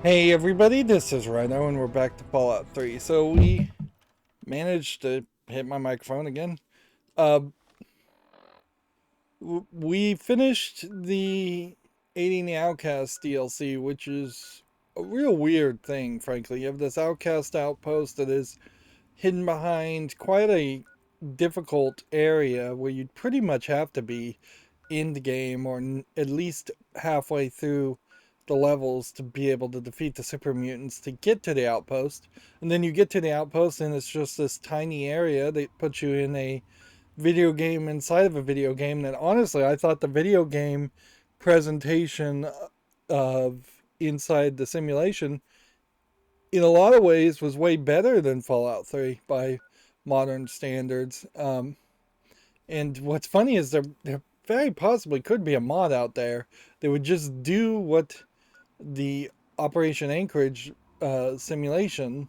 Hey everybody, this is Rydo and we're back to Fallout 3. So we managed to hit my microphone again. Uh, we finished the Aiding the Outcast DLC, which is a real weird thing, frankly. You have this outcast outpost that is hidden behind quite a difficult area where you'd pretty much have to be in the game or at least halfway through the levels to be able to defeat the super mutants to get to the outpost. And then you get to the outpost and it's just this tiny area that puts you in a video game inside of a video game that honestly I thought the video game presentation of inside the simulation in a lot of ways was way better than Fallout 3 by modern standards. And what's funny is there very possibly could be a mod out there that would just do what the Operation Anchorage simulation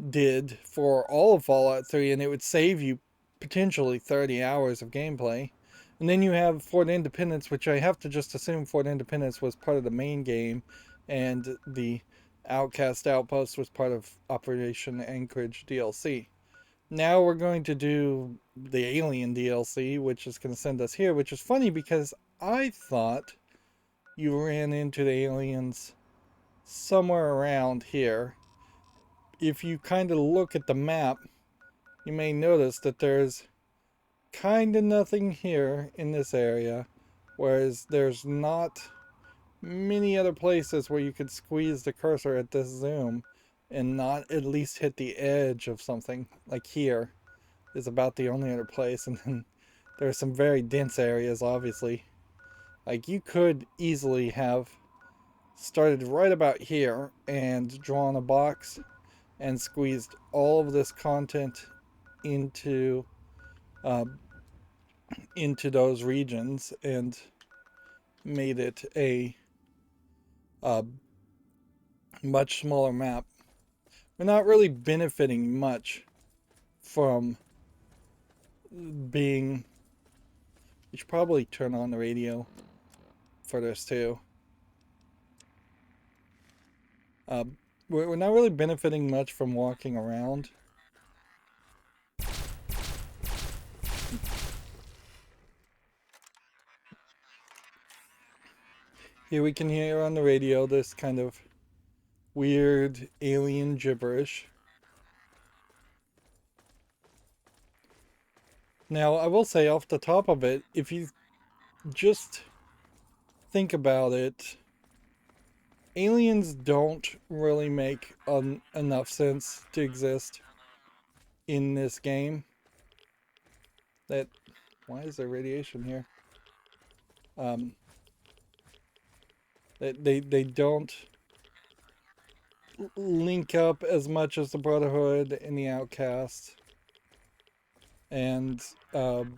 did for all of Fallout 3, and it would save you potentially 30 hours of gameplay. And then you have Fort Independence, which I have to just assume Fort Independence was part of the main game, and the Outcast Outpost was part of Operation Anchorage DLC. Now we're going to do the Alien DLC, which is going to send us here, which is funny because I thought you ran into the aliens somewhere around here. If you kind of look at the map, you may notice that there's kind of nothing here in this area, whereas there's not many other places where you could squeeze the cursor at this zoom and not at least hit the edge of something. Like here is about the only other place, and then there are some very dense areas, obviously. Like you could easily have started right about here and drawn a box and squeezed all of this content into uh, into those regions and made it a much smaller map. We're not really benefiting much from being. You should probably turn on the radio for this too. We're not really benefiting much from walking around. Here we can hear on the radio this kind of weird alien gibberish. Now, I will say off the top of it, if you just think about it, aliens don't really make enough sense to exist in this game. That, why is there radiation here? They don't link up as much as the Brotherhood and the Outcasts. And, yeah.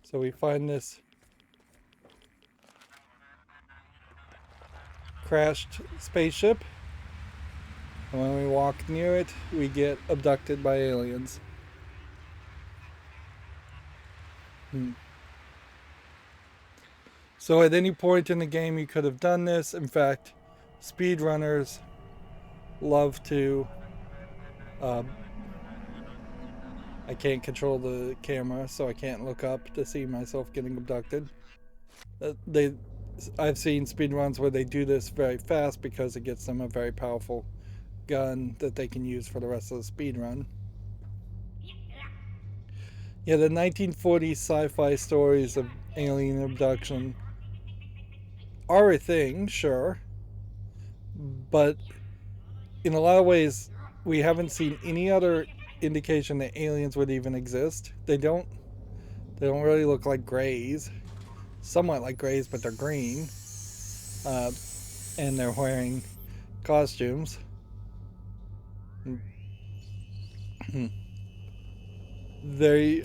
So we find this crashed spaceship. And when we walk near it, we get abducted by aliens. So at any point in the game you could have done this. In fact, speedrunners love to... I can't control the camera, so I can't look up to see myself getting abducted. I've seen speedruns where they do this very fast because it gets them a very powerful gun that they can use for the rest of the speedrun. Yeah, the 1940s sci-fi stories of alien abduction are a thing, sure. But in a lot of ways, we haven't seen any other indication that aliens would even exist. They don't really look like greys. Somewhat like greys, but they're green. And they're wearing costumes. They,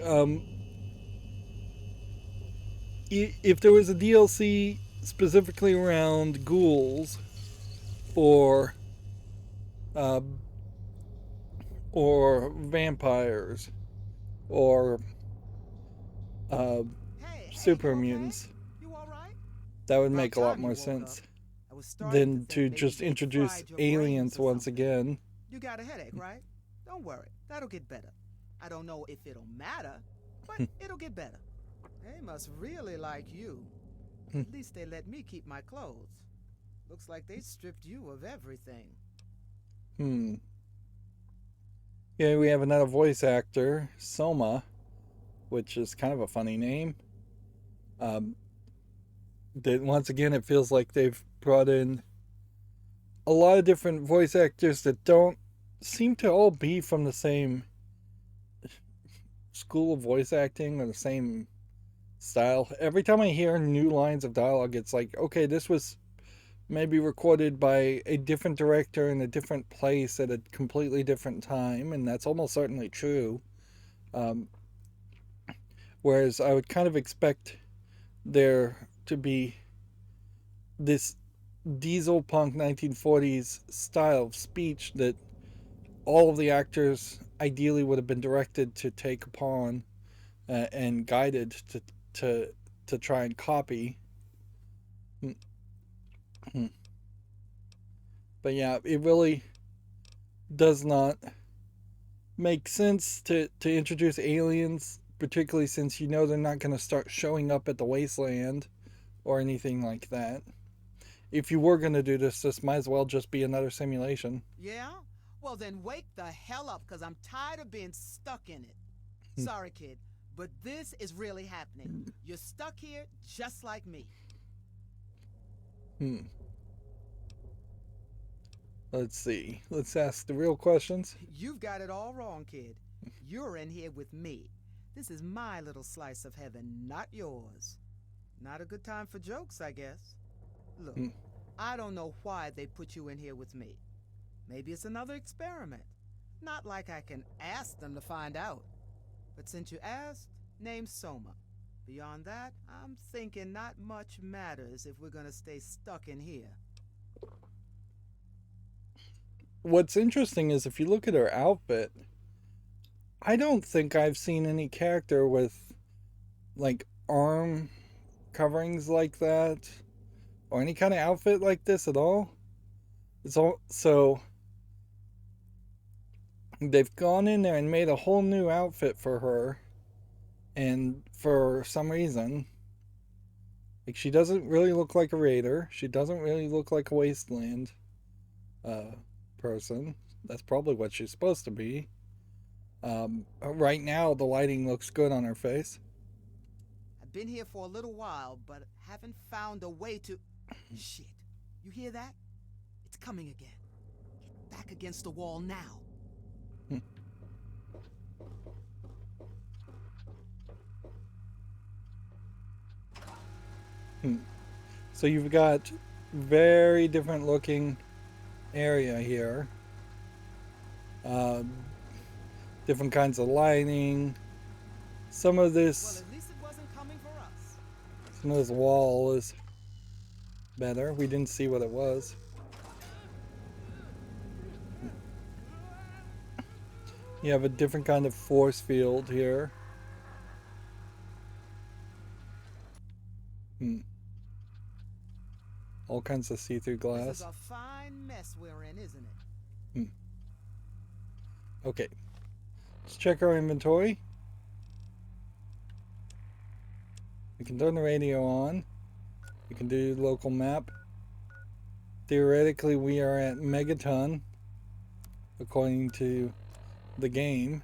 if there was a DLC specifically around ghouls or vampires or super mutants, That would About make a lot time you more woke up. sense I was starting to than think to maybe just they introduce fried your brains aliens or once something. again. You got a headache, right? Don't worry. That'll get better. I don't know if it'll matter, but it'll get better. They must really like you. At least they let me keep my clothes. Looks like they stripped you of everything. Hmm. Yeah, we have another voice actor, Soma, which is kind of a funny name. Um, that once again, it feels like they've brought in a lot of different voice actors that don't seem to all be from the same school of voice acting or the same style. Every time I hear new lines of dialogue, it's like, okay, this was maybe recorded by a different director in a different place at a completely different time, and that's almost certainly true. Um, whereas I would kind of expect there to be this diesel punk 1940s style of speech that all of the actors ideally would have been directed to take upon and guided to to try and copy. But yeah, it really does not make sense to introduce aliens, particularly since you know they're not going to start showing up at the wasteland or anything like that. If you were going to do this might as well just be another simulation. Yeah? Well, then wake the hell up, because I'm tired of being stuck in it. Sorry, kid, but this is really happening. You're stuck here just like me. Hmm. Let's see. Let's ask the real questions. You've got it all wrong, kid. You're in here with me. This is my little slice of heaven, not yours. Not a good time for jokes, I guess. Look, I don't know why they put you in here with me. Maybe it's another experiment. Not like I can ask them to find out. But since you asked, name Soma. Beyond that, I'm thinking not much matters if we're gonna stay stuck in here. What's interesting is if you look at her outfit, I don't think I've seen any character with like arm coverings like that or any kind of outfit like this at all. It's all so they've gone in there and made a whole new outfit for her, and for some reason, like she doesn't really look like a raider. She doesn't really look like a wasteland uh, person. That's probably what she's supposed to be. Right now, the lighting looks good on her face. I've been here for a little while, but haven't found a way to... Shit. You hear that? It's coming again. Get back against the wall now. So you've got very different looking area here. Um, Different kinds of lighting. Some of Well, this, at least it wasn't coming for us. some of this wall is better. We didn't see what it was. You have a different kind of force field here. All kinds of see-through This is glass. a fine mess we're in, isn't it? Okay, let's check our inventory. We can turn the radio on. We can do local map. Theoretically, we are at megaton, according to the game.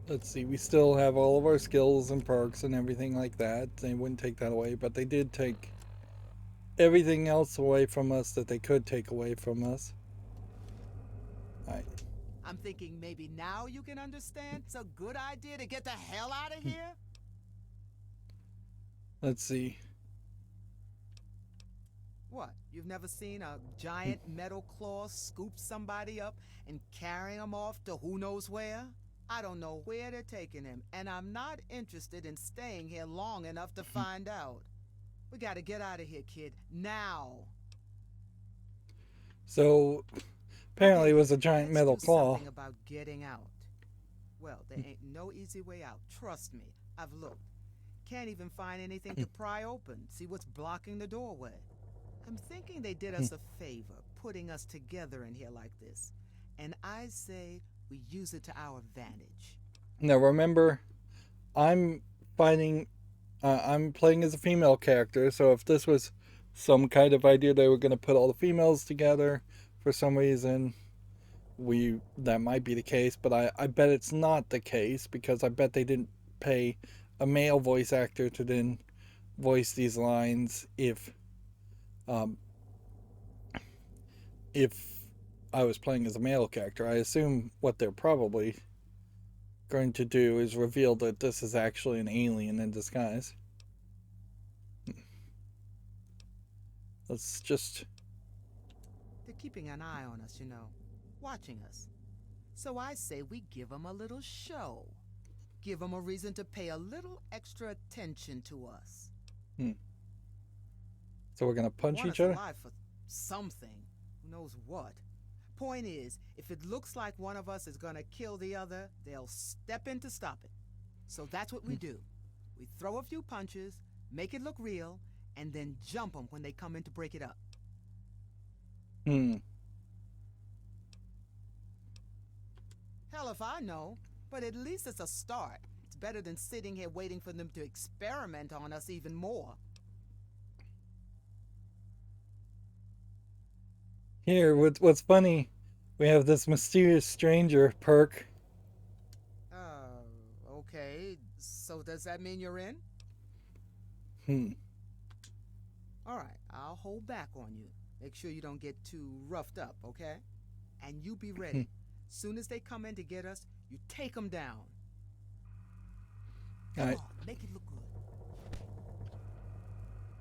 Let's see, we still have all of our skills and perks and everything like that. They wouldn't take that away, but they did take everything else away from us that they could take away from us. Alright. I'm thinking maybe now you can understand it's a good idea to get the hell out of here? Let's see. What, you've never seen a giant metal claw scoop somebody up and carry him off to who knows where? I don't know where they're taking him, and I'm not interested in staying here long enough to find out. We gotta get out of here, kid, now. So, apparently Okay, it was a giant let's metal do claw. something about getting out. Well, there ain't no easy way out. Trust me. I've looked. Can't even find anything to pry open. See what's blocking the doorway. I'm thinking they did us a favor, putting us together in here like this. And I say we use it to our advantage. Now remember, I'm fighting. I'm playing as a female character, so if this was some kind of idea they were going to put all the females together for some reason, that might be the case. But I bet it's not the case, because I bet they didn't pay a male voice actor to then voice these lines um, if I was playing as a male character. I assume what they're probably going to do is reveal that this is actually an alien in disguise. Let's just... They're keeping an eye on us, you know, watching us. So I say we give them a little show. Give them a reason to pay a little extra attention to us. So we're gonna punch Want each us other? alive for something. Who knows what? Point is, if it looks like one of us is gonna kill the other, they'll step in to stop it. So that's what we do. We throw a few punches, make it look real, and then jump them when they come in to break it up. Hell if I know, but at least it's a start. It's better than sitting here waiting for them to experiment on us even more. Here, what's funny, we have this mysterious stranger perk. Okay. So does that mean you're in? Alright, I'll hold back on you. Make sure you don't get too roughed up, okay? And you be ready. Soon as they come in to get us, you take them down. Come on, make it look good.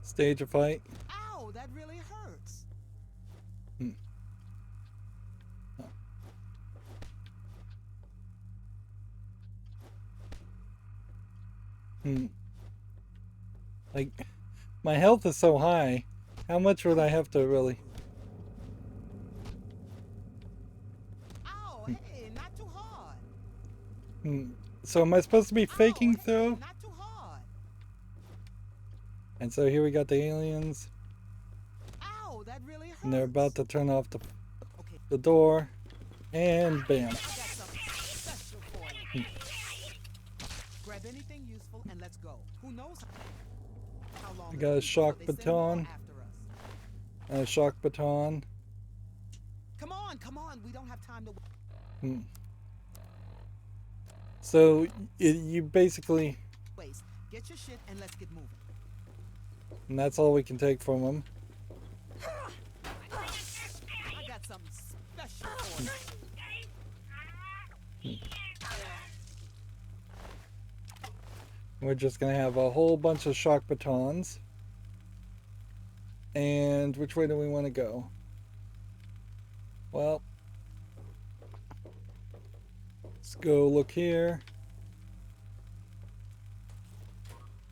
Stage a fight. Ow, that really hurts. Like, my health is so high. How much would I have to really... Ow, hey, not too hard. So am I supposed to be faking Ow, through? Hey, not too hard. And so here we got the aliens, Ow, that really hurts. and they're about to turn off the door, and bam. I got something special for you. Grab anything useful and let's go. Who knows how long I got a shock baton. And a shock baton. Come on, we don't have time to wait. So you basically... Waste. Get your shit and let's get moving. And that's all we can take from them. I got something special for you. We're just going to have a whole bunch of shock batons. And which way do we want to go? Well, let's go look here.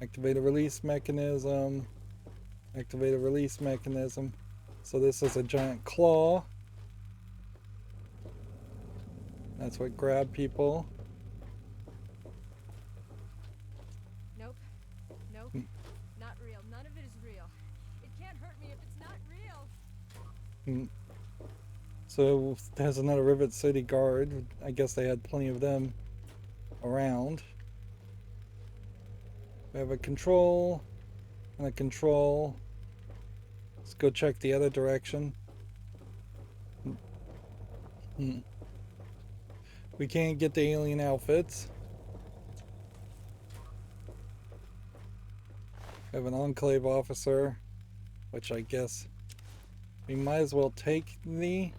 Activate a release mechanism. Activate a release mechanism. So this is a giant claw. That's what grab people. Nope. Not real. None of it is real. It can't hurt me if it's not real. So there's another Rivet City guard. I guess they had plenty of them around. We have a control and a control. Let's go check the other direction. We can't get the alien outfits. We have an Enclave officer, which I guess we might as well take the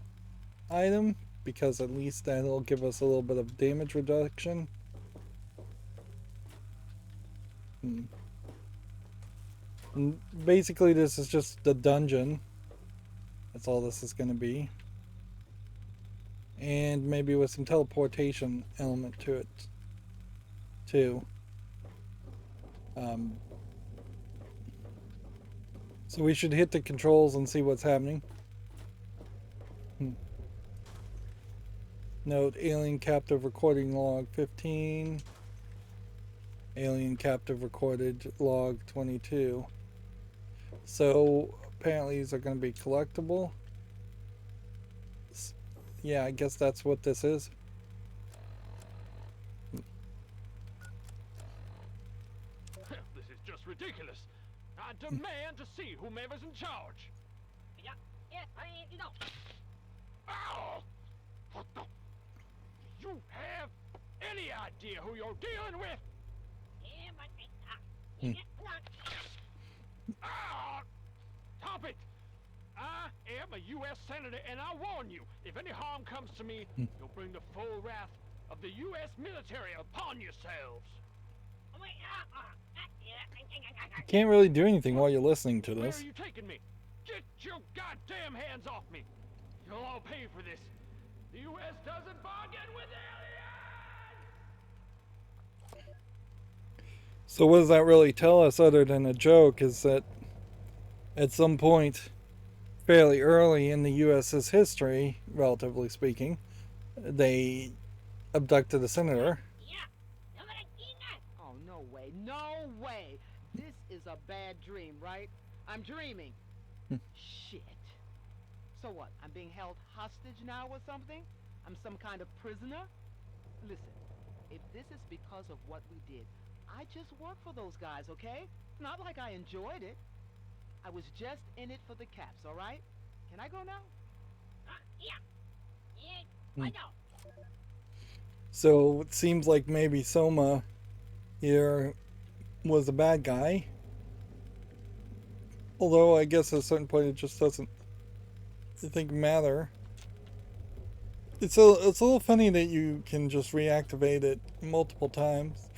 item, because at least that'll give us a little bit of damage reduction. And basically this is just the dungeon. That's all this is going to be. And maybe with some teleportation element to it too. So we should hit the controls and see what's happening. Note, alien captive recording log 15. Alien captive recorded log 22. So apparently these are going to be collectible. Yeah, I guess that's what this is. This is just ridiculous. I demand to see whomever's in charge. Ow! What the? Do you have any idea who you're dealing with? Ah! Stop it! I am a U.S. Senator, and I warn you, if any harm comes to me, you'll bring the full wrath of the U.S. military upon yourselves. Can't really do anything while you're listening to Where this. are you taking me? Get your goddamn hands off me! You'll all pay for this. The U.S. doesn't bargain with aliens! So what does that really tell us other than a joke is that at some point fairly early in the U.S.'s history, relatively speaking, they abducted a senator. Oh, no way. No way. This is a bad dream, right? I'm dreaming. Shit. So what? I'm being held hostage now or something? I'm some kind of prisoner? Listen, if this is because of what we did, I just work for those guys, okay? Not like I enjoyed it. I was just in it for the caps, all right? Can I go now? I know. So it seems like maybe Soma here was a bad guy. Although I guess at a certain point it just doesn't, I think, matter. It's a little funny that you can just reactivate it multiple times.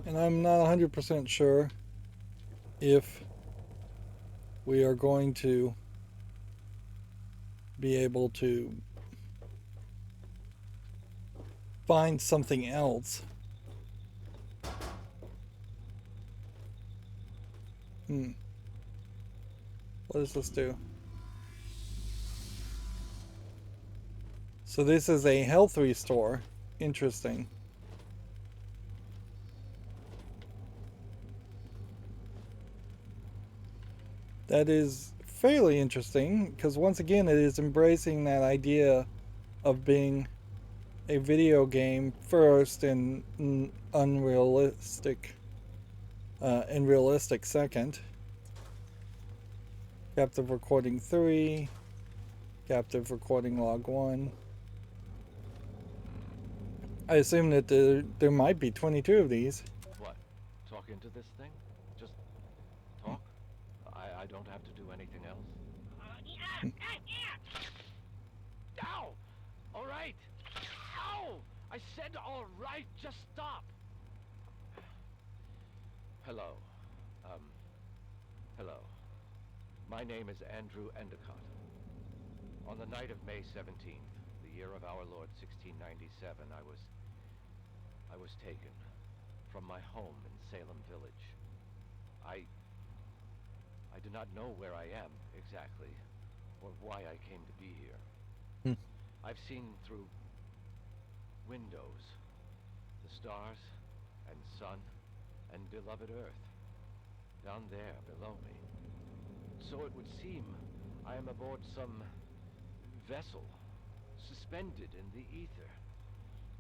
And I'm not 100% sure if we are going to be able to find something else. What does this do? So this is a health restore. Interesting. That is fairly interesting because once again it is embracing that idea of being a video game first and unrealistic and realistic second. Captive recording 3, captive recording log 1. I assume that there might be 22 of these. What? Talk into this thing? Just talk? I don't have to do anything else? Ow! All right! Ow! I said all right, just stop! Hello. Hello. My name is Andrew Endicott. On the night of May 17th, the year of our Lord 1697, I was taken from my home in Salem Village. I do not know where I am exactly, or why I came to be here. I've seen through windows the stars and sun and beloved Earth down there below me. So it would seem I am aboard some vessel suspended in the ether.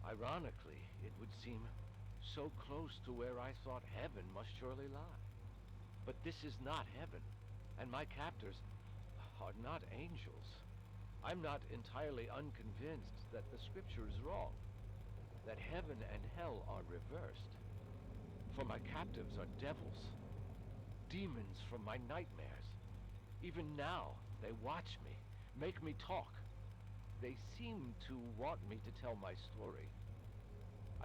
Ironically, it would seem so close to where I thought heaven must surely lie. But this is not heaven, and my captors are not angels. I'm not entirely unconvinced that the scripture is wrong, that heaven and hell are reversed. For my captives are devils, demons from my nightmares. Even now, they watch me, make me talk. They seem to want me to tell my story.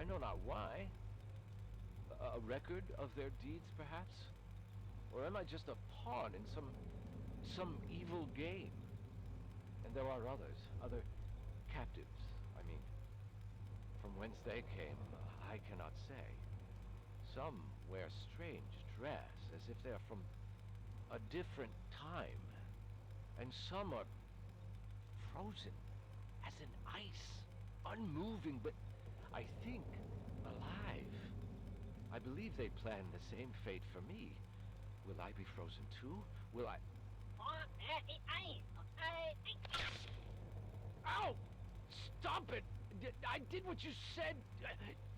I know not why. A record of their deeds, perhaps? Or am I just a pawn in some evil game? And there are others, other captives, I mean. From whence they came, I cannot say. Some wear strange dress, as if they're from a different time. And some are frozen, as in ice, unmoving, but I think alive. I believe they planned the same fate for me. Will I be frozen too? Will I... Ow! Stop it! I did what you said.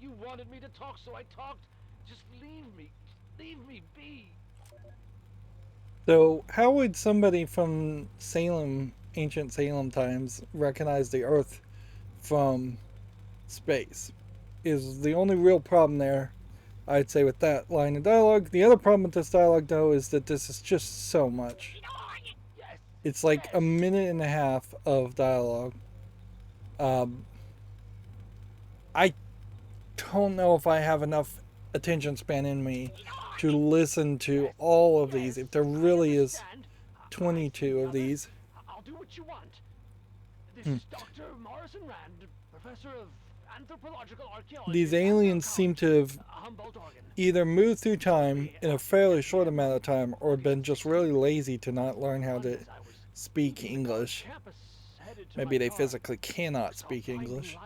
You wanted me to talk, so I talked. Just leave me. Leave me be. So, how would somebody from Salem, ancient Salem times, recognize the Earth from space? Is the only real problem there, I'd say, with that line of dialogue. The other problem with this dialogue, though, is that this is just so much. It's like a minute and a half of dialogue. I don't know if I have enough attention span in me to listen to all of these. If there really is 22 of these. I'll do what you want. This is Dr. Morrison Rand, professor of anthropological archaeology. These aliens seem to have either moved through time in a fairly short amount of time or been just really lazy to not learn how to speak English. Maybe they physically cannot speak English,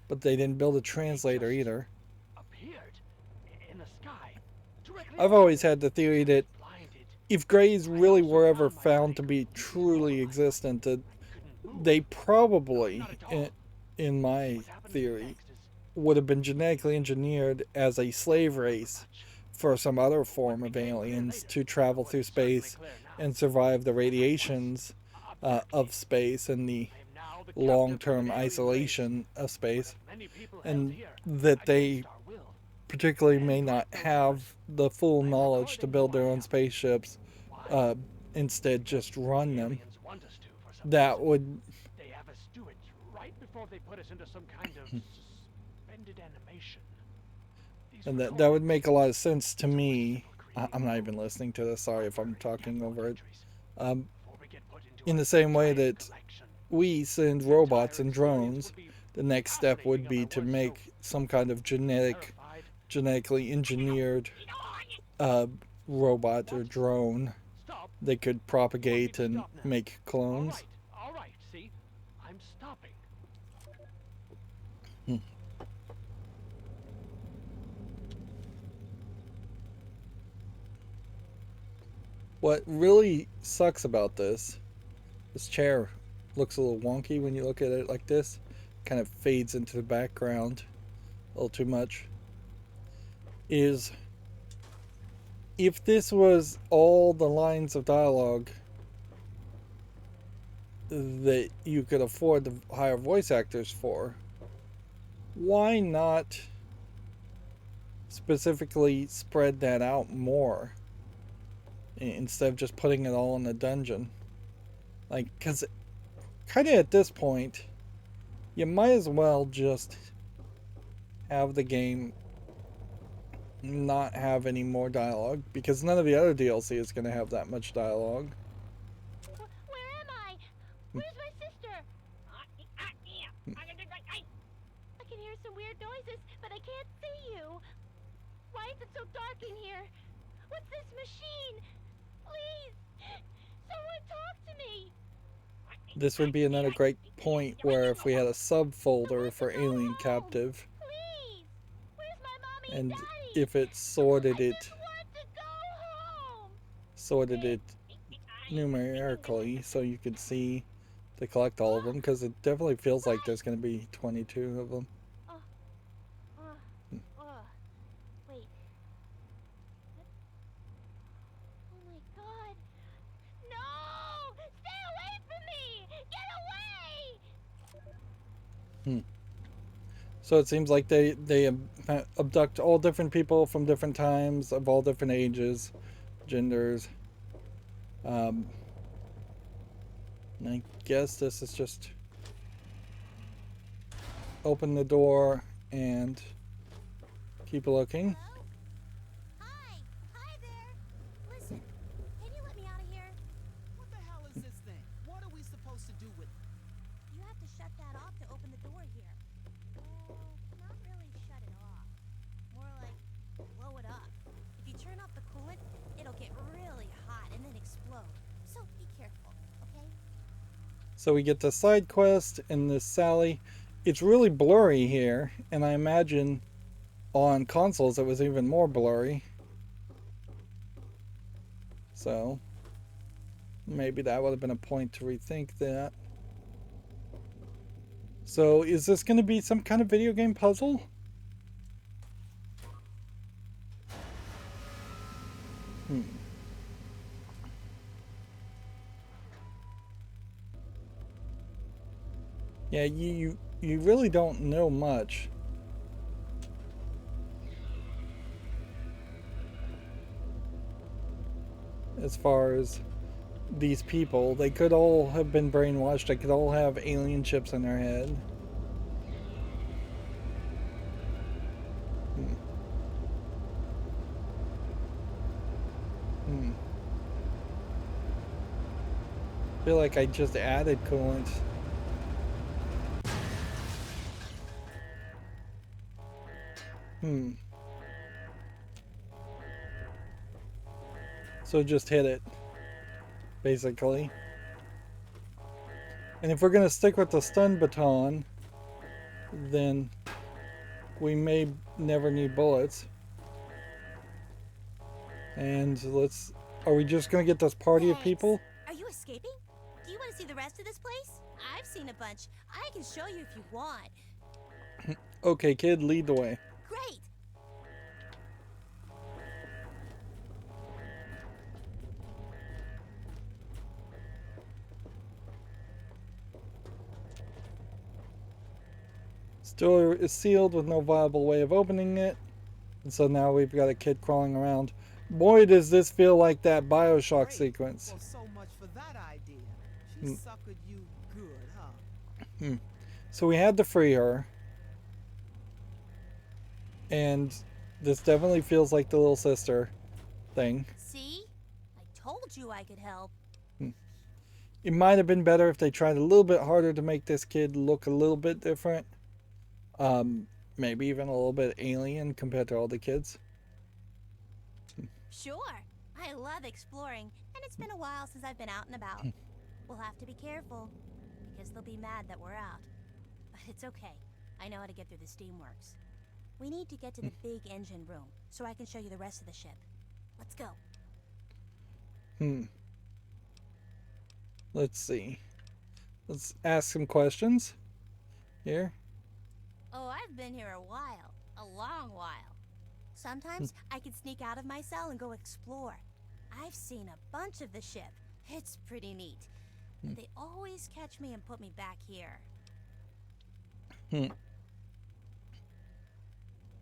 but they didn't build a translator either. I've always had the theory that if Greys really were ever found to be truly existent, that they probably, in my theory, would have been genetically engineered as a slave race for some other form of aliens to travel through space and survive the radiations of space and the long-term isolation of space, and that they particularly may not have the full knowledge to build their own spaceships, instead just run them. That would... They have us do it right before they put us into some kind of suspended animation. And that would make a lot of sense to me. I'm not even listening to this, sorry if I'm talking over it. In the same way that we send robots and drones, the next step would be to make some kind of genetically engineered robot or drone that could propagate and make clones. All right, see? I'm stopping. What really sucks about this chair looks a little wonky when you look at it like this. Kind of fades into the background a little too much. Is if this was all the lines of dialogue that you could afford to hire voice actors for, why not specifically spread that out more instead of just putting it all in the dungeon? Like, because kind of at this point, you might as well just have the game not have any more dialogue, because none of the other DLC is going to have that much dialogue. Where am I? Where's my sister? I can hear some weird noises, but I can't see you. Why is it so dark in here? What's this machine? Please, someone talk to me. This would be another great point where if we had a subfolder for Alien Captive, Please, where's my mommy and and daddy? if it sorted I it just want to go home. numerically so you could see to collect all of them, because it definitely feels like there's going to be 22 of them. Wait. Oh my god. No! Stay away from me! Get away! So it seems like they abduct all different people from different times, of all different ages, genders. And I guess this is just open the door and keep looking. Hello? Hi! Hi there! Listen, can you let me out of here? What the hell is this thing? What are we supposed to do with it? You have to shut that off to open the door here. Well, not really shut it off. More like blow it up. If you turn off the coolant, it'll get really hot and then explode. So be careful, okay? So we get the side quest and this Sally. It's really blurry here, and I imagine on consoles it was even more blurry. So maybe that would have been a point to rethink that. So is this going to be some kind of video game puzzle? Yeah, you really don't know much. As far as these people, they could all have been brainwashed. They could all have alien chips in their head. I feel like I just added coolant. So just hit it, basically. And if we're going to stick with the stun baton, then we may never need bullets. And let's... Are we just going to get this party of people? Are you escaping? Do you want to see the rest of this place? I've seen a bunch. I can show you if you want. Okay, kid, lead the way. Great! Door is sealed with no viable way of opening it. And so now we've got a kid crawling around. Boy, does this feel like that Bioshock Great. sequence. Well, so much for that idea. She suckered you good, huh? So we had to free her. And this definitely feels like the little sister thing. See? I told you I could help. It might have been better if they tried a little bit harder to make this kid look a little bit different. Maybe even a little bit alien compared to all the kids. Sure. I love exploring, and it's been a while since I've been out and about. We'll have to be careful, because they'll be mad that we're out. But it's okay. I know how to get through the steamworks. We need to get to the big engine room, so I can show you the rest of the ship. Let's go. Let's see. Let's ask some questions. Here. Oh, I've been here a while. A long while. Sometimes I can sneak out of my cell and go explore. I've seen a bunch of the ship. It's pretty neat. But they always catch me and put me back here.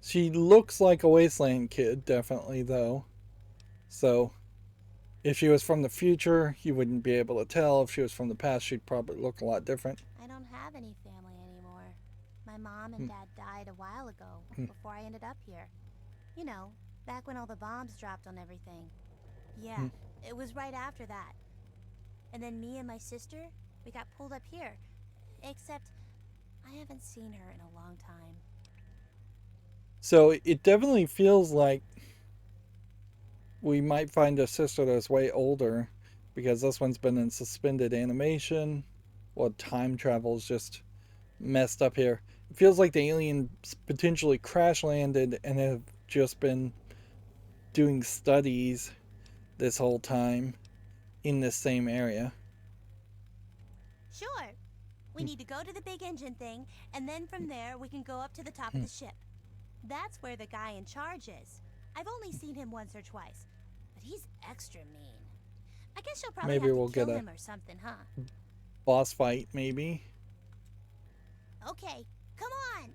She looks like a wasteland kid, definitely, though. So, if she was from the future, you wouldn't be able to tell. If she was from the past, she'd probably look a lot different. I don't have any family anymore. My mom and dad died a while ago, before I ended up here. You know, back when all the bombs dropped on everything. Yeah, it was right after that. And then me and my sister, we got pulled up here. Except, I haven't seen her in a long time. So, it definitely feels like we might find a sister that's way older, because this one's been in suspended animation. Well, time travel's just messed up here. It feels like the aliens potentially crash landed and have just been doing studies this whole time in this same area. Sure. We need to go to the big engine thing, and then from there we can go up to the top of the ship. That's where the guy in charge is. I've only seen him once or twice, but he's extra mean. I guess you'll probably Maybe have we'll to kill get a him or something, huh? boss fight, maybe. Okay, come on!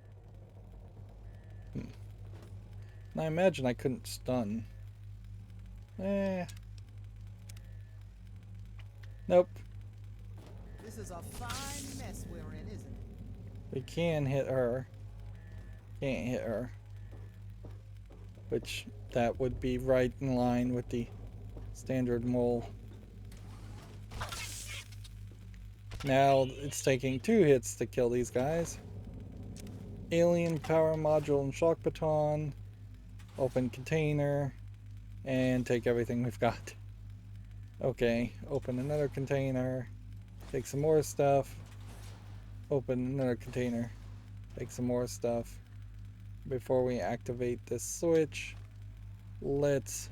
And I imagine I couldn't stun. Nope. This is a fine mess we're in, isn't it? We can hit her. Can't hit her. Which, that would be right in line with the standard mole. Now it's taking 2 hits to kill these guys. Alien power module and shock baton. Open container. And take everything we've got. Okay, open another container. Take some more stuff. Open another container. Take some more stuff. Before we activate this switch, let's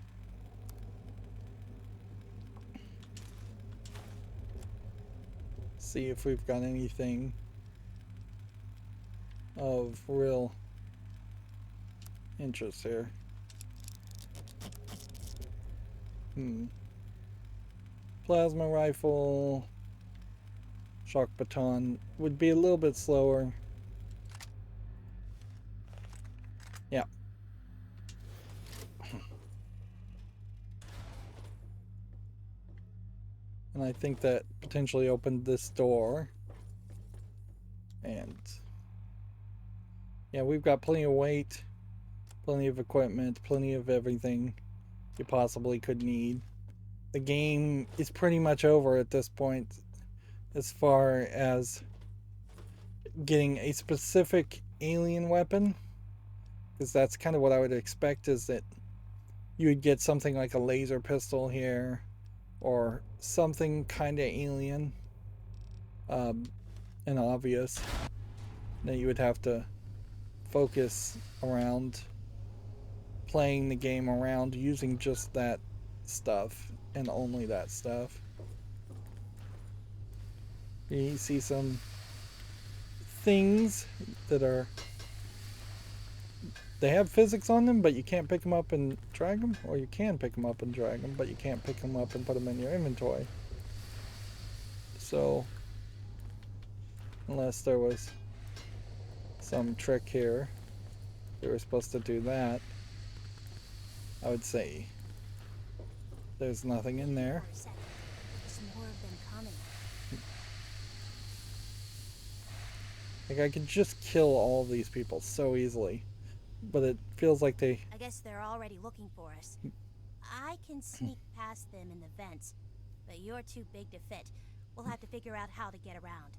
see if we've got anything of real interest here. Plasma rifle, shock baton would be a little bit slower. Yeah. And I think that potentially opened this door. And yeah, we've got plenty of weight, plenty of equipment, plenty of everything you possibly could need. The game is pretty much over at this point as far as getting a specific alien weapon, because that's kind of what I would expect, is that you would get something like a laser pistol here or something kind of alien and obvious that you would have to focus around playing the game around using just that stuff and only that stuff. You see some things that are, they have physics on them, but you can't pick them up and drag them, or you can pick them up and drag them, but you can't pick them up and put them in your inventory. So unless there was some trick here, they were supposed to do that, I would say there's nothing in there. Like, I could just kill all these people so easily, but it feels like they... I guess they're already looking for us. I can sneak past them in the vents, but you're too big to fit. We'll have to figure out how to get around.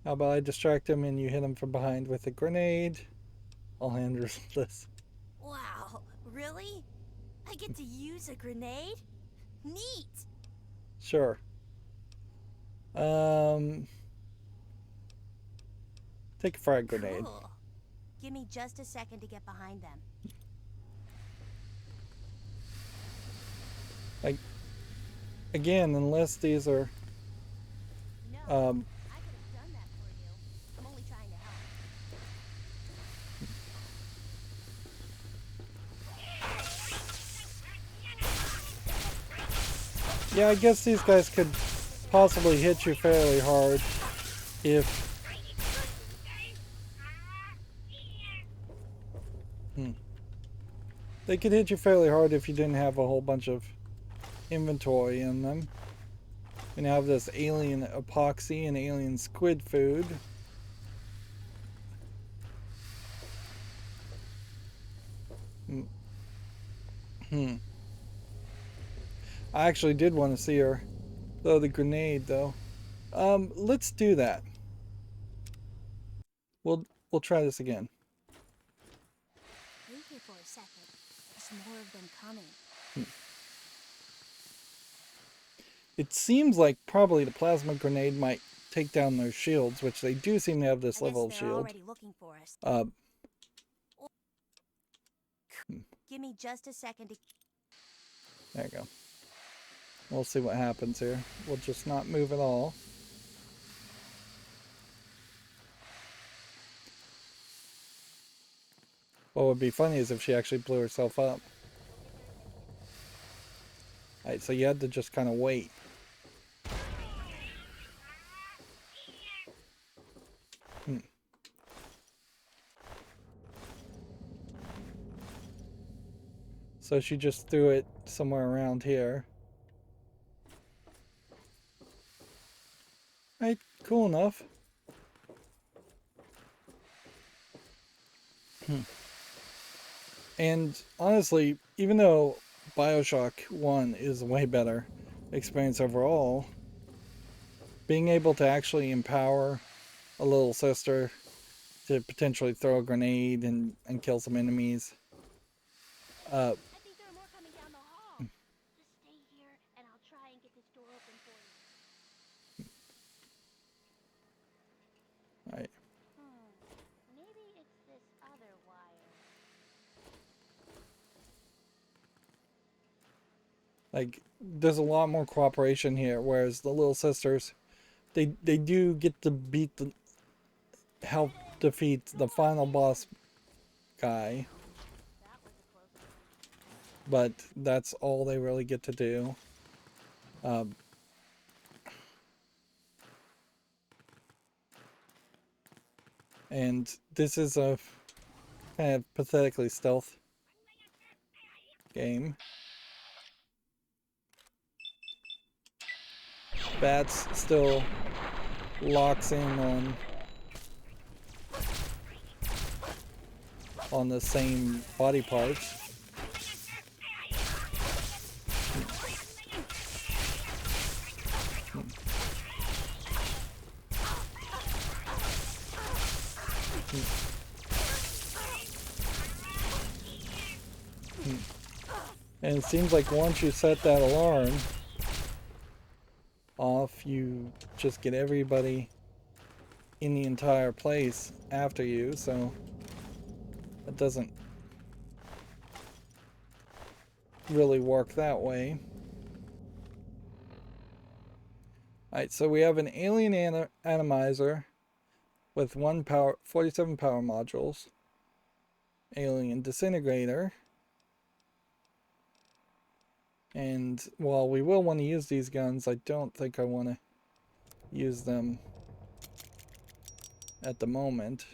How about I distract them and you hit them from behind with a grenade? I'll handle this. Wow, really? I get to use a grenade? Neat! Sure. Take a frag grenade. Cool. Give me just a second to get behind them. Like, again, unless these are... No, I could have done that for you. I'm only trying to help. Yeah, I guess these guys could possibly hit you fairly hard if... They could hit you fairly hard if you didn't have a whole bunch of inventory in them. And have this alien epoxy and alien squid food. I actually did want to see her throw the grenade, though. Let's do that. We'll try this again. Wait here for a second. There's more of them coming. It seems like probably the plasma grenade might take down their shields, which they do seem to have this level of shield. Already looking for us. Give me just a second to... There you go. We'll see what happens here. We'll just not move at all. What would be funny is if she actually blew herself up. Alright, so you had to just kind of wait. So she just threw it somewhere around here. Alright, cool enough. And honestly, even though BioShock 1 is a way better experience overall, being able to actually empower a little sister to potentially throw a grenade and kill some enemies. I think there are more coming down the hall. Just stay here and I'll try and get this door open for you. Like, there's a lot more cooperation here, whereas the little sisters, they do get to help defeat the final boss guy, but that's all they really get to do. And this is a kind of pathetically stealth game. Bats still locks in on the same body parts. And it seems like once you set that alarm off, you just get everybody in the entire place after you, so it doesn't really work that way. Alright, so we have an alien atomizer with 47 power modules, alien disintegrator, and while we will want to use these guns, I don't think I want to use them at the moment.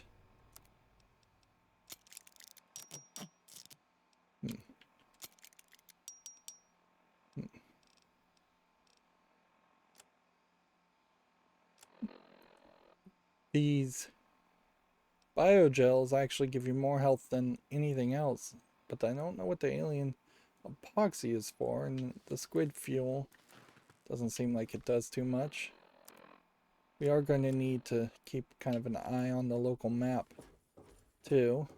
These biogels actually give you more health than anything else, but I don't know what the alien epoxy is for, and the squid fuel doesn't seem like it does too much. We are going to need to keep kind of an eye on the local map too.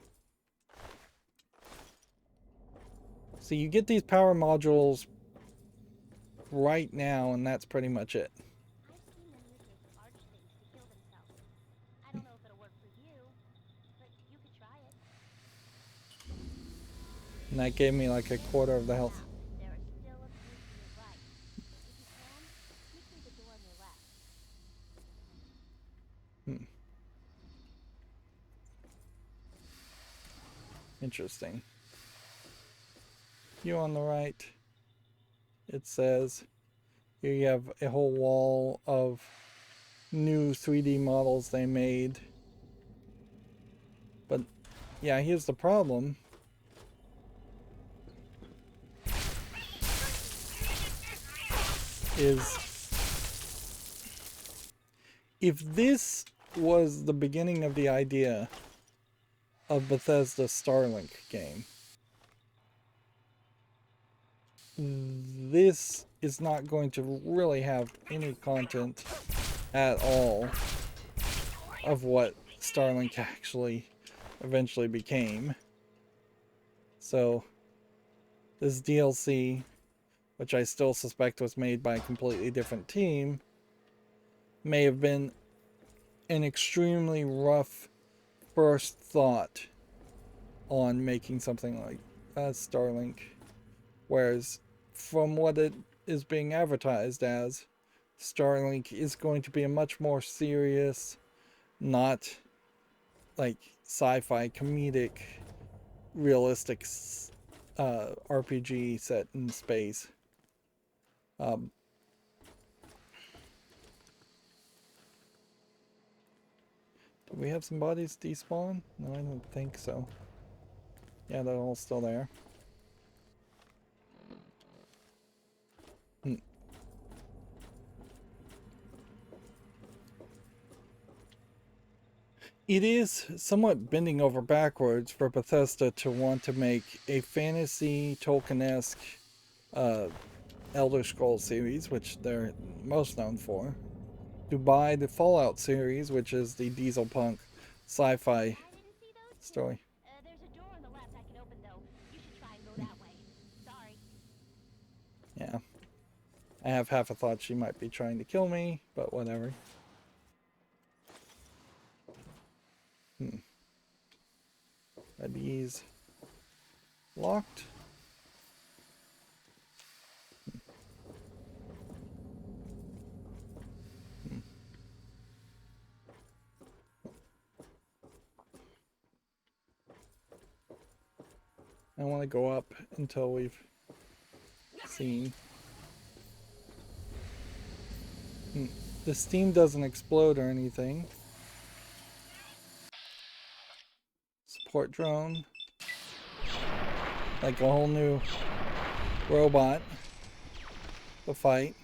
So you get these power modules right now, and that's pretty much it. I've seen them use those large things to kill themselves. I don't know if it'll work for you, but you could try it. And that gave me like a quarter of the health. There are still a few to your right. If you can, sneak through the door on your left. Interesting. You on the right, it says here you have a whole wall of new 3D models they made. But yeah, here's the problem. Is if this was the beginning of the idea of Bethesda's Starlink game, this is not going to really have any content at all of what Starlink actually eventually became. So this DLC, which I still suspect was made by a completely different team, may have been an extremely rough first thought on making something like Starlink. Whereas from what it is being advertised as, Starlink is going to be a much more serious, not like sci-fi comedic, realistic RPG set in space. Do we have some bodies despawn? No, I don't think so. Yeah, they're all still there. It is somewhat bending over backwards for Bethesda to want to make a fantasy Tolkien-esque Elder Scrolls series, which they're most known for, to buy the Fallout series, which is the diesel punk sci-fi I didn't see those. story. There's a door on the left I can open though. You should try and go that way. Sorry. Yeah. I have half a thought she might be trying to kill me, but whatever. Are these locked? I want to go up until we've seen. The steam doesn't explode or anything. Support drone. Like a whole new robot to fight.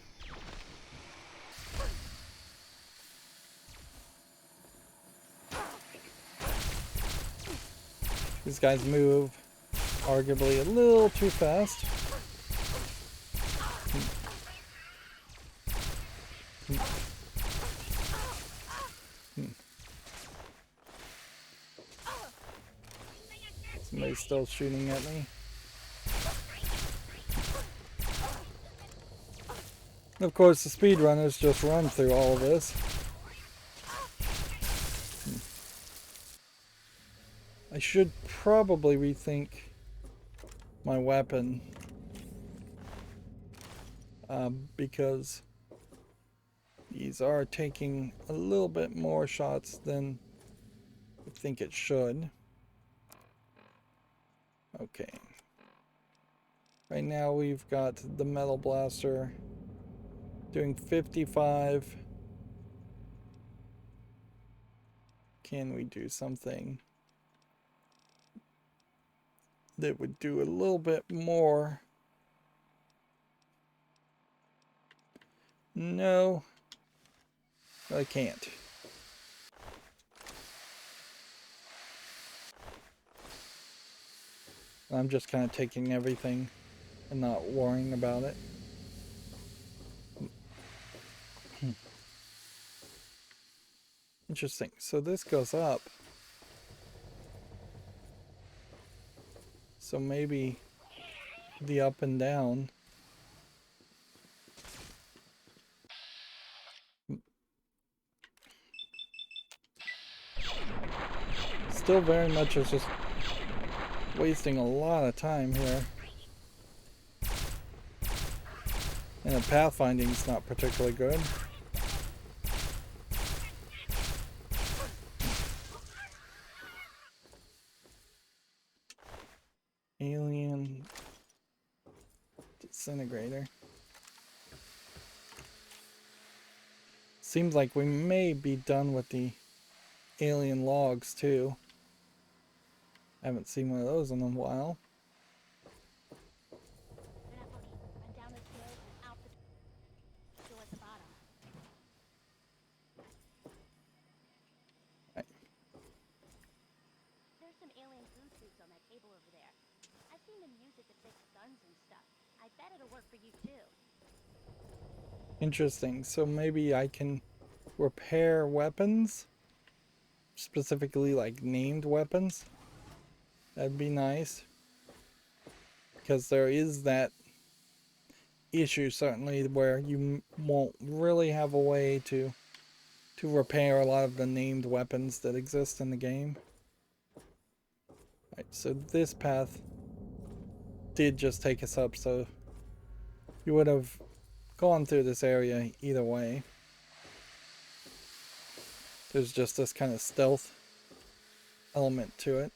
These guys move arguably a little too fast. Somebody's still shooting at me. And of course, the speedrunners just run through all of this. I should probably rethink my weapon because these are taking a little bit more shots than I think it should. Okay. Right now we've got the metal blaster doing 55. Can we do something that would do a little bit more? No, I can't. I'm just kind of taking everything and not worrying about it. Interesting. So this goes up. So maybe the up and down. Still very much is just wasting a lot of time here. And the pathfinding's not particularly good. Alien disintegrator. Seems like we may be done with the alien logs too. I haven't seen one of those in a while. They're not looking. Run down this road and out the door at the bottom. Right. There's some alien food suits on that cable over there. I've seen them use it to fix guns and stuff. I bet it'll work for you too. Interesting. So maybe I can repair weapons, specifically like named weapons. That'd be nice, because there is that issue certainly where you won't really have a way to repair a lot of the named weapons that exist in the game. Right, so this path did just take us up, so you would have gone through this area either way. There's just this kind of stealth element to it.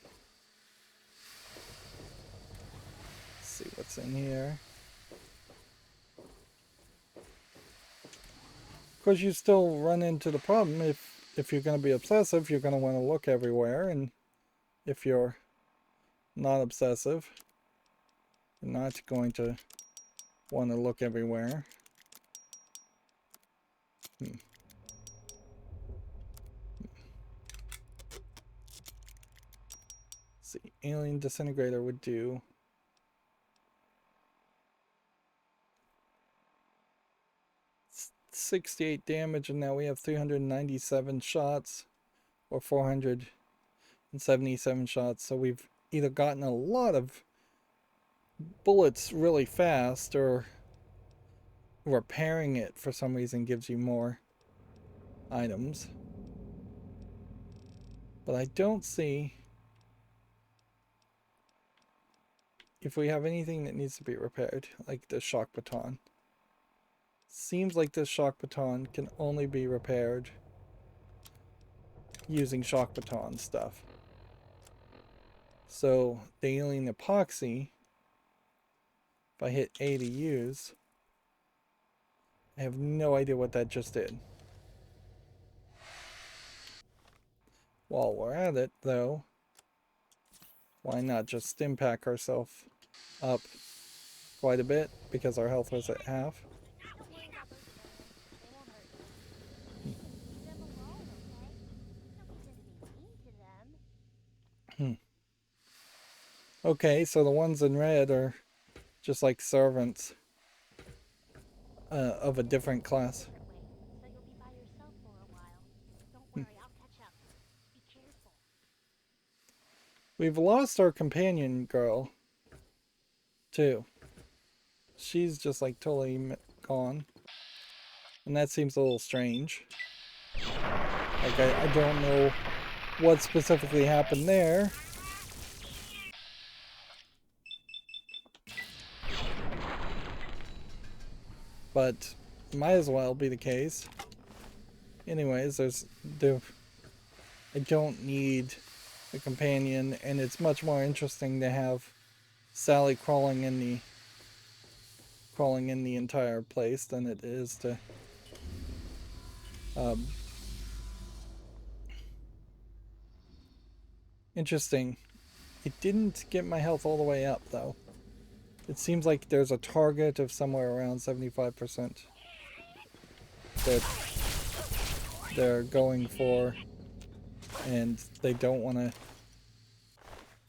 Let's see what's in here. Of course, you still run into the problem if you're going to be obsessive, you're going to want to look everywhere, and if you're not obsessive, you're not going to want to look everywhere. See, alien disintegrator would do 68 damage, and now we have 397 shots or 477 shots. So we've either gotten a lot of bullets really fast, or repairing it for some reason gives you more items. But I don't see if we have anything that needs to be repaired, like the shock baton. Seems like this shock baton can only be repaired using shock baton stuff. So the alien epoxy, if I hit A to use, I have no idea what that just did. While we're at it, though, why not just stim pack ourselves up quite a bit, because our health was at half. Don't worry about those birds. They won't hurt you. Leave them alone, okay? No reason to be mean to them. Okay, so the ones in red are just like servants of a different class. So you'll be by yourself for a while. Don't worry, I'll catch up. Be careful. We've lost our companion girl, too. She's just like totally gone. And that seems a little strange. Like, I don't know what specifically happened there. But might as well be the case. Anyways, I don't need a companion, and it's much more interesting to have Sally crawling in the entire place than it is to interesting. It didn't get my health all the way up though. It seems like there's a target of somewhere around 75% that they're going for, and they don't want to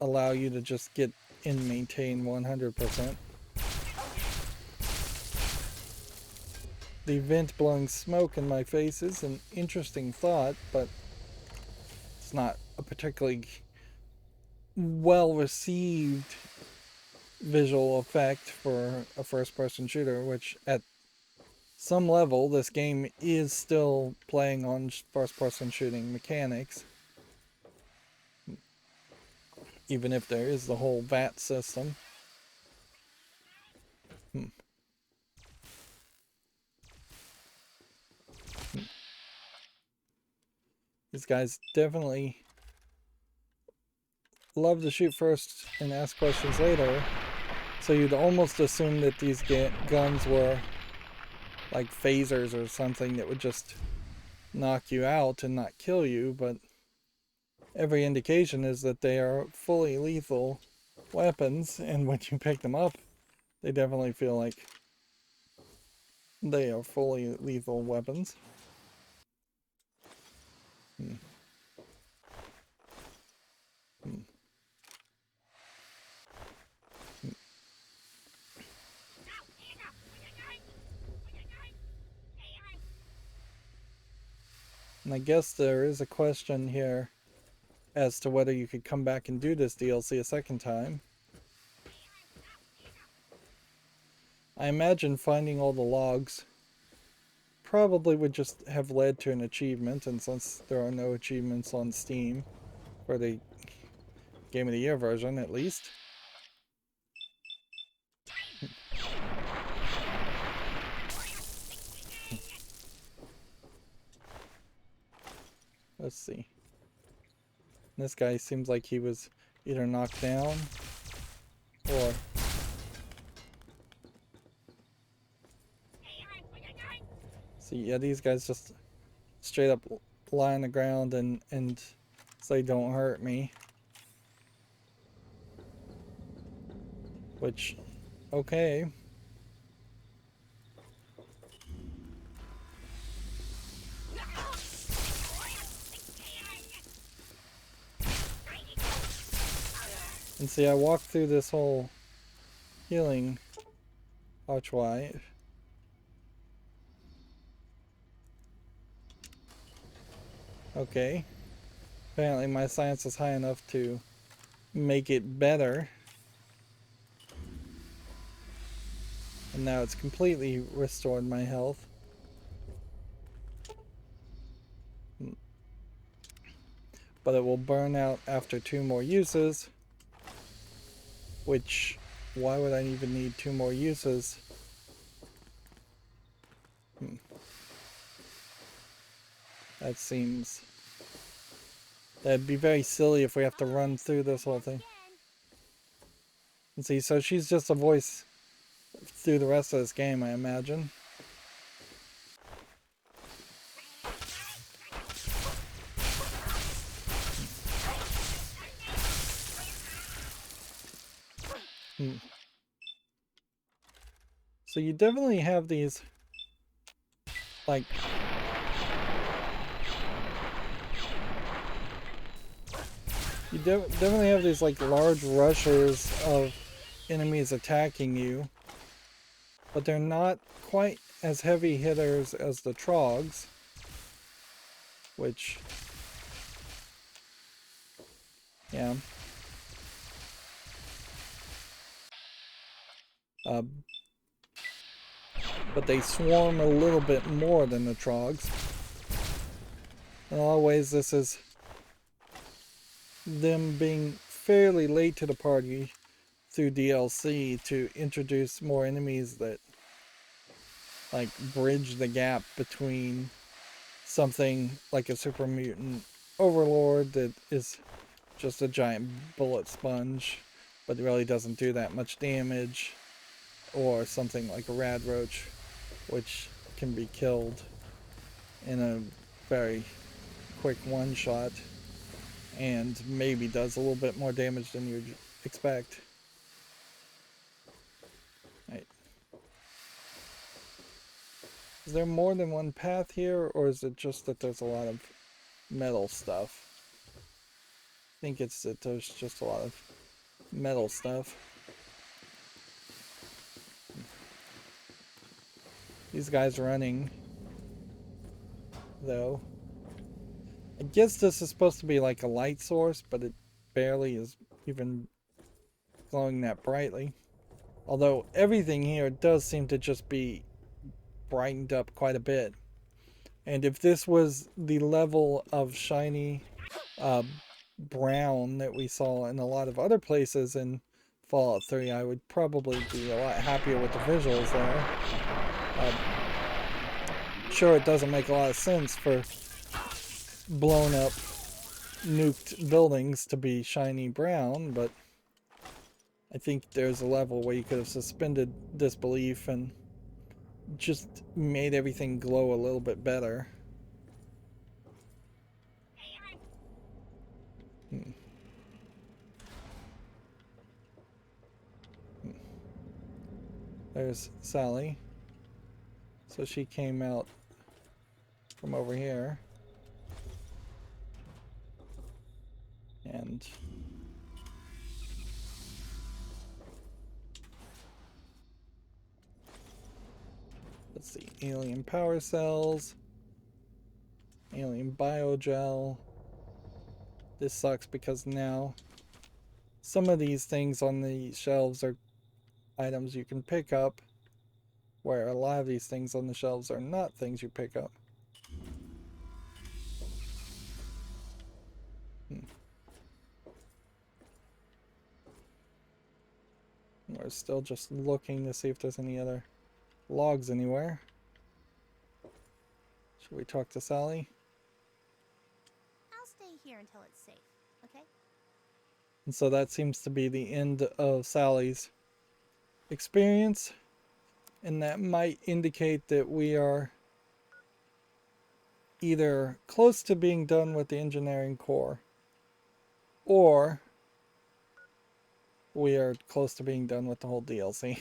allow you to just get and maintain 100%. The vent blowing smoke in my face is an interesting thought, but it's not a particularly well received visual effect for a first-person shooter, which at some level this game is still playing on first-person shooting mechanics, even if there is the whole VAT system. These guys definitely love to shoot first and ask questions later, so you'd almost assume that these guns were like phasers or something that would just knock you out and not kill you, but every indication is that they are fully lethal weapons, and when you pick them up, they definitely feel like they are fully lethal weapons. And I guess there is a question here as to whether you could come back and do this DLC a second time. I imagine finding all the logs probably would just have led to an achievement, and since there are no achievements on Steam for the Game of the Year version, at least. Let's see. This guy seems like he was either knocked down or... See, yeah, these guys just straight up lie on the ground and say don't hurt me. Which, okay. And see, I walked through this whole healing archway. Okay. Apparently my science is high enough to make it better. And now it's completely restored my health. But it will burn out after 2 more uses. Which, why would I even need 2 more uses? That seems... That'd be very silly if we have to run through this whole thing. And see, so she's just a voice through the rest of this game, I imagine. So you definitely have these, like, definitely have these, like, large rushes of enemies attacking you. But they're not quite as heavy hitters as the trogs, which, yeah. But they swarm a little bit more than the trogs. In a lot of ways, this is them being fairly late to the party through DLC to introduce more enemies that, like, bridge the gap between something like a super mutant overlord that is just a giant bullet sponge but really doesn't do that much damage, or something like a rad roach which can be killed in a very quick one shot and maybe does a little bit more damage than you'd expect. Right. Is there more than one path here, or is it just that there's a lot of metal stuff? I think it's that there's just a lot of metal stuff. These guys running, though. I guess this is supposed to be like a light source, but it barely is even glowing that brightly. Although everything here does seem to just be brightened up quite a bit. And if this was the level of shiny brown that we saw in a lot of other places in Fallout 3, I would probably be a lot happier with the visuals there. Sure, it doesn't make a lot of sense for blown up, nuked buildings to be shiny brown, but I think there's a level where you could have suspended disbelief and just made everything glow a little bit better. There's Sally. So she came out from over here. And let's see, alien power cells, alien biogel. This sucks because now some of these things on the shelves are items you can pick up, where a lot of these things on the shelves are not things you pick up. We're still just looking to see if there's any other logs anywhere. Should we talk to Sally? I'll stay here until it's safe, okay? And so that seems to be the end of Sally's experience. And that might indicate that we are either close to being done with the engineering core, or we are close to being done with the whole DLC.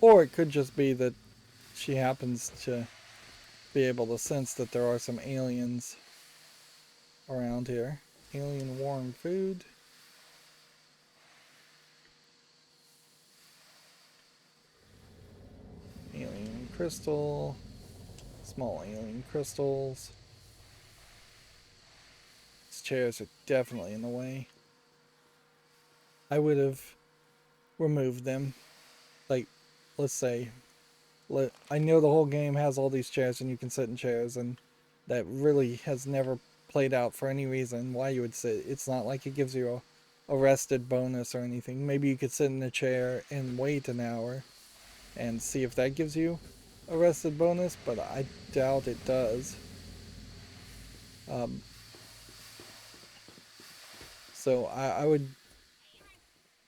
Or it could just be that she happens to be able to sense that there are some aliens around here. Alien warm food. Alien crystal. Small alien crystals. These chairs are definitely in the way. I would have removed them. Like, let's say, I know the whole game has all these chairs and you can sit in chairs, and that really has never played out for any reason why you would sit. It's not like it gives you a rested bonus or anything. Maybe you could sit in a chair and wait an hour and see if that gives you a rested bonus, but I doubt it does. So I would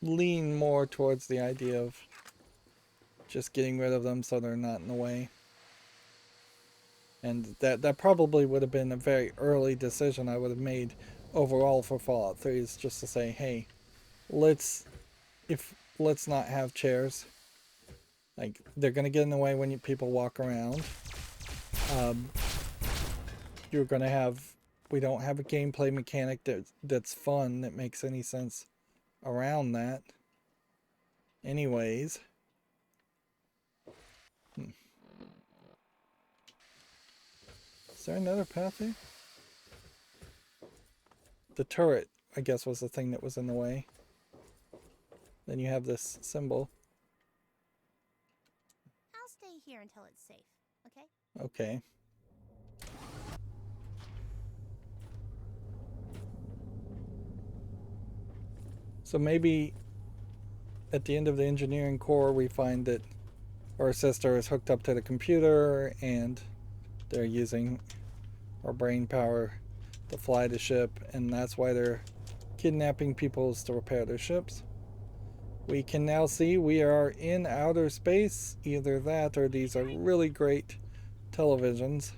lean more towards the idea of just getting rid of them so they're not in the way. And that probably would have been a very early decision I would have made overall for Fallout 3, is just to say, hey, let's not have chairs. Like, they're gonna get in the way when people walk around. You're gonna have, we don't have a gameplay mechanic that's fun, that makes any sense around that. Anyways. Is there another path here? The turret, I guess, was the thing that was in the way. Then you have this symbol. I'll stay here until it's safe, okay? Okay. So maybe at the end of the engineering core we find that our sister is hooked up to the computer and they're using our brain power to fly the ship, and that's why they're kidnapping people to repair their ships. We can now see we are in outer space. Either that or these are really great televisions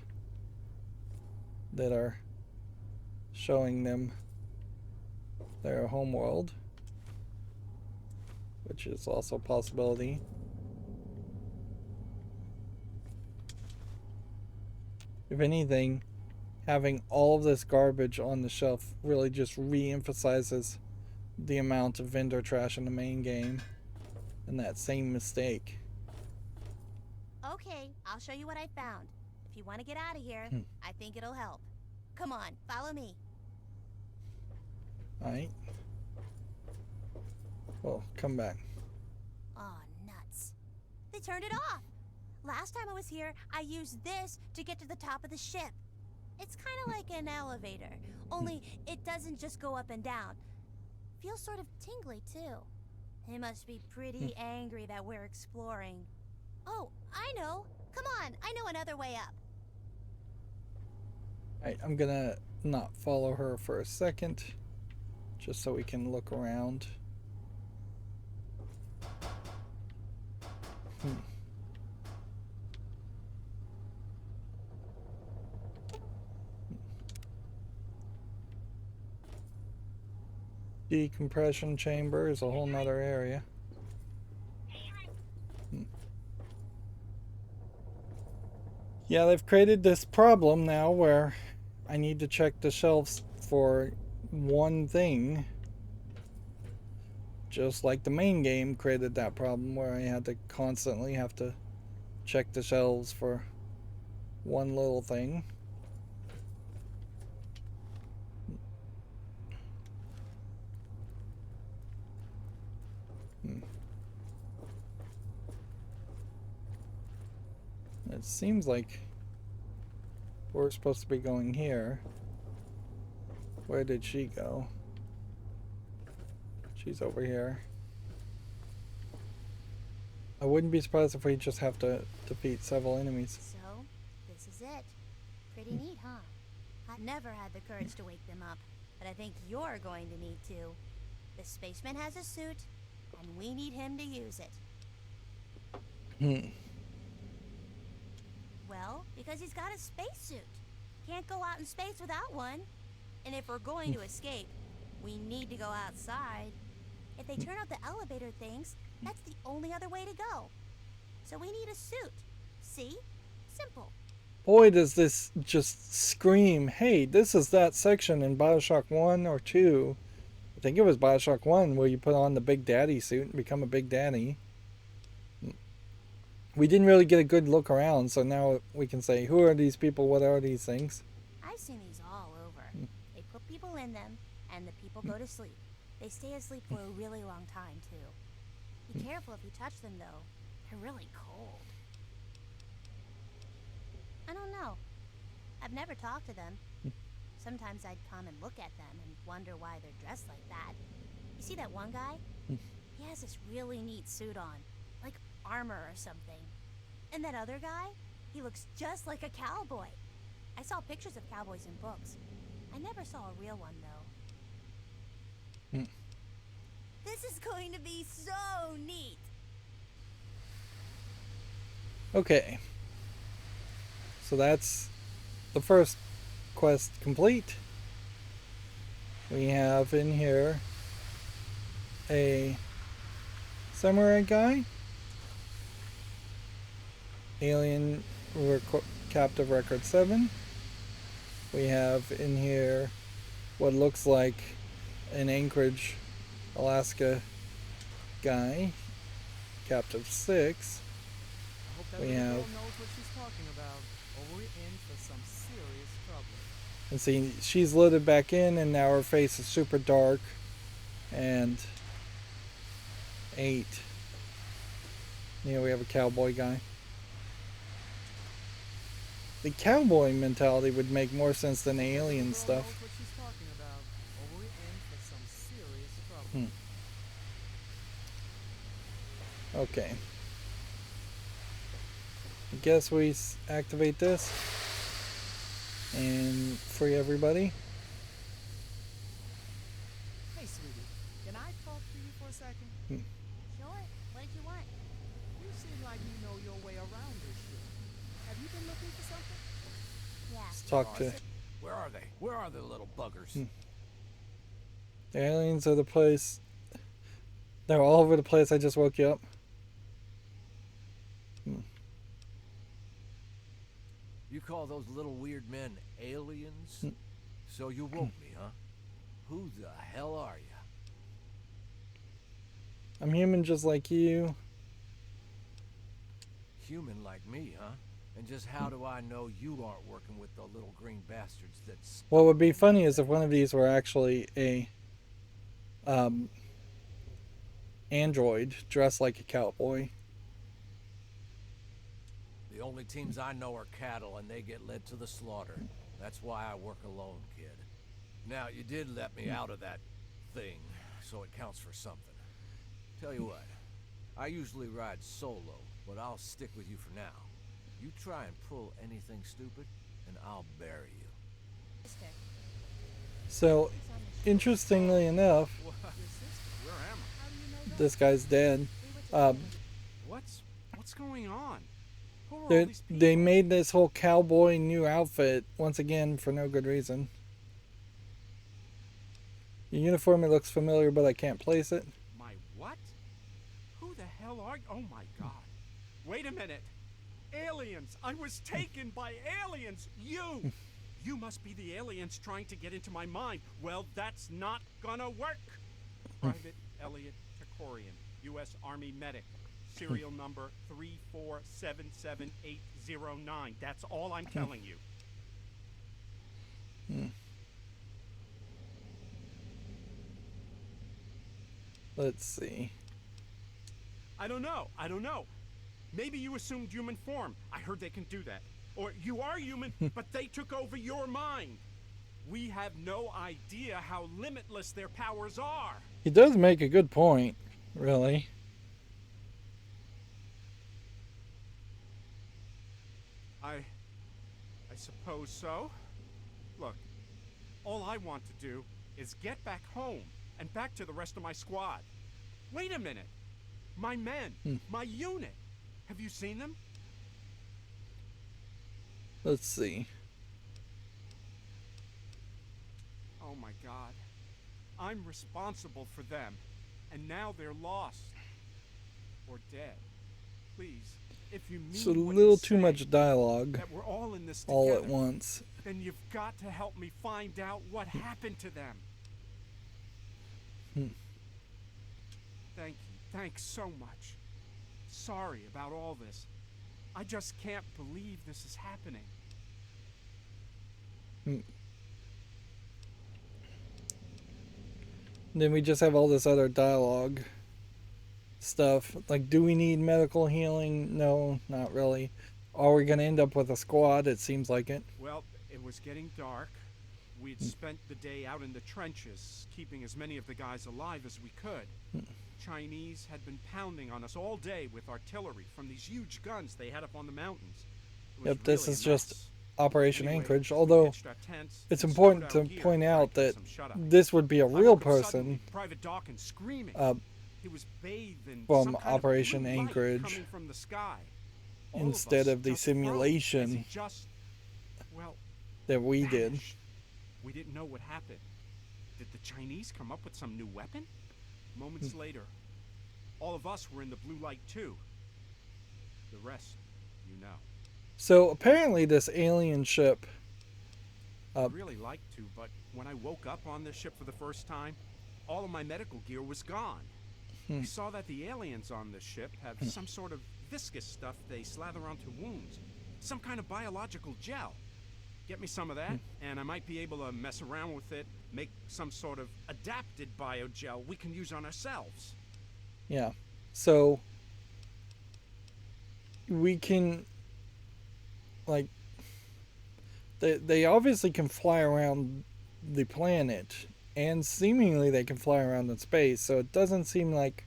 that are showing them their homeworld, which is also a possibility. If anything, having all of this garbage on the shelf really just re-emphasizes the amount of vendor trash in the main game and that same mistake. Okay, I'll show you what I found. If you want to get out of here, I think it'll help. Come on, follow me. Alright. Well, come back. Aw, nuts. They turned it off. Last time I was here, I used this to get to the top of the ship. It's kind of like an elevator, only it doesn't just go up and down. Feels sort of tingly, too. They must be pretty angry that we're exploring. Oh, I know. Come on, I know another way up. Alright, I'm gonna not follow her for a second, just so we can look around. Decompression chamber is a whole nother area. Yeah, they've created this problem now where I need to check the shelves for one thing. Just like the main game created that problem where I had to constantly have to check the shelves for one little thing. It seems like we're supposed to be going here. Where did she go? She's over here. I wouldn't be surprised if we just have to defeat several enemies. So, this is it. Pretty neat, huh? I've never had the courage to wake them up, but I think you're going to need to. The spaceman has a suit, and we need him to use it. Well, because he's got a spacesuit. Can't go out in space without one. And if we're going to escape, we need to go outside. If they turn out the elevator things, that's the only other way to go. So we need a suit. See? Simple. Boy, does this just scream, hey, this is that section in Bioshock 1 or 2. I think it was Bioshock 1 where you put on the Big Daddy suit and become a Big Daddy. We didn't really get a good look around, so now we can say, who are these people? What are these things? I've seen these all over. They put people in them, and the people go to sleep. They stay asleep for a really long time, too. Be careful if you touch them, though. They're really cold. I don't know. I've never talked to them. Sometimes I'd come and look at them and wonder why they're dressed like that. You see that one guy? He has this really neat suit on, like armor or something. And that other guy? He looks just like a cowboy. I saw pictures of cowboys in books. I never saw a real one, though. This is going to be so neat. Okay. So that's the first quest complete. We have in here a samurai guy, alien captive record 7. We have in here what looks like an Anchorage, Alaska guy, captive 6. I hope that We little have- girl knows what she's talking about, or we're in for some serious trouble. And see, she's loaded back in, and now her face is super dark. And 8. Yeah, we have a cowboy guy. The cowboy mentality would make more sense than the alien Little girl stuff. knows what she's talking about, or we're in for some serious trouble. Okay. I guess we activate this and free everybody. Hey, sweetie, can I talk to you for a second? Sure. What did you want? You seem like you know your way around this shit. Have you been looking for something? Yeah. Let's talk to Where are they? Where are the little buggers? the aliens are the place. They're all over the place. I just woke you up. You call those little weird men aliens? So you woke me, huh? Who the hell are you? I'm human just like you. Human like me, huh? And just how do I know you aren't working with the little green bastards that's... What would be funny is if one of these were actually a android dressed like a cowboy. The only teams I know are cattle, and they get led to the slaughter. That's why I work alone, kid. Now, you did let me out of that thing, so it counts for something. Tell you what, I usually ride solo, but I'll stick with you for now. You try and pull anything stupid, and I'll bury you. Sister. So, interestingly enough, Your sister? Where am How do you know that? this guy's dead. I? What's going on? Who are all They these people? they made this whole cowboy new outfit once again for no good reason. Your uniform, it looks familiar, but I can't place it. My what? Who the hell are you? Oh my god. Wait a minute. Aliens! I was taken by aliens! You! You must be the aliens trying to get into my mind. Well, that's not gonna work. Private Elliot Takorian, U.S. Army medic. Serial number 3477809. That's all I'm telling you. Let's see. I don't know. Maybe you assumed human form. I heard they can do that. Or you are human, but they took over your mind. We have no idea how limitless their powers are. He does make a good point, really. I suppose so. Look, all I want to do is get back home and back to the rest of my squad. Wait a minute. My men, my unit. Have you seen them? Let's see. Oh my god. I'm responsible for them. And now they're lost. Or dead. Please, if you mean It's a what little you too say, much dialogue that we're all in this all together, at once. then you've got to help me find out what happened to them. Thank you. Thanks so much. Sorry about all this. I just can't believe this is happening. Then we just have all this other dialogue stuff. Like, do we need medical healing? No, not really. Are we going to end up with a squad? It seems like it. Well, it was getting dark. We'd spent the day out in the trenches, keeping as many of the guys alive as we could. Chinese had been pounding on us all day with artillery from these huge guns they had up on the mountains. It was Yep, this really is a just mess. Operation Anyway, Anchorage, we although hitched our tents it's and important stowed to our gear point and out tried to that get some shut-eye. this would be a I real woke up suddenly, person Private Dawkins screaming. uh, He was bathed in from some kind Operation of blue light Anchorage coming from the sky. All instead us of the just froze as simulation he just, well, that we did. vanished. We didn't know what happened. Did the Chinese come up with some new weapon? Moments later, all of us were in the blue light too. The rest, you know. So apparently this alien ship, I'd really like to, but when I woke up on this ship for the first time, all of my medical gear was gone. We saw that the aliens on this ship have some sort of viscous stuff they slather onto wounds. Some kind of biological gel. Get me some of that, and I might be able to mess around with it, make some sort of adapted biogel we can use on ourselves. yeah, so we can, like, they obviously can fly around the planet, and seemingly they can fly around in space, so it doesn't seem like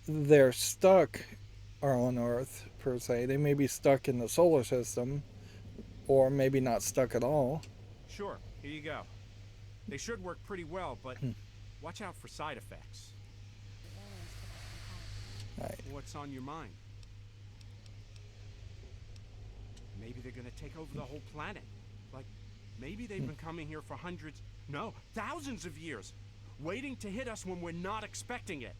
they're stuck on Earth, per se. They may be stuck in the solar system, or maybe not stuck at all. Sure, here you go. They should work pretty well, but watch out for side effects. Right. What's on your mind? Maybe they're gonna take over the whole planet. Like, maybe they've been coming here for hundreds, no, thousands of years, waiting to hit us when we're not expecting it.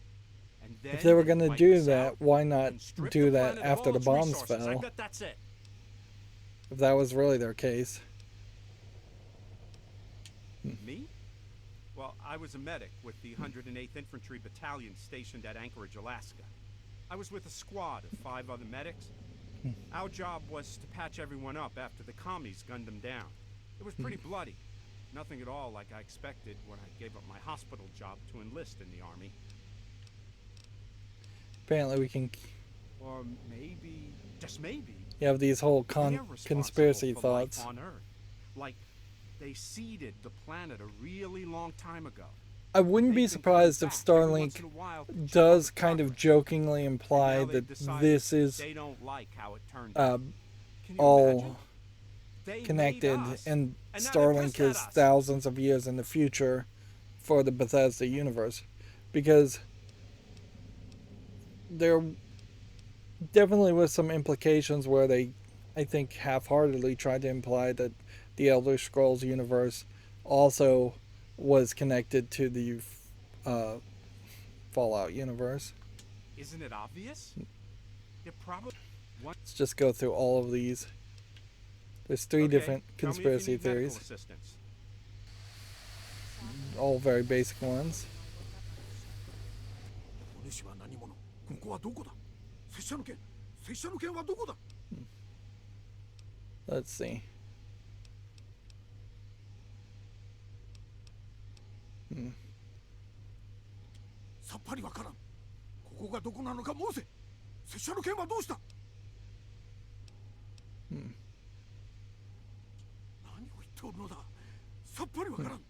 And then If they were going to wipe do us that, out why not and strip do the that planet of after all the its bombs resources. I fell? bet that's it. If that was really their case. Me? Well, I was a medic with the 108th Infantry Battalion stationed at Anchorage, Alaska. I was with a squad of 5 other medics. Our job was to patch everyone up after the commies gunned them down. It was pretty bloody. Nothing at all like I expected when I gave up my hospital job to enlist in the Army. Apparently we can Or maybe, just maybe, have these whole they're responsible conspiracy for thoughts. life on Earth. Like, they seeded the planet a really long time ago. I wouldn't be They've been surprised coming if back every once Starlink in a while to check does on the kind of progress. jokingly And imply now they've that decided this is they don't like how it turned out. Can you all imagine? They made connected, us, and now they're Starlink pissed at is us. thousands of years in the future for the Bethesda universe, because there definitely was some implications where they, I think, half-heartedly tried to imply that the Elder Scrolls universe also was connected to the Fallout universe. Isn't it obvious? They're probably Let's just go through all of these. There's 3 different tell me if you conspiracy need medical theories, assistance. all very basic ones. お主は何者？ここはどこだ？拙者の剣。拙者の剣はどこだ？ Let's see. さっぱりわからん。ここがどこなのか申せ。拙者の剣はどうした？何を言っておるのだ。さっぱりわからん。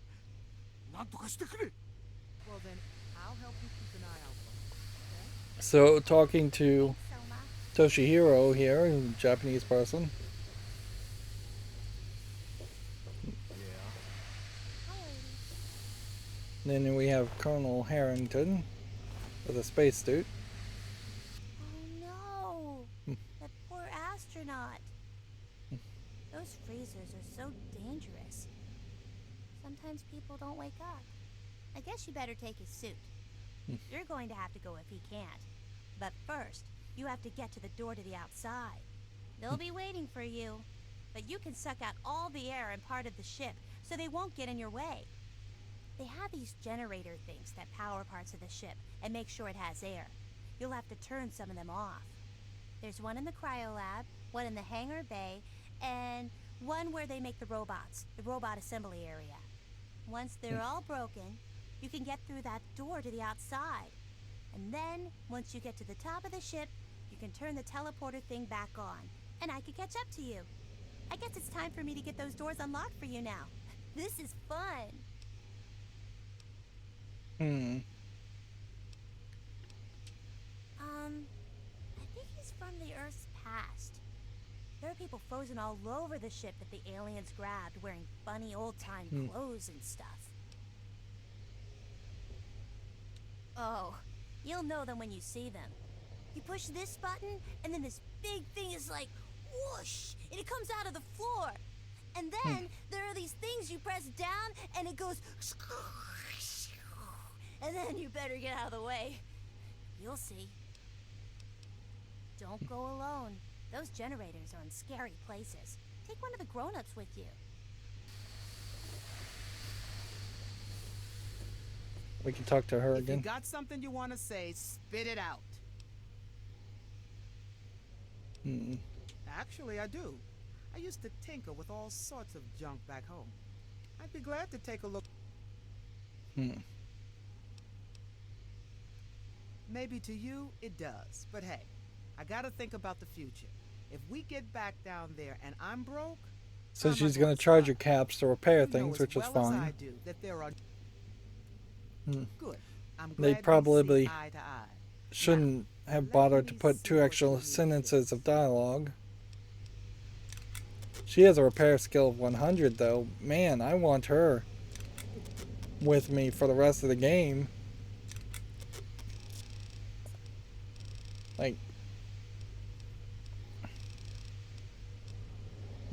なんとかしてくれ。 Well then, I'll help you keep an eye out for them. So, talking to So much. Toshihiro here, a Japanese person. Then we have Colonel Harrington with a spacesuit. Oh no! That poor astronaut. Those freezers are so dangerous. Sometimes people don't wake up. I guess you better take his suit. You're going to have to go if he can't. But first, you have to get to the door to the outside. They'll be waiting for you. But you can suck out all the air and part of the ship so they won't get in your way. They have these generator things that power parts of the ship and make sure it has air. You'll have to turn some of them off. There's one in the Cryo Lab, one in the hangar bay, and one where they make the robots, the robot assembly area. Once they're all broken, you can get through that door to the outside. And then, once you get to the top of the ship, you can turn the teleporter thing back on, and I can catch up to you. I guess it's time for me to get those doors unlocked for you now. This is fun. I think he's from the Earth's past. There are people frozen frozen all over the ship that the aliens grabbed, wearing funny old-time clothes and stuff. Oh, you'll know them when you see them. You push this button, and then this big thing is like, whoosh, and it comes out of the floor. And then there are these things you press down, and it goes, and then you better get out of the way. You'll see. Don't go alone. Those generators are in scary places. Take one of the grown-ups with you. We can talk to her If again. you got something you want to say, spit it out. Actually, I do. I used to tinker with all sorts of junk back home. I'd be glad to take a look. Maybe to you, it does. But hey, I gotta think about the future. If we get back down there and I'm broke... So I'm she's not going to charge you stop. caps to repair You know things, as which is well as I fine. do that there are... Good. I'm They glad we probably see eye to eye. shouldn't have let bothered to me put see 2 what extra you need sentences of fixed. dialogue. She has a repair skill of 100 though. Man, I want her with me for the rest of the game. Like,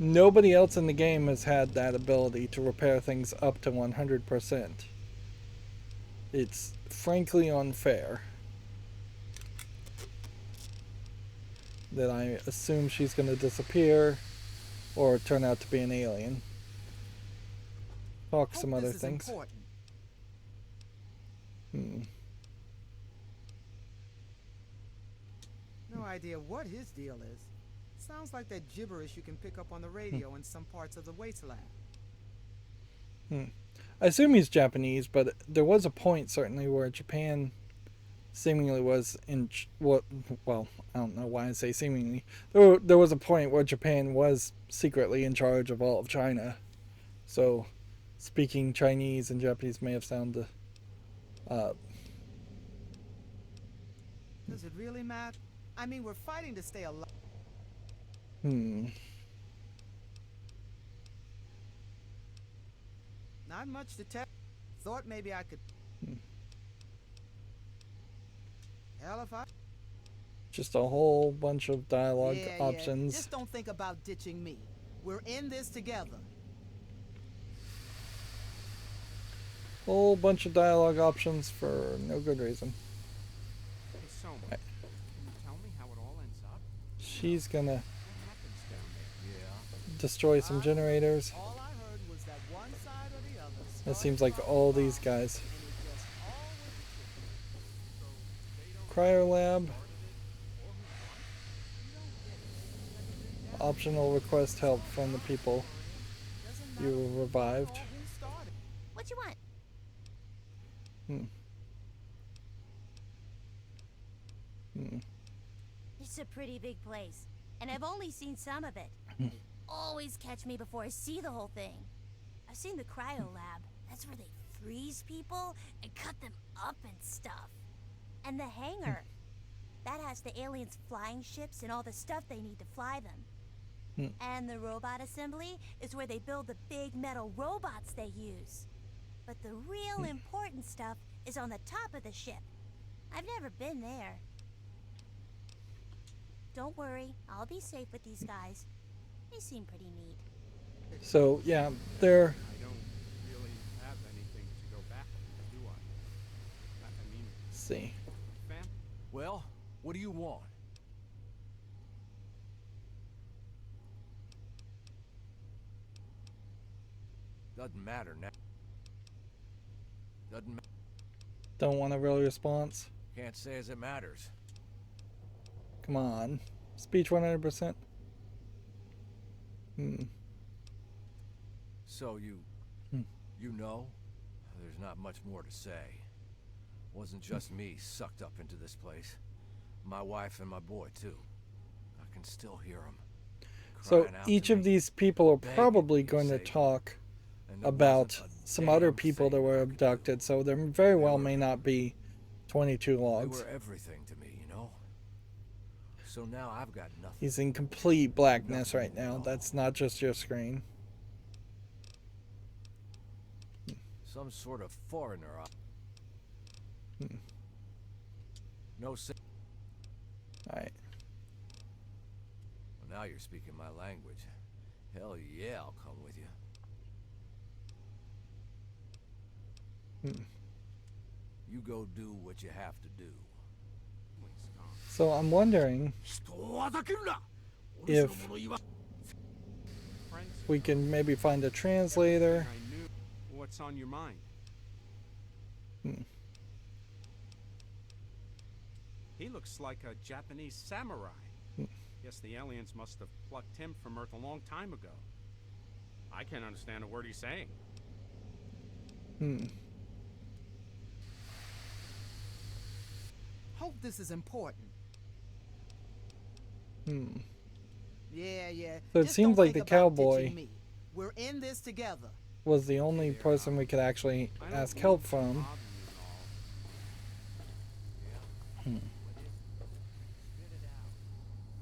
nobody else in the game has had that ability to repair things up to 100%. It's frankly unfair that I assume she's going to disappear or turn out to be an alien. Talk some Hope other this is things. important. No idea what his deal is. Sounds like that gibberish you can pick up on the radio in some parts of the wasteland. I assume he's Japanese, but there was a point certainly where Japan seemingly was in well, I don't know why I say seemingly. There was a point where Japan was secretly in charge of all of China. So speaking Chinese and Japanese may have sounded Does it really matter? I mean, we're fighting to stay alive. Not much to tell. Thought maybe I could. Hell if I. just a whole bunch of dialogue Yeah. options. Just don't think about ditching me. We're in this together. Whole bunch of dialogue options for no good reason. Hey, Soma, can you tell me how it all ends up? She's gonna What happens down there? Yeah. destroy some generators. All I heard was that one side or the other. It seems like all these guys. Cryo Lab. Optional request help from the people you revived. What you want? It's a pretty big place, and I've only seen some of it. Always catch me before I see the whole thing. I've seen the Cryo Lab. That's where they freeze people and cut them up and stuff. And the hangar. That has the aliens' flying ships and all the stuff they need to fly them. And the robot assembly is where they build the big metal robots they use. But the real important stuff is on the top of the ship. I've never been there. Don't worry, I'll be safe with these guys. They seem pretty neat. So yeah, they're I don't really have anything to go back to, do I? I mean, let's see. fam? Well, what do you want? Doesn't matter now. Doesn't matter. Don't want a real response. Can't say as it matters. Come on. Speech 100%. So you know, there's not much more to say. Wasn't just me sucked up into this place. My wife and my boy too. I can still hear them. So each of these people are probably going to talk about some other people that were abducted, so there very well may not be 22 They logs. were everything to me, you know. So now I've got nothing. He's in complete blackness right now. That's not just your screen. Some sort of foreigner. No. Alright. Well, now you're speaking my language. Hell yeah, I'll come with you. You go do what you have to do. So I'm wondering if we can maybe find a translator. I knew. What's on your mind? He looks like a Japanese samurai. Guess the aliens must have plucked him from Earth a long time ago. I can't understand a word he's saying. Hope this is important. Yeah. So it Just seems don't like think the about cowboy ditching me. We're in this together. was the only person we could actually ask help from.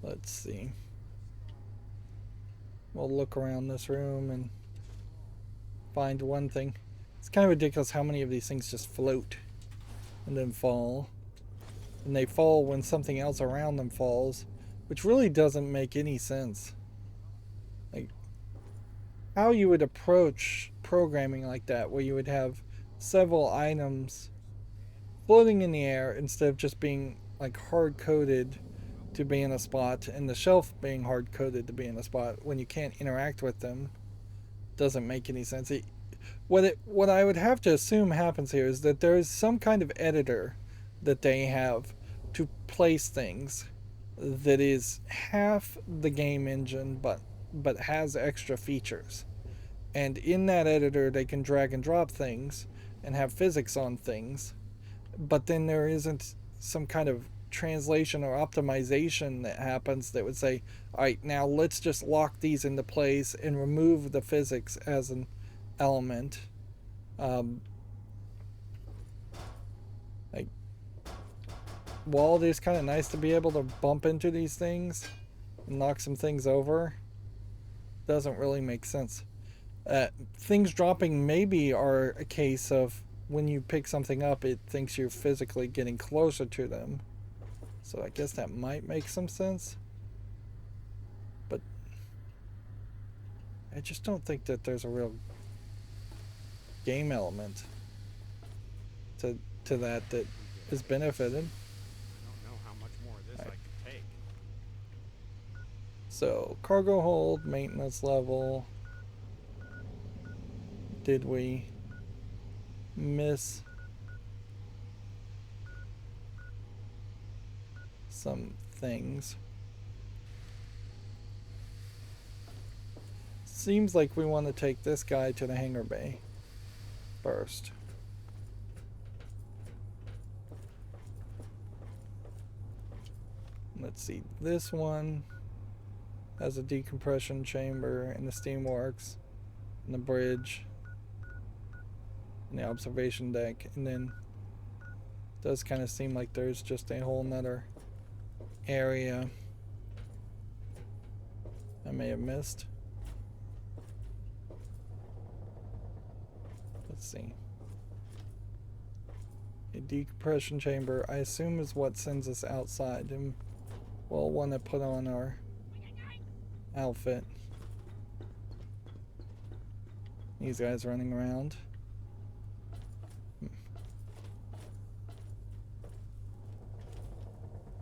Let's see. We'll look around this room and find one thing. It's kind of ridiculous how many of these things just float and then fall. And they fall when something else around them falls, which really doesn't make any sense. Like, how you would approach programming like that, where you would have several items floating in the air instead of just being like hard-coded to be in a spot, and the shelf being hard-coded to be in a spot when you can't interact with them, doesn't make any sense. What I would have to assume happens here is that there is some kind of editor that they have to place things that is half the game engine but has extra features, and in that editor they can drag and drop things and have physics on things, but then there isn't some kind of translation or optimization that happens that would say, alright, now let's just lock these into place and remove the physics as an element. Like, while it is kind of nice to be able to bump into these things and knock some things over, doesn't really make sense. Things dropping maybe are a case of when you pick something up, it thinks you're physically getting closer to them. So I guess that might make some sense. But I just don't think that there's a real game element to that is benefited. I don't know how much more of this I can take. So, cargo hold, maintenance level. Did we miss some things? Seems like we want to take this guy to the hangar bay first. Let's see, this one has a decompression chamber and the steam works and the bridge and the observation deck, and then it does kind of seem like there's just a whole nother area I may have missed. Let's see. A decompression chamber, I assume, is what sends us outside, and we'll want to put on our outfit. These guys running around.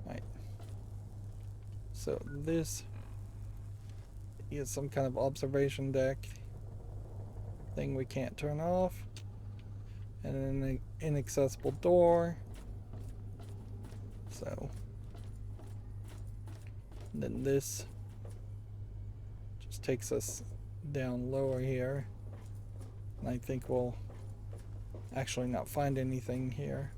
Right. So this is some kind of observation deck thing we can't turn off, and an inaccessible door. So then this just takes us down lower here, and I think we'll actually not find anything here.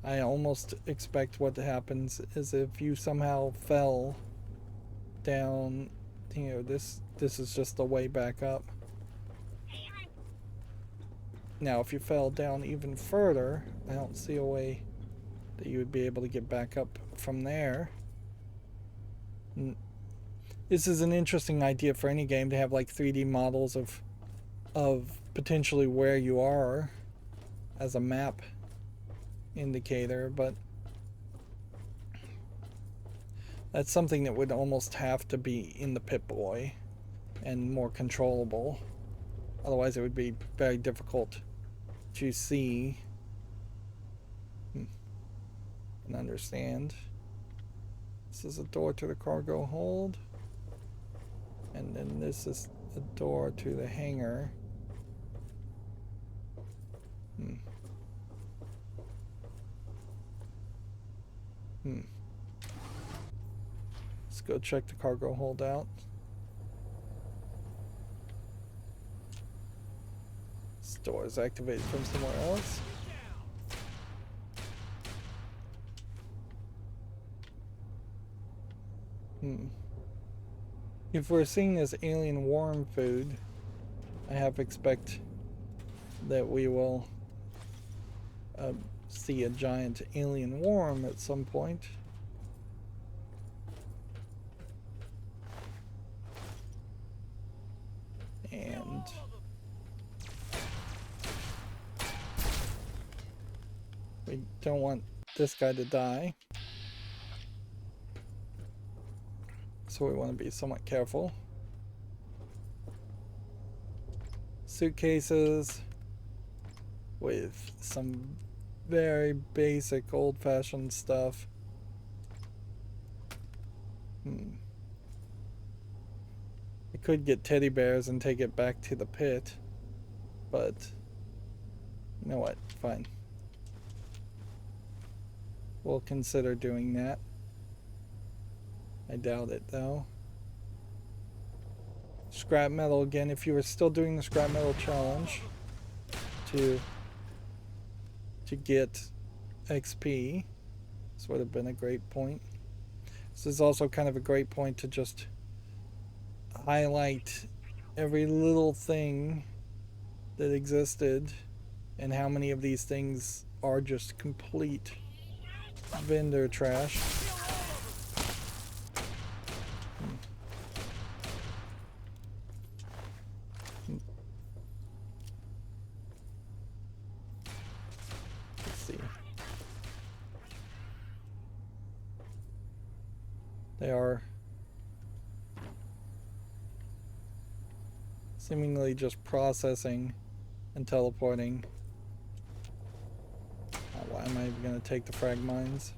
I almost expect what happens is if you somehow fell down, you know, this is just the way back up. Now if you fell down even further, I don't see a way that you would be able to get back up from there. This is an interesting idea for any game to have like 3D models of potentially where you are as a map indicator, but that's something that would almost have to be in the Pip-Boy and more controllable. Otherwise it would be very difficult to see and understand. This is a door to the cargo hold. And then this is a door to the hangar. Let's go check the cargo hold out. This door is activated from somewhere else. If we're seeing this alien worm food, I have expect that we will see a giant alien worm at some point. And we don't want this guy to die. So we want to be somewhat careful. Suitcases with some very basic old-fashioned stuff. I could get teddy bears and take it back to the pit, but you know what? Fine. We'll consider doing that. I doubt it though. Scrap metal again. If you were still doing the scrap metal challenge to get XP, this would have been a great point. This is also kind of a great point to just highlight every little thing that existed and how many of these things are just complete vendor trash. They are seemingly just processing and teleporting. Why am I even going to take the frag mines?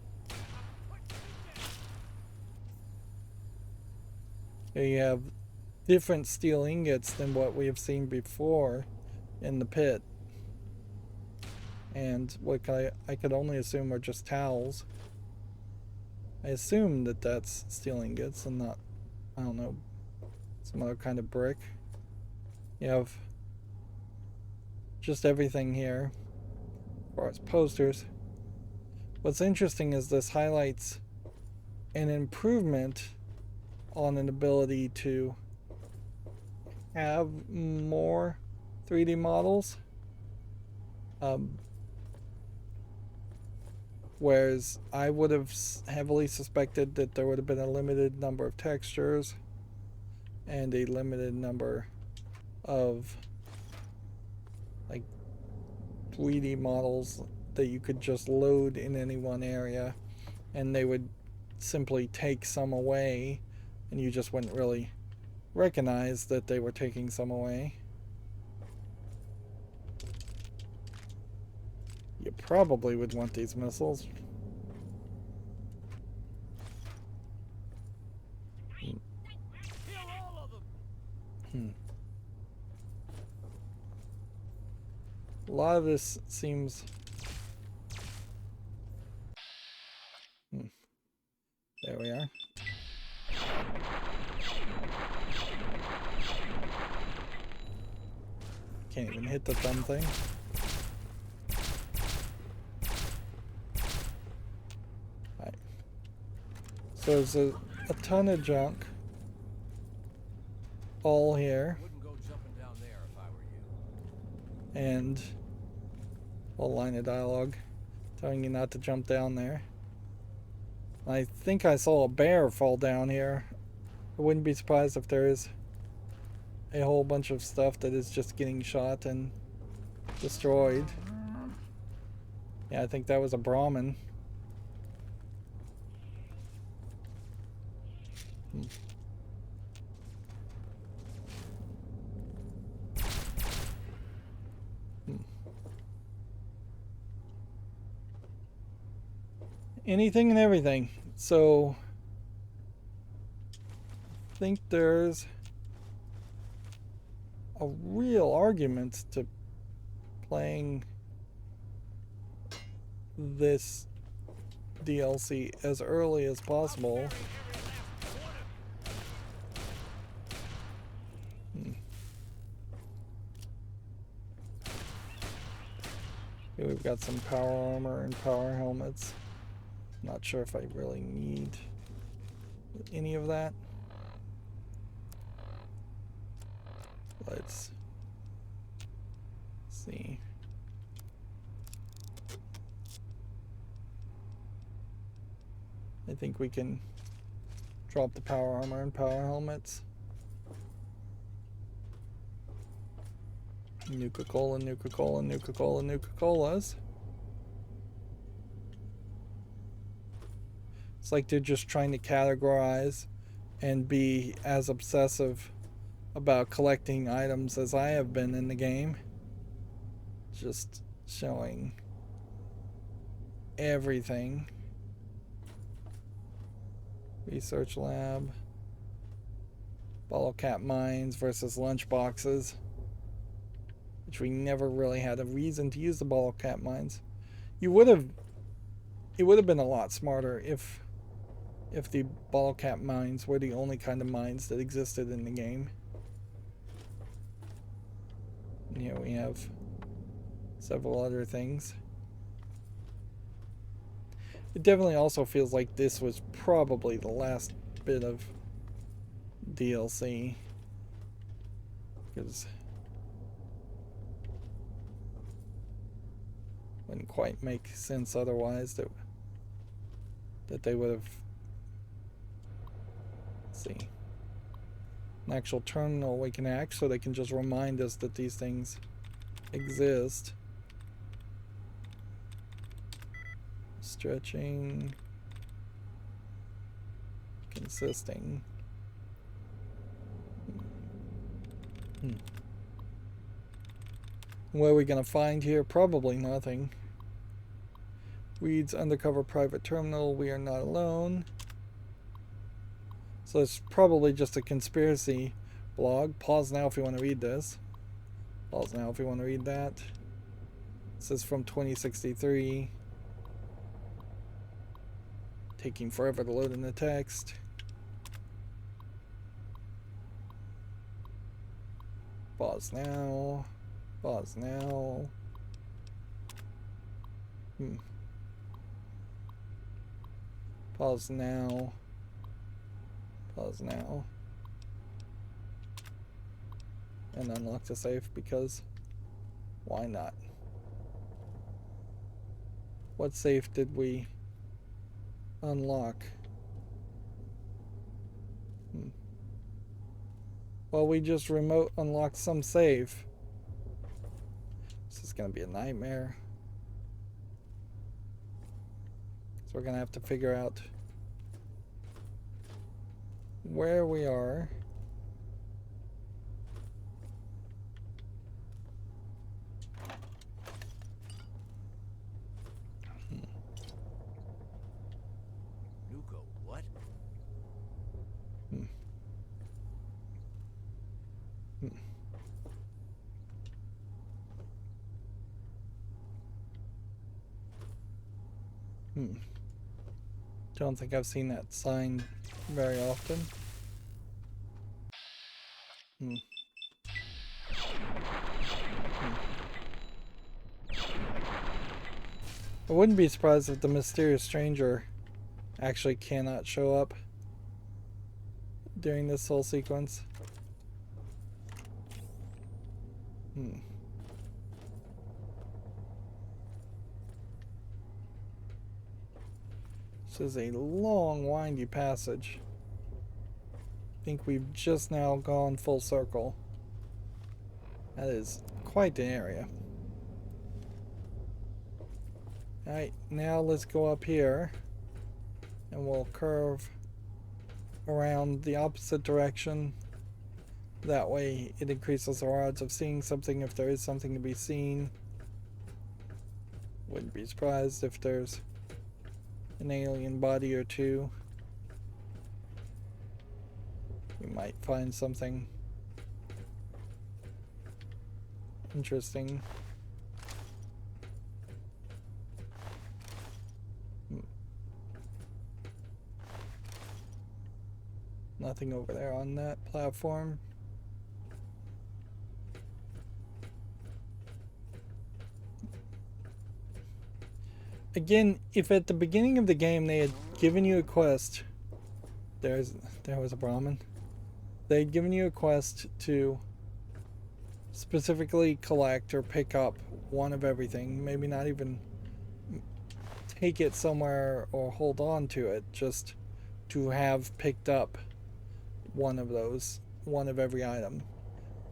Here you have different steel ingots than what we have seen before in the pit. And what I could only assume are just towels. I assume that that's steel ingots and not, I don't know, some other kind of brick. You have just everything here as far as posters. What's interesting is this highlights an improvement on an ability to have more 3D models. Whereas I would have heavily suspected that there would have been a limited number of textures and a limited number of like 3D models that you could just load in any one area, and they would simply take some away and you just wouldn't really recognize that they were taking some away. You probably would want these missiles. A lot of this seems... There we are. Can't even hit the thumb thing. Right. So there's a ton of junk all here. Wouldn't go jumping down there if I were you. And a line of dialogue telling you not to jump down there. I think I saw a bear fall down here I wouldn't be surprised if there is a whole bunch of stuff that is just getting shot and destroyed. Yeah, I think that was a Brahmin. Anything and everything. So I think there's a real argument to playing this DLC as early as possible. Okay, we've got some power armor and power helmets. Not sure if I really need any of that. Let's see. I think we can drop the power armor and power helmets. Nuka-Cola, Nuka-Cola, Nuka-Cola, Nuka-Colas. It's like they're just trying to categorize and be as obsessive about collecting items as I have been in the game. Just showing everything. Research lab. Bottle cap mines versus lunch boxes. Which we never really had a reason to use the bottle cap mines. It would have been a lot smarter if the bottle cap mines were the only kind of mines that existed in the game. And here we have several other things. It definitely also feels like this was probably the last bit of DLC. Because wouldn't quite make sense otherwise that they would have. Let's see, an actual terminal we can hack so they can just remind us that these things exist. Stretching, consisting. What are we gonna find here? Probably nothing. Reads undercover private terminal. We are not alone. So it's probably just a conspiracy blog. Pause now if you want to read this. Pause now if you want to read that. This is from 2063. Taking forever to load in the text. Pause now. Pause now. Pause now. Pause now. And unlock the safe because why not? What safe did we unlock? Well, we just remote unlocked some safe. This is gonna be a nightmare. So we're gonna have to figure out where we are. Nuka, what? Don't think I've seen that sign very often. I wouldn't be surprised if the mysterious stranger actually cannot show up during this whole sequence. This is a long, windy passage. think we've just now gone full circle. That is quite the area. Alright, now let's go up here and we'll curve around the opposite direction. That way it increases our odds of seeing something if there is something to be seen. Wouldn't be surprised if there's an alien body or two. We might find something interesting. Nothing over there on that platform. Again, if at the beginning of the game they had given you a quest, there was a Brahmin. They had given you a quest to specifically collect or pick up one of everything, maybe not even take it somewhere or hold on to it, just to have picked up one of those, one of every item.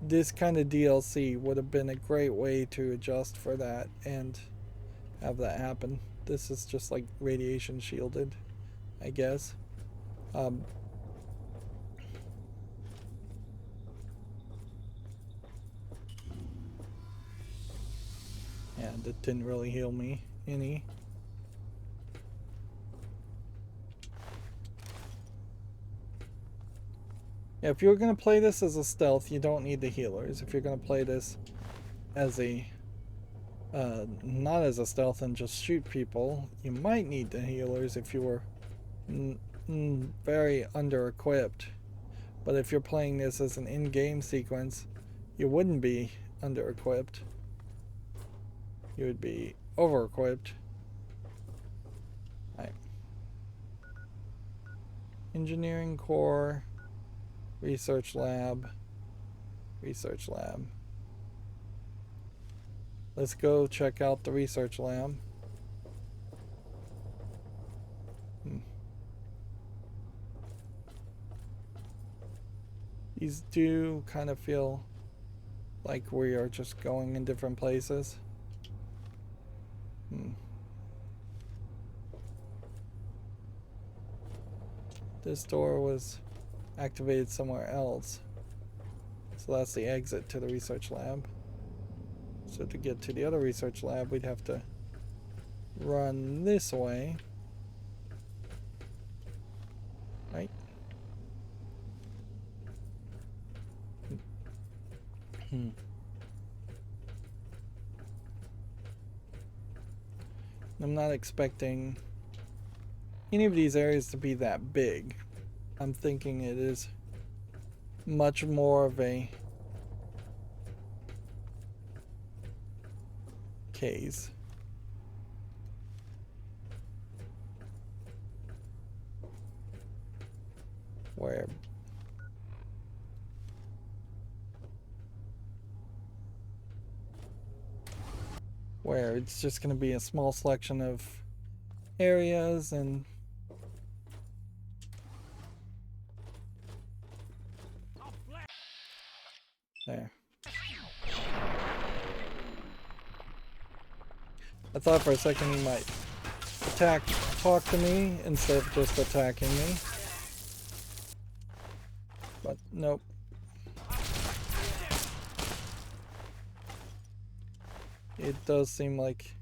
This kind of DLC would have been a great way to adjust for that and have that happen. This is just like radiation shielded, I guess. And it didn't really heal me any. Yeah, if you're going to play this as a stealth, you don't need the healers. If you're going to play this as a not as a stealth and just shoot people, you might need the healers if you were very under-equipped. But if you're playing this as an in-game sequence, you wouldn't be under-equipped. You would be over-equipped. Right. Engineering core, research lab, research lab. Let's go check out the research lab. These do kind of feel like we are just going in different places. This door was activated somewhere else. So that's the exit to the research lab. So to get to the other research lab, we'd have to run this way. Right? I'm not expecting any of these areas to be that big. I'm thinking it is much more of a case. Where it's just going to be a small selection of areas and there. I thought for a second he might talk to me instead of just attacking me. But nope. It does seem like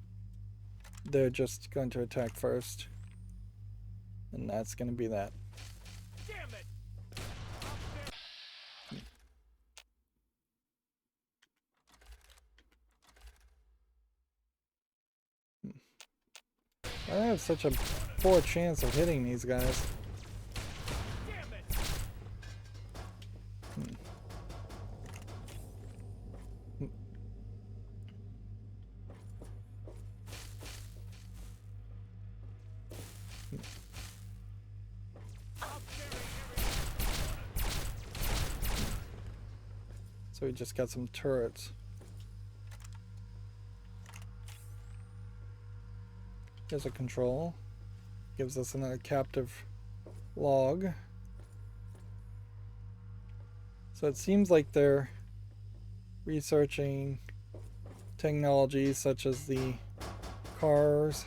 they're just going to attack first. And that's going to be that. Damn it! I have such a poor chance of hitting these guys. Damn it! So we just got some turrets. Here's a control. Gives us another captive log. So it seems like they're researching technologies such as the cars.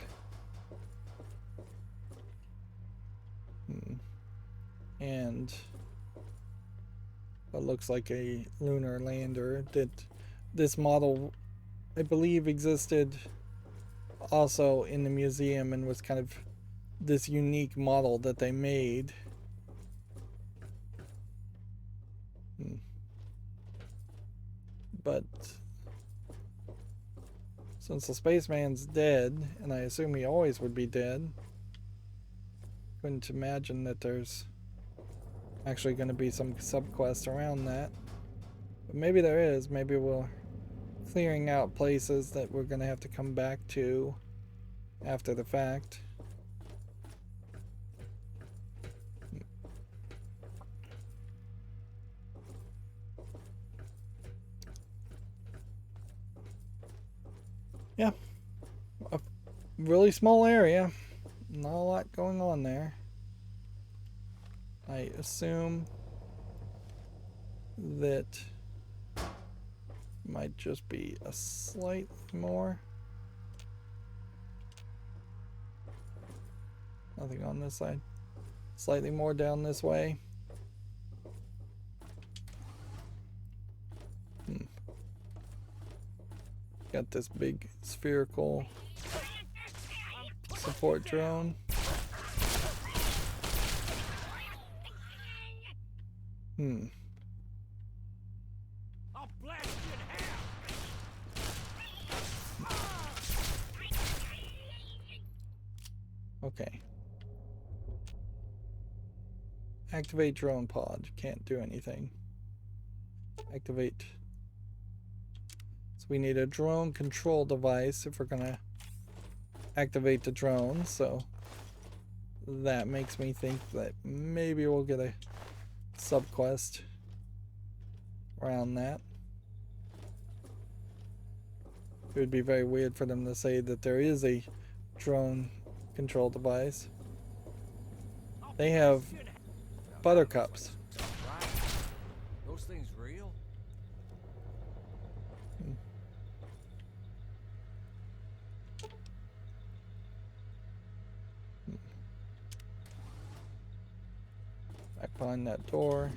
And what looks like a lunar lander. That this model, I believe, existed also in the museum and was kind of this unique model that they made. But since the spaceman's dead, and I assume he always would be dead, couldn't imagine that there's actually going to be some subquest around that. But maybe there is. Maybe we're clearing out places that we're going to have to come back to after the fact. Yeah, a really small area, not a lot going on there. I assume that might just be a slight more. Nothing on this side. Slightly more down this way. Got this big spherical support drone. I'll blast you in half. Okay. Activate drone pod. Can't do anything. Activate. So we need a drone control device if we're gonna activate the drone. So that makes me think that maybe we'll get a subquest around that. It would be very weird for them to say that there is a drone control device. They have buttercups. Right. Those things real? Back behind that door.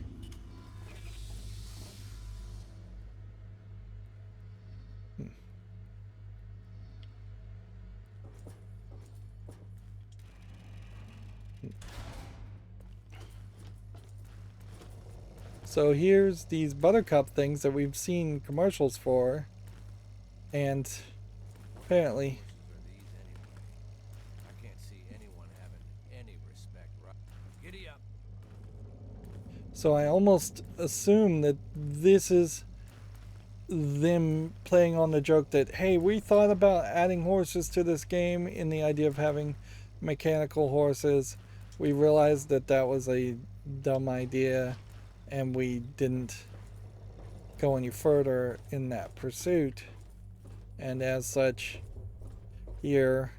So here's these buttercup things that we've seen commercials for, and apparently I can't see anyone having any respect, right? Giddy up. so I almost assume that this is them playing on the joke that, hey, we thought about adding horses to this game in the idea of having mechanical horses. We realized that that was a dumb idea and we didn't go any further in that pursuit. And as such, here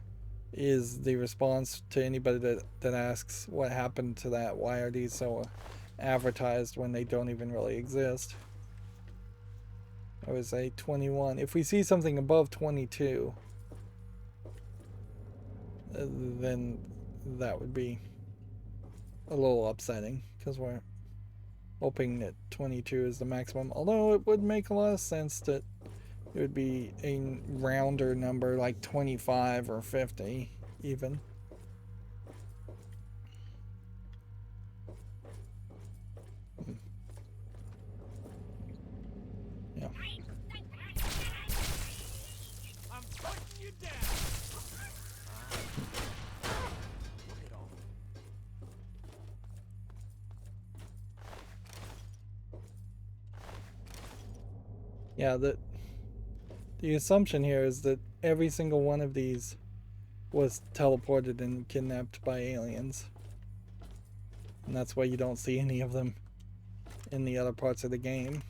is the response to anybody that asks what happened to that. Why are these so advertised when they don't even really exist? I would say 21. If we see something above 22, then that would be a little upsetting, because we're hoping that 22 is the maximum. Although it would make a lot of sense that it would be a rounder number like 25 or 50 even. Yeah. I'm putting you down. Look at all. Yeah, the assumption here is that every single one of these was teleported and kidnapped by aliens. And that's why you don't see any of them in the other parts of the game.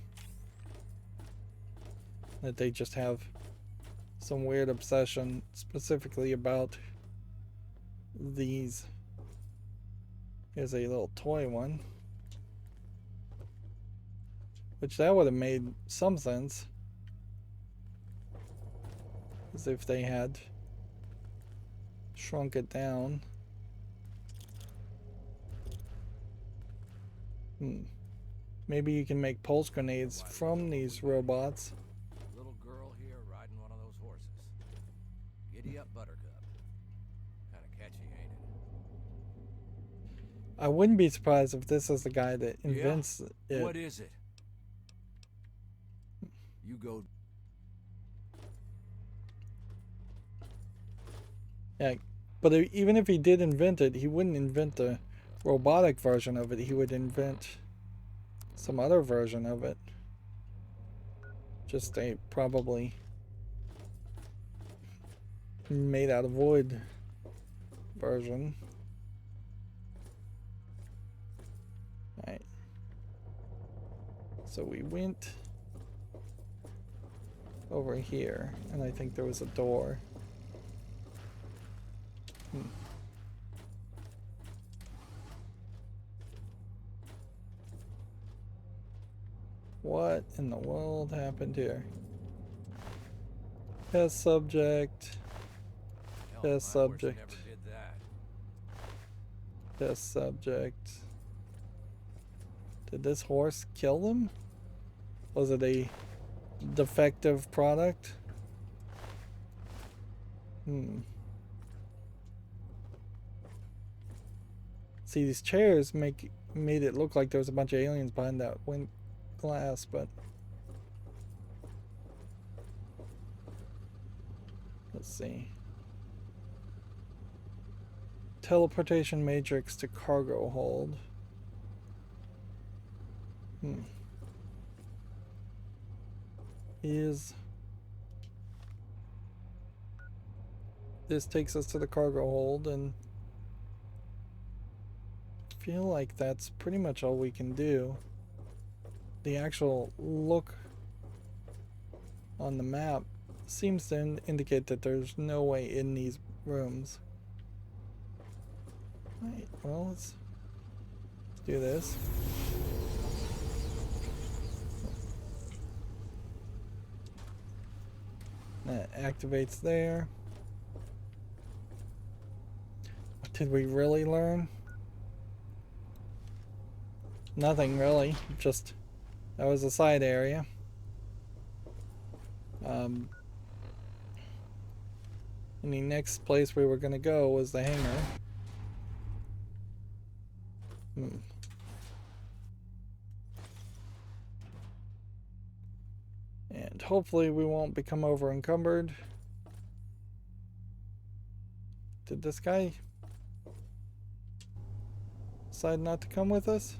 That they just have some weird obsession specifically about these. Here's a little toy one. Which that would have made some sense. As if they had shrunk it down. Maybe you can make pulse grenades from these robots. Little girl here riding one of those horses. Giddy up, Buttercup. Kind of catchy, ain't it? I wouldn't be surprised if this is the guy that invents it. What is it? You go. Yeah, but even if he did invent it, he wouldn't invent the robotic version of it. He would invent some other version of it. Just a probably made out of wood version. Alright. So we went over here, and I think there was a door. What in the world happened here? Test subject. Test subject. Never did that. Test subject. Did this horse kill them? Was it a defective product? See, these chairs made it look like there was a bunch of aliens behind that glass, but let's see. Teleportation matrix to cargo hold. This takes us to the cargo hold, and I feel like that's pretty much all we can do. The actual look on the map seems to indicate that there's no way in these rooms. Alright, well, let's do this. That activates there. What did we really learn? Nothing really, just that was a side area. And the next place we were going to go was the hangar. And hopefully we won't become over encumbered. Did this guy decide not to come with us?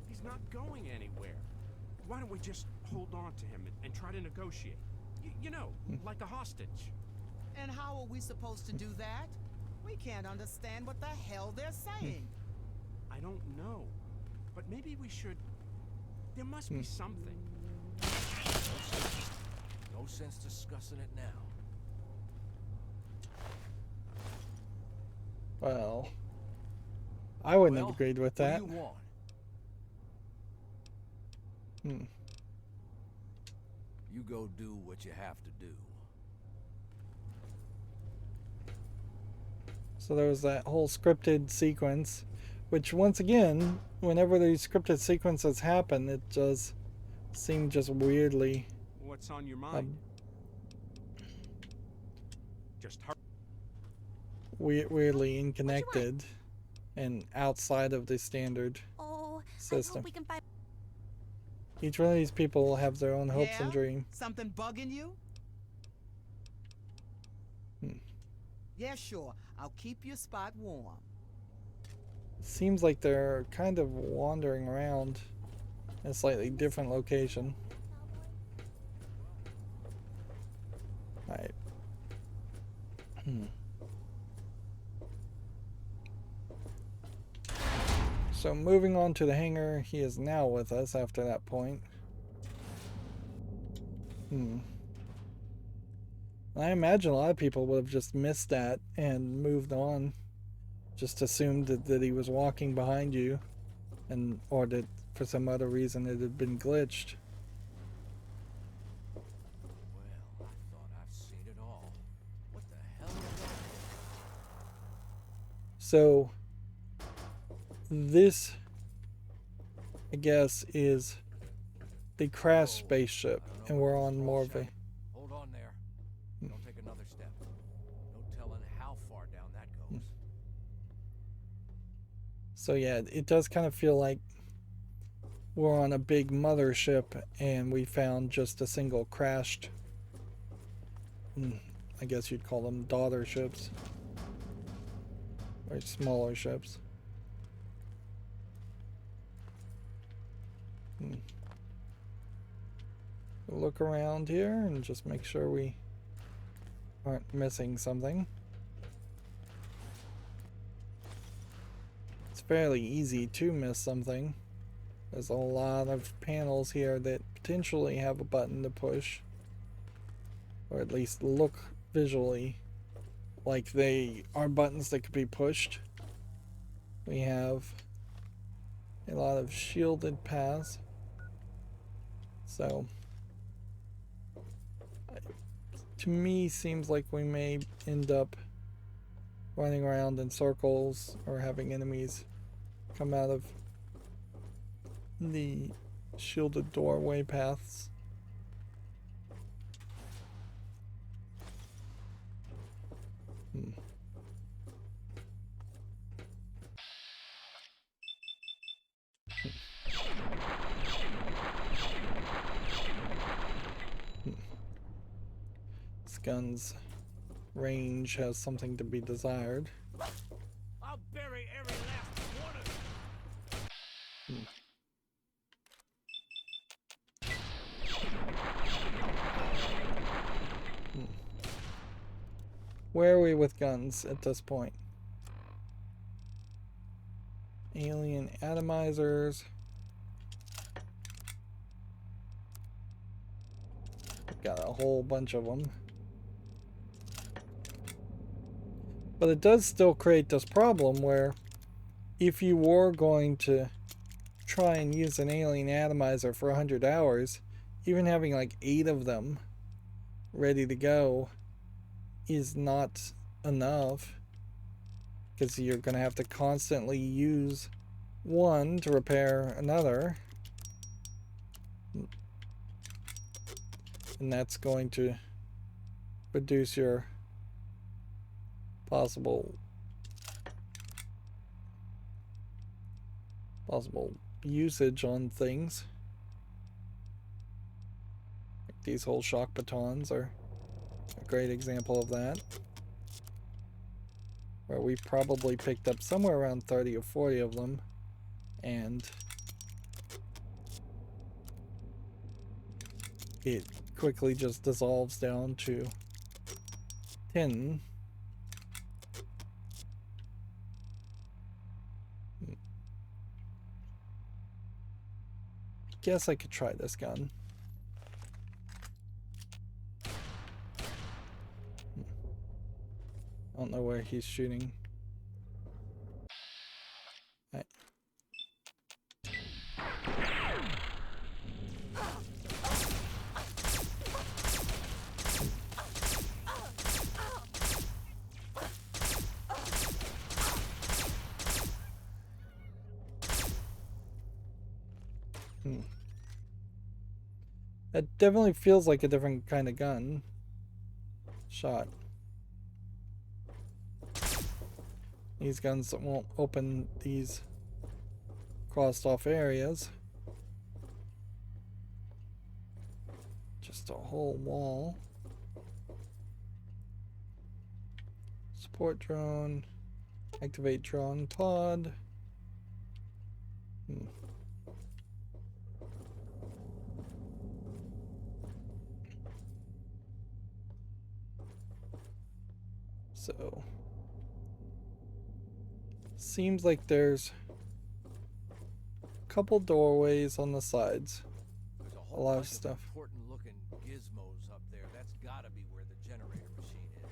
He's not going anywhere. Why don't we just hold on to him and try to negotiate? You know, like a hostage. And how are we supposed to do that? We can't understand what the hell they're saying. I don't know. But maybe we should... There must be something. No sense discussing it now. Well, I wouldn't have agreed with that. What do you want? You go do what you have to do. So there was that whole scripted sequence, which once again, whenever these scripted sequences happen, it does seem just weirdly... What's on your mind? Just hurry. Weirdly unconnected and outside of the standard system. I hope we can find... Each one of these people will have their own hopes and dreams. Something bugging you? Yeah, sure. I'll keep your spot warm. Seems like they're kind of wandering around in a slightly different location. Alright. So moving on to the hangar, he is now with us after that point. I imagine a lot of people would have just missed that and moved on. Just assumed that he was walking behind you, or that for some other reason it had been glitched. Well, I thought I've seen it all. What the hell is that? So this, I guess, is the crashed spaceship, and we're on more of a... Hold on there. Don't take another step. No telling how far down that goes. So yeah, it does kind of feel like we're on a big mothership and we found just a single crashed, I guess you'd call them daughter ships, or smaller ships. Look around here and just make sure we aren't missing something. It's fairly easy to miss something. There's a lot of panels here that potentially have a button to push, or at least look visually like they are buttons that could be pushed. We have a lot of shielded paths, so to me seems like we may end up running around in circles or having enemies come out of the shielded doorway paths. This gun's range has something to be desired. I'll bury every last one of you. Where are we with guns at this point? Alien atomizers. Got a whole bunch of them. But it does still create this problem where if you were going to try and use an alien atomizer for 100 hours, even having like 8 of them ready to go is not enough, because you're going to have to constantly use one to repair another, and that's going to reduce your possible usage on things. Like these whole shock batons are a great example of that, where we probably picked up somewhere around 30 or 40 of them, and it quickly just dissolves down to 10. Guess I could try this gun. I don't know where he's shooting. Right. That definitely feels like a different kind of gun. Shot. These guns won't open these crossed off areas. Just a whole wall. Support drone. Activate drone pod. So seems like there's a couple doorways on the sides. There's A lot of stuff. Important looking gizmos up there. That's gotta be where the generator machine is.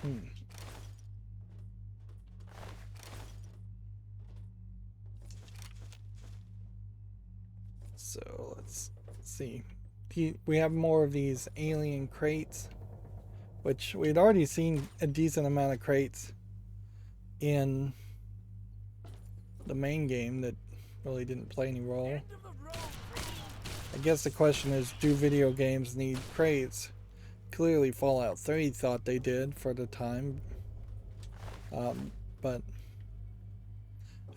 Hmm. So let's see. We have more of these alien crates, which we'd already seen a decent amount of crates in the main game that really didn't play any role. I guess the question is, do video games need crates? Clearly Fallout 3 thought they did for the time, but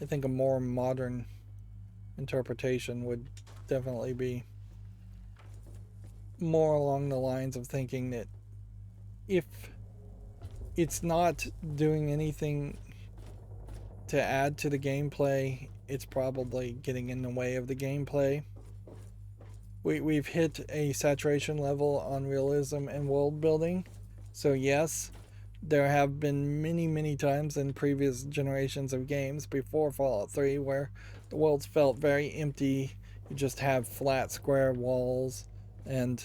I think a more modern interpretation would definitely be more along the lines of thinking that if it's not doing anything to add to the gameplay, it's probably getting in the way of the gameplay. We've hit a saturation level on realism and world building. So yes, there have been many times in previous generations of games before Fallout 3 where the worlds felt very empty. You just have flat square walls and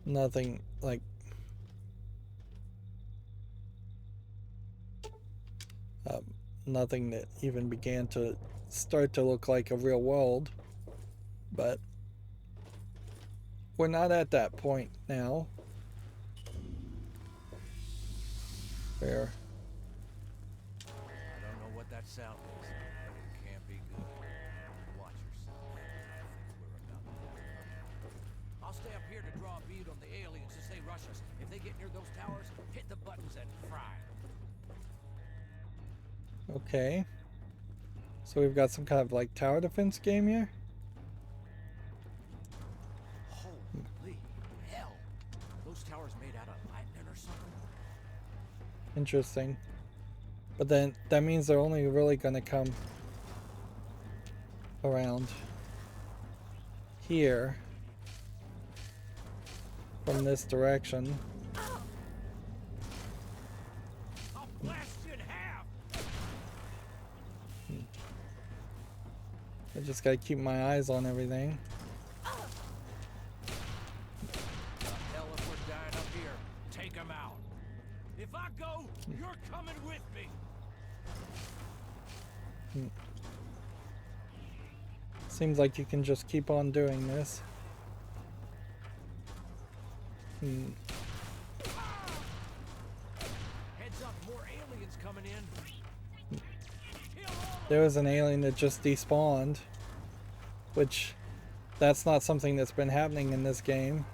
nothing like nothing that even began to start to look like a real world. But we're not at that point now where I don't know what that sound is, but it can't be good. Watch yourself. I think we're about to have it. I'll stay up here to draw a bead on the aliens as they rush us. If they get near those towers, hit the buttons and fry. okay. So we've got some kind of like tower defense game here. Holy hell! Those towers made out of lightning or something? Interesting. But then that means they're only really going to come around here from this direction. I'll blast you in half! I just gotta keep my eyes on everything. Hell, if we're dying up here, take them out. If I go, you're coming with me. Seems like you can just keep on doing this. Heads up, more aliens coming in. There was an alien that just despawned, which that's not something that's been happening in this game.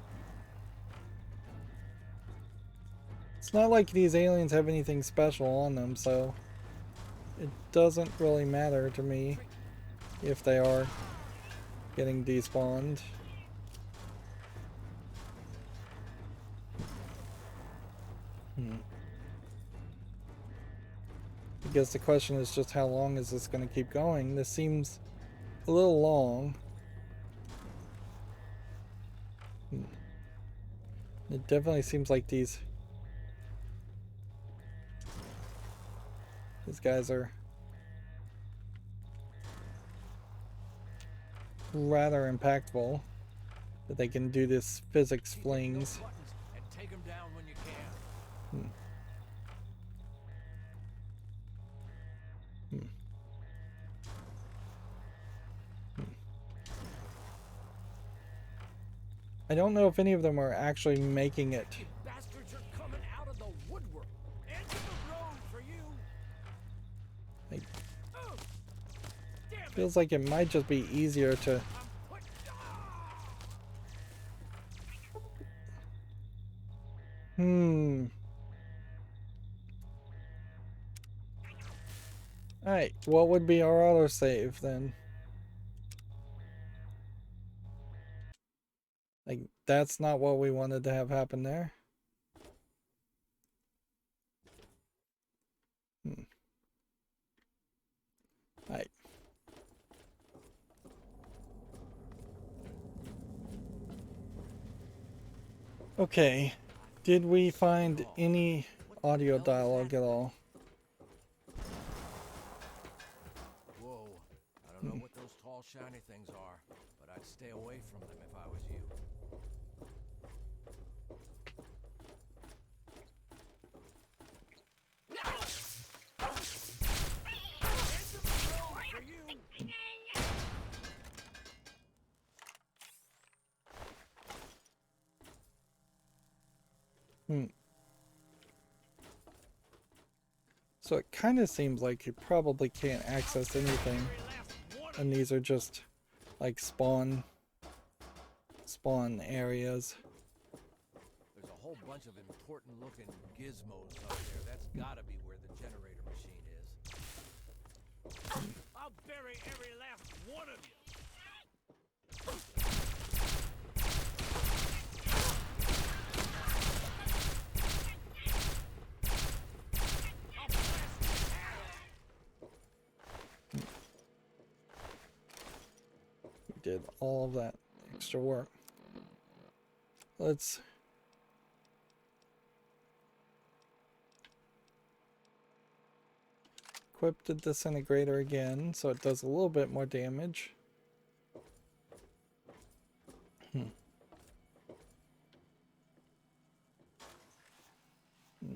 It's not like these aliens have anything special on them, so it doesn't really matter to me if they are getting despawned. I guess the question is just how long is this going to keep going? This seems a little long. It definitely seems like these guys are rather impactful, that they can do this physics flings. And take them down when you can. I don't know if any of them are actually making it. You bastards are coming out of the woodwork. End of the road for you. Like, Oh, damn it. feels like it might just be easier to Alright, what would be our autosave then? Like, that's not what we wanted to have happen there. Alright. Okay, did we find any audio dialogue at all? Whoa, I don't know what those tall, shiny things are, but I'd stay away from them if I was you. Hmm. So it kind of seems like you probably can't access anything. And these are just like spawn areas. There's a whole bunch of important looking gizmos up there. That's gotta be where the generator machine is. I'll bury every last one of you. We did all of that extra work. Let's equip the disintegrator again so it does a little bit more damage. And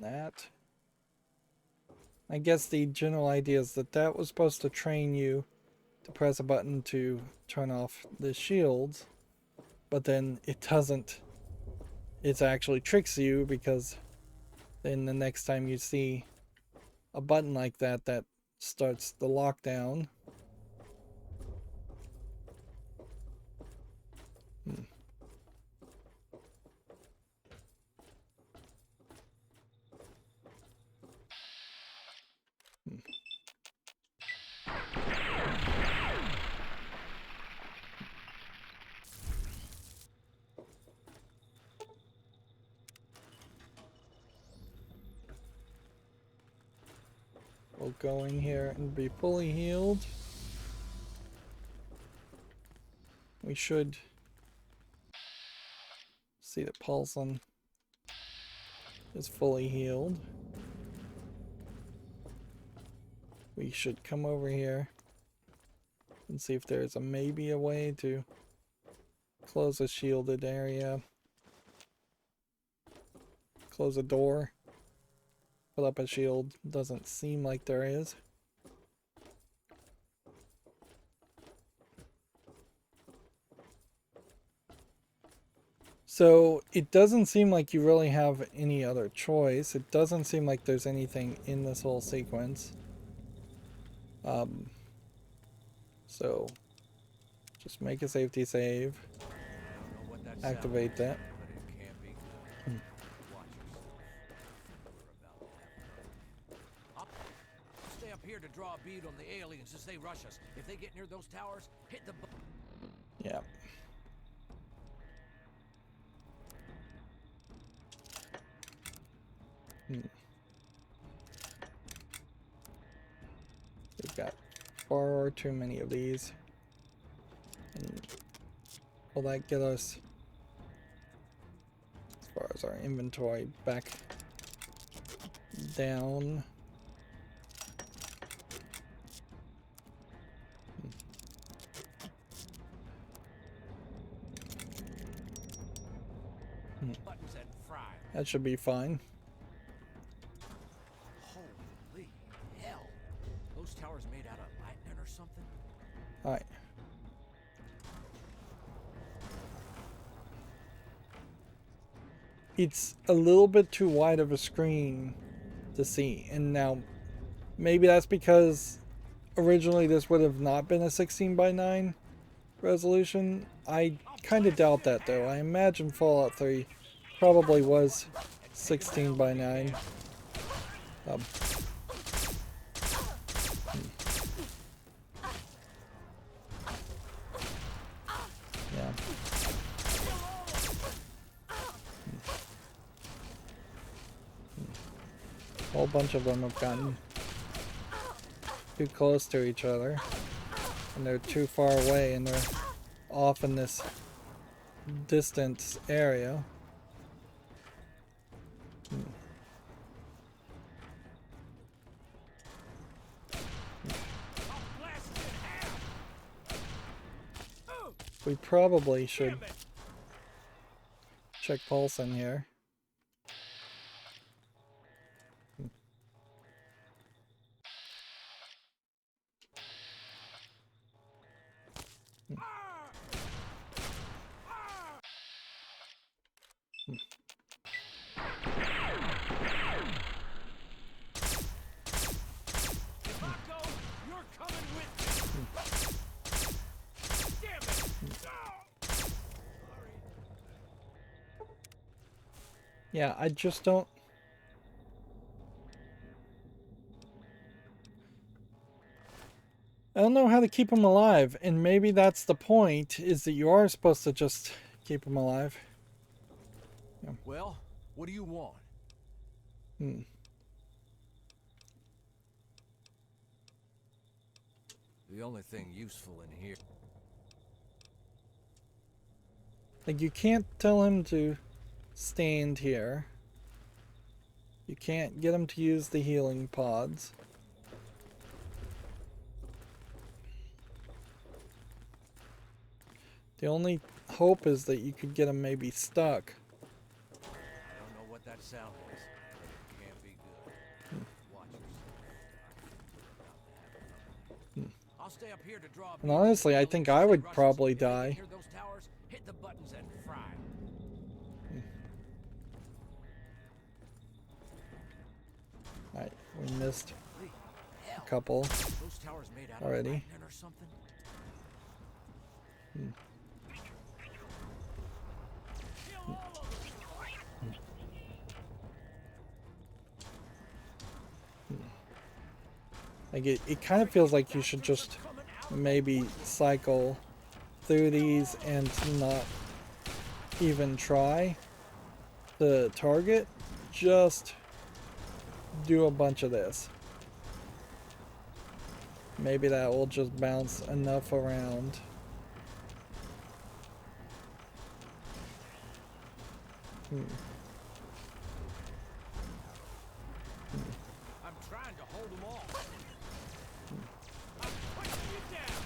that. I guess the general idea is that that was supposed to train you to press a button to turn off the shields, but then it doesn't. It actually tricks you, because then the next time you see a button like that, that starts the lockdown. We'll go in here and be fully healed. We should see that Paulson is fully healed. We should come over here and see if there's maybe a way to close a shielded area. Close a door. Put up a shield. Doesn't seem like there is. So it doesn't seem like you really have any other choice. It doesn't seem like there's anything in this whole sequence. So just make a safety save. Activate that. Stay up here to draw a bead on the aliens as they rush us. If they get near those towers, hit the Yeah. We've got far too many of these. And will that get us, as far as our inventory, back down? buttons and fry. That should be fine. Holy hell. Those towers made out of lightning or something? Alright. It's a little bit too wide of a screen to see, and now maybe that's because originally this would have not been a 16:9 resolution. I kind of doubt that, though. I imagine Fallout 3 probably was 16:9. Yeah. A whole bunch of them have gotten too close to each other, and they're too far away, and they're off in this distant area. We probably should check pulse in here. Yeah, I just don't... I don't know how to keep him alive, and maybe that's the point, is that you are supposed to just keep him alive. Yeah. Well, what do you want? The only thing useful in here. Like, you can't tell him to stand here. You can't get him to use the healing pods. The only hope is that you could get him maybe stuck. I don't know what that sound is, but it can't be good. Watch yourself. I'll stay up here to draw. And honestly, I think I would probably die. Hear those towers? Hit the buttons and fry. Alright, we missed a couple Those towers made out already. of lightning or something? Like, it kind of feels like you should just maybe cycle through these and not even try the target. Just do a bunch of this. Maybe that will just bounce enough around. I'm trying to hold them all. I'm pushing you down.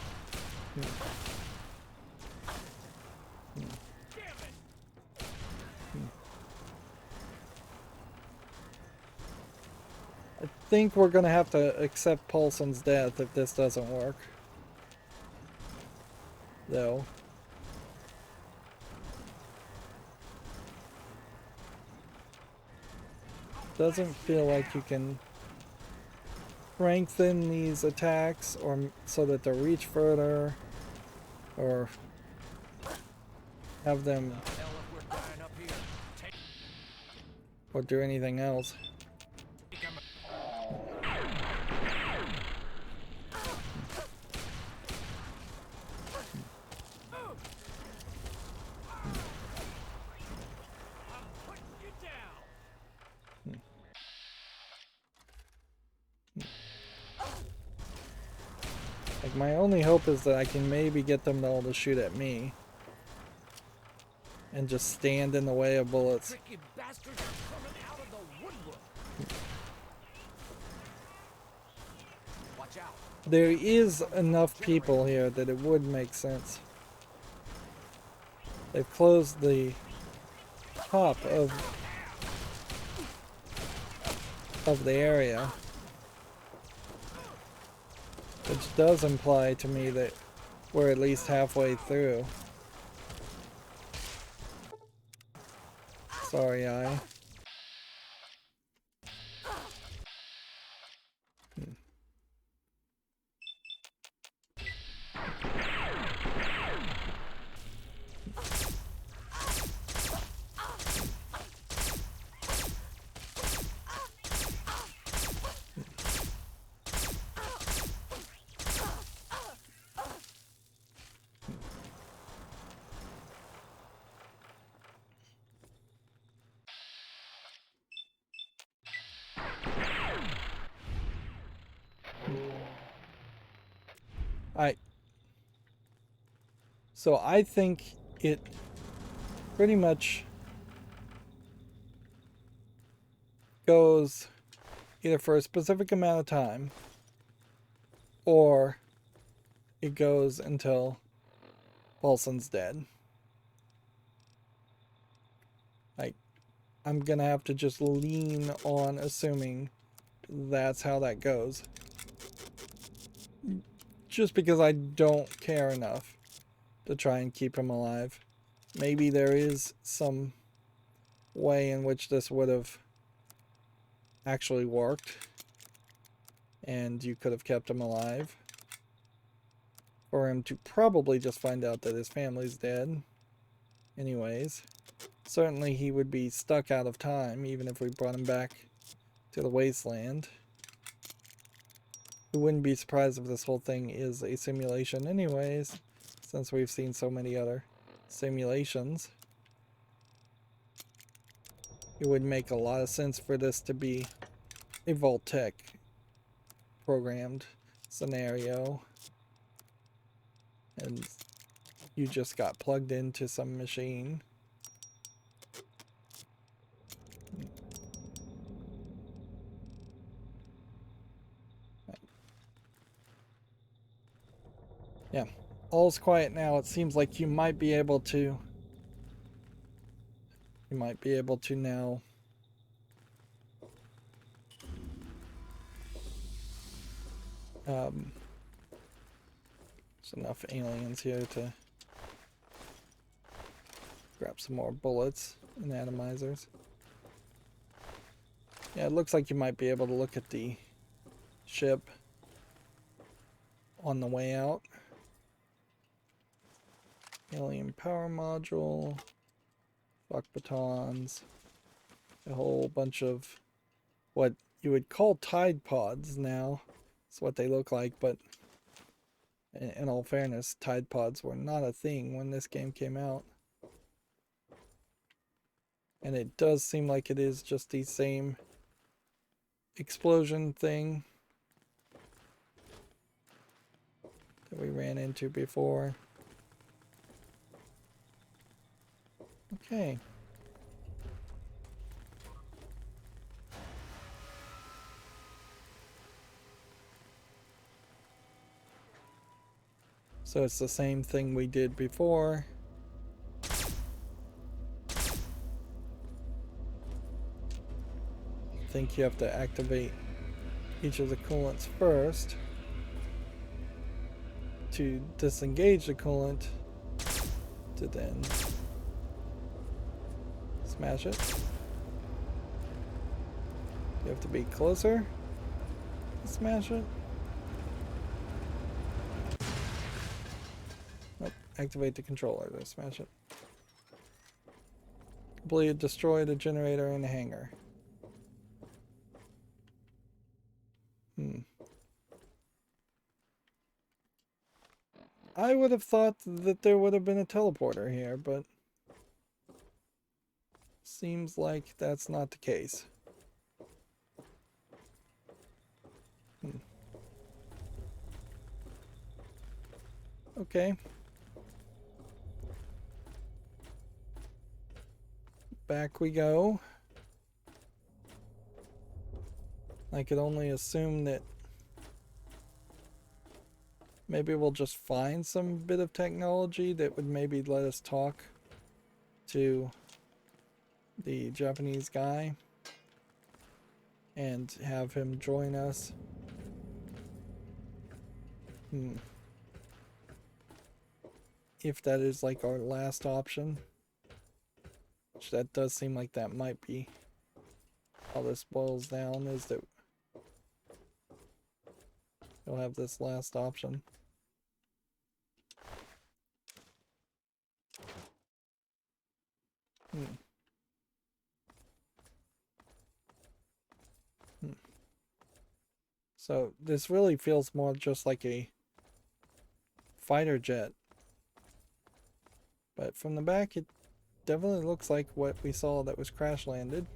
Damn it! I think we're gonna have to accept Paulson's death if this doesn't work. Though. Doesn't feel like you can strengthen these attacks or so that they reach further or have them Hell, if we're dying up here, take or do anything else. them. I'm putting you down. Like, my only hope is that I can maybe get them all to shoot at me and just stand in the way of bullets. Tricky bastards are coming out of the woodwork. Watch out. There is enough people here that it would make sense. They've closed the top of the area, which does imply to me that we're at least halfway through. Sorry, I. So I think it pretty much goes either for a specific amount of time or it goes until Paulson's dead. Like, I'm gonna have to just lean on assuming that's how that goes. Just because I don't care enough to try and keep him alive. Maybe there is some way in which this would have actually worked and you could have kept him alive. For him to probably just find out that his family's dead anyways. certainly he would be stuck out of time even if we brought him back to the wasteland. We wouldn't be surprised if this whole thing is a simulation anyways, since we've seen so many other simulations. It would make a lot of sense for this to be a Vault-Tec programmed scenario, and you just got plugged into some machine. Yeah, all's quiet now. It seems like you might be able to now there's enough aliens here to grab some more bullets and atomizers. Yeah, it looks like you might be able to look at the ship on the way out. Alien power module, buck batons, a whole bunch of what you would call Tide Pods now. That's what they look like, but in all fairness, Tide Pods were not a thing when this game came out. And it does seem like it is just the same explosion thing that we ran into before. Okay. So it's the same thing we did before. I think you have to activate each of the coolants first to disengage the coolant to then smash it. You have to be closer to smash it. Nope. Activate the controller to smash it. Completely destroy the generator in the hangar. I would have thought that there would have been a teleporter here, but seems like that's not the case. Okay. Back we go. I could only assume that maybe we'll just find some bit of technology that would maybe let us talk to the Japanese guy and have him join us. If that is like our last option, which that does seem like that might be how this boils down, is that we'll have this last option. So this really feels more just like a fighter jet. But from the back, it definitely looks like what we saw that was crash landed.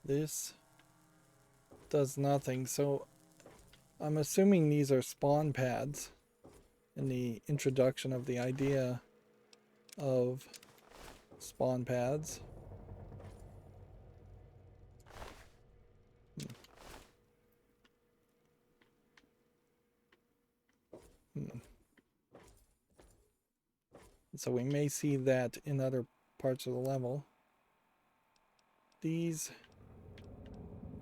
This does nothing, so I'm assuming these are spawn pads in the introduction of the idea of spawn pads. So we may see that in other parts of the level. These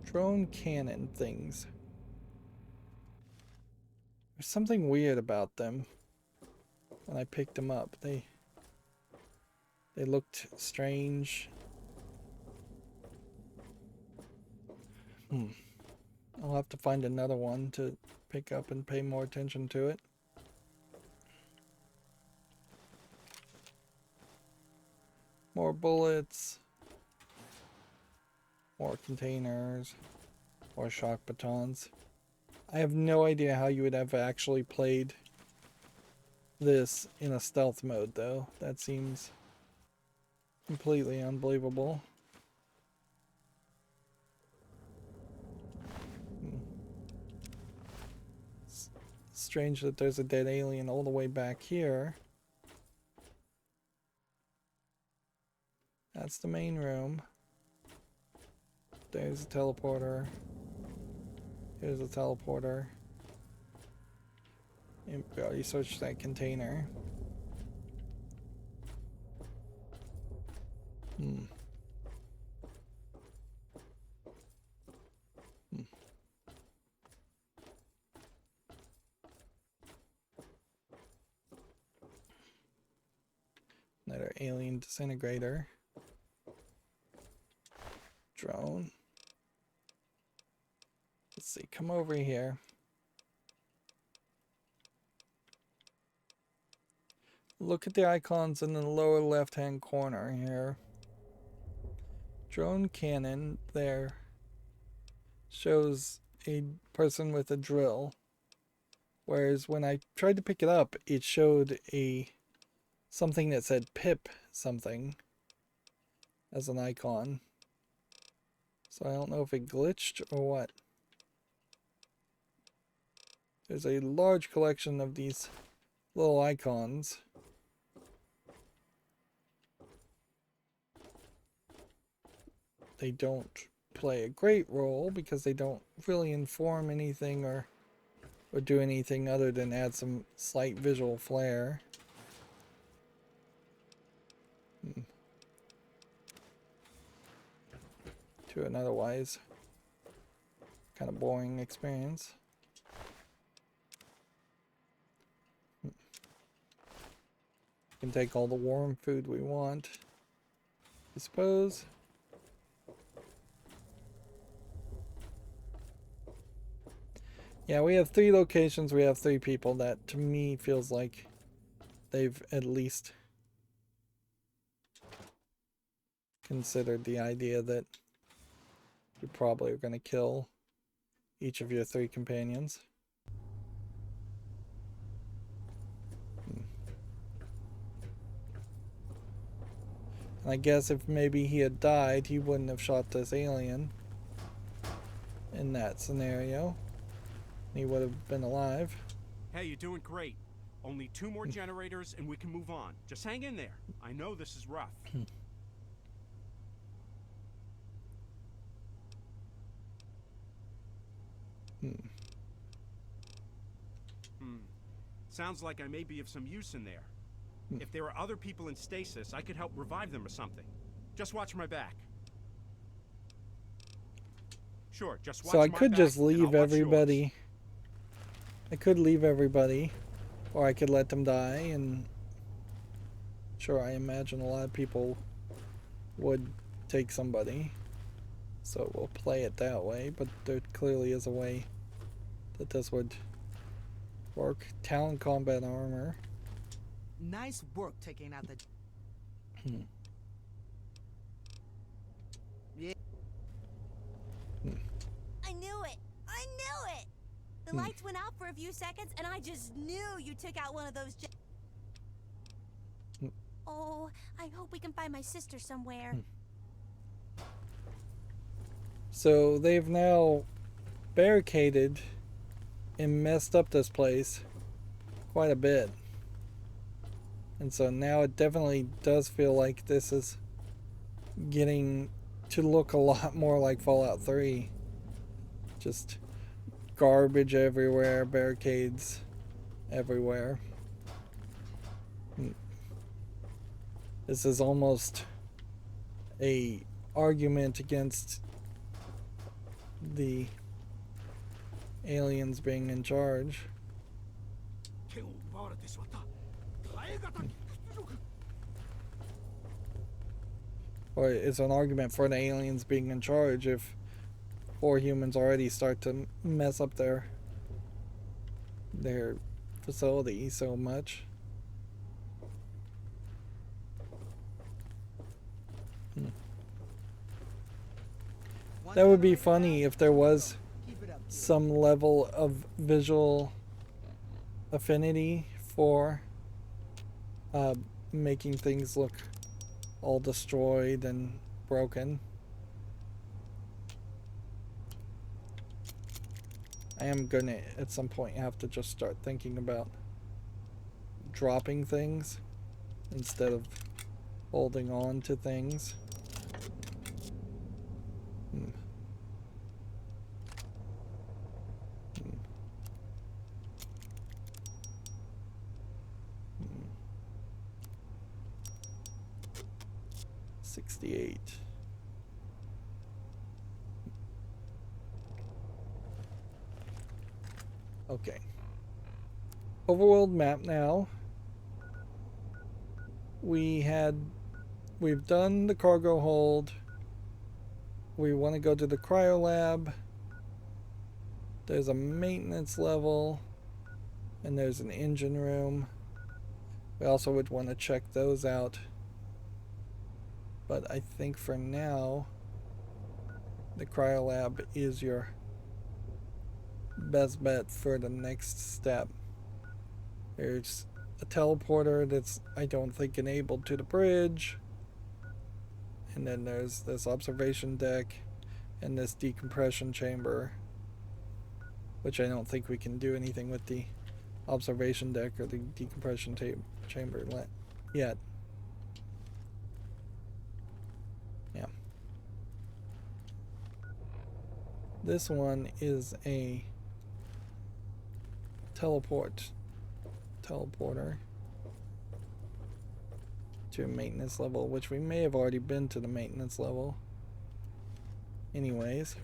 drone cannon things. There's something weird about them when I picked them up. They looked strange. I'll have to find another one to pick up and pay more attention to it. More bullets. More containers. More shock batons. I have no idea how you would have actually played this in a stealth mode, though. That seems completely unbelievable. It's strange that there's a dead alien all the way back here. That's the main room. There's a teleporter. Here's a teleporter. And we already searched that container. Another alien disintegrator. Drone. Let's see, come over here. Look at the icons in the lower left-hand corner here. Drone cannon there shows a person with a drill. Whereas when I tried to pick it up, it showed something that said Pip something as an icon. So I don't know if it glitched or what. There's a large collection of these little icons. They don't play a great role because they don't really inform anything or do anything other than add some slight visual flair. To an otherwise kind of boring experience. We can take all the warm food we want, I suppose. Yeah, we have 3 locations, we have 3 people. That to me feels like they've at least considered the idea that you probably are going to kill each of your 3 companions. And I guess if maybe he had died, he wouldn't have shot this alien in that scenario. He would have been alive. Hey, you're doing great. Only 2 more generators and we can move on. Just hang in there. I know this is rough. Sounds like I may be of some use in there. If there are other people in stasis, I could help revive them or something. Just watch my back. Sure, just watch so I my could back just and I'll leave watch everybody. yours. I could leave everybody, or I could let them die, and sure, I imagine a lot of people would take somebody, so we'll play it that way, but there clearly is a way that this would work. Talon combat armor. Nice work taking out the... I knew it! I knew it! The lights went out for a few seconds, and I just knew you took out one of those Oh, I hope we can find my sister somewhere. So they've now barricaded and messed up this place quite a bit. And so now it definitely does feel like this is getting to look a lot more like Fallout 3. Just garbage everywhere, barricades everywhere. This is almost a argument against the aliens being in charge. Or it's an argument for the aliens being in charge if poor humans already start to mess up their facility so much. That would be funny if there was some level of visual affinity for making things look all destroyed and broken. I am gonna at some point have to just start thinking about dropping things instead of holding on to things. 68. Okay. Overworld map now. We've done the cargo hold. We want to go to the Cryo Lab. There's a maintenance level. And there's an engine room. We also would want to check those out. But I think for now, the Cryo Lab is your best bet for the next step. There's a teleporter that's, I don't think, enabled to the bridge. And then there's this observation deck and this decompression chamber, which I don't think we can do anything with the observation deck or the decompression chamber yet. Yeah. This one is a teleporter to a maintenance level, which we may have already been to the maintenance level. Anyways,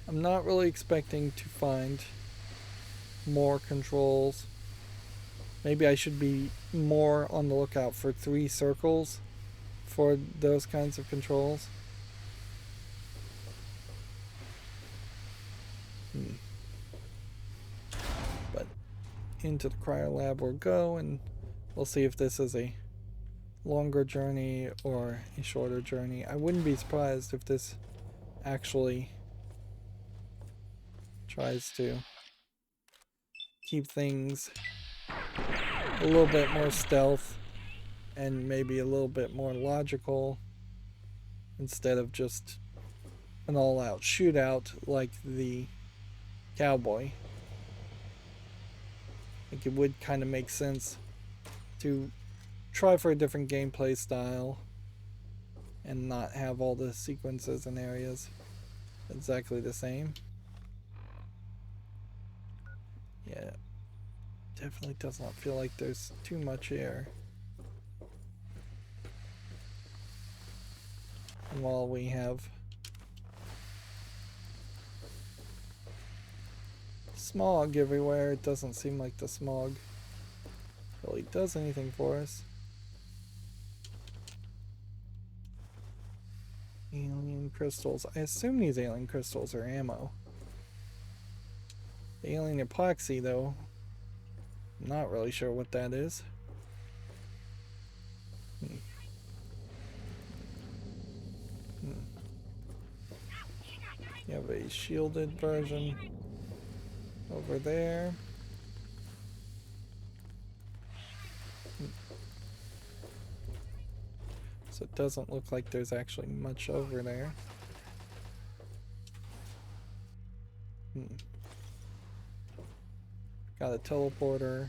I'm not really expecting to find more controls. Maybe I should be more on the lookout for 3 circles for those kinds of controls. But into the Cryo Lab we'll go, and we'll see if this is a longer journey or a shorter journey. I wouldn't be surprised if this actually tries to keep things a little bit more stealth and maybe a little bit more logical instead of just an all-out shootout like the Cowboy. I think it would kind of make sense to try for a different gameplay style and not have all the sequences and areas exactly the same. Yeah, definitely does not feel like there's too much here. And while we have smog everywhere, it doesn't seem like the smog really does anything for us. Alien crystals. I assume these alien crystals are ammo. The alien epoxy, though, I'm not really sure what that is. You have a shielded version over there. So it doesn't look like there's actually much over there. Got a teleporter.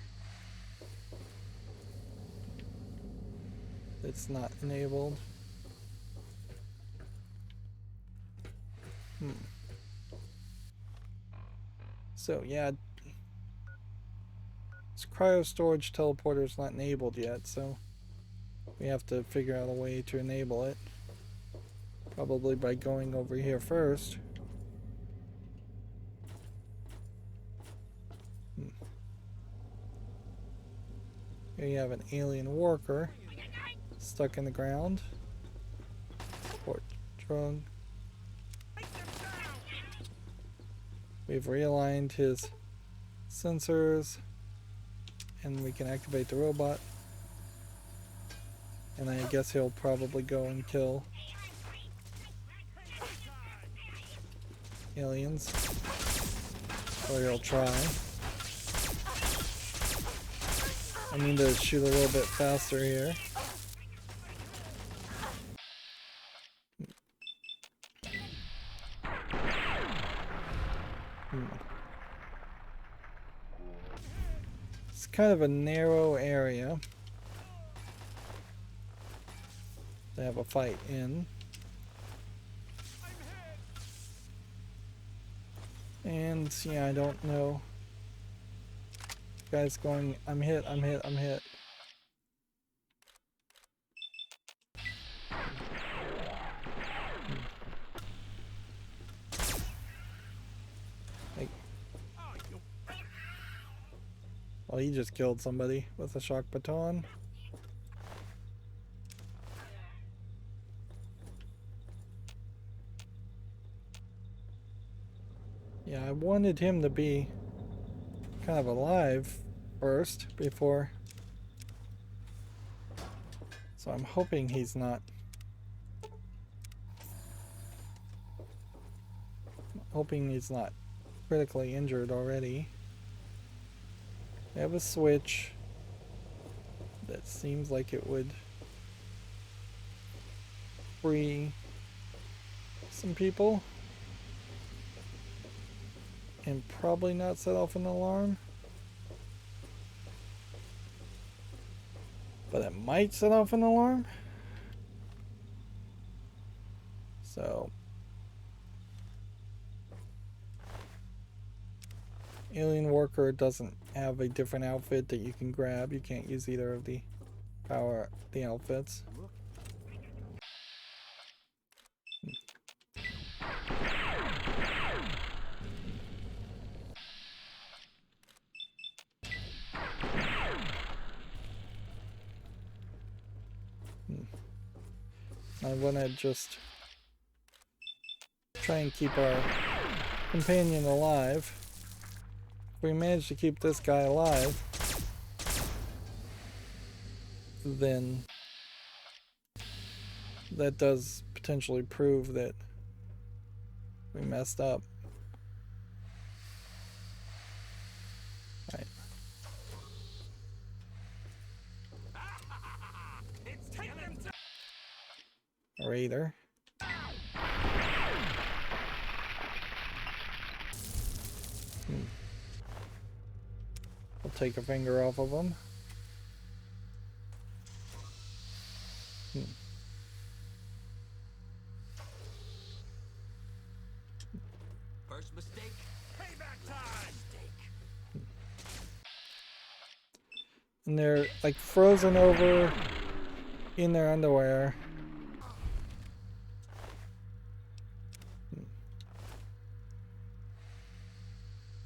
It's not enabled. So yeah, this cryo storage teleporter is not enabled yet, so we have to figure out a way to enable it. Probably by going over here first. Here you have an alien worker stuck in the ground. Port drug. We've realigned his sensors, and we can activate the robot. And I guess he'll probably go and kill aliens. Or he'll try. I need to shoot a little bit faster here. It's kind of a narrow area to have a fight in. And yeah, I don't know. Guy's going, I'm hit, I'm hit, I'm hit. Like, well, he just killed somebody with a shock baton. Yeah, I wanted him to be kind of alive first before. So I'm hoping he's not. Hoping he's not critically injured already. We have a switch that seems like it would free some people. And probably not set off an alarm. But it might set off an alarm. So alien worker doesn't have a different outfit that you can grab. You can't use either of the outfits. I want to just try and keep our companion alive. If we manage to keep this guy alive, then that does potentially prove that we messed up. Right. Raider. We'll take a finger off of him. First mistake, payback time. And they're like frozen over in their underwear.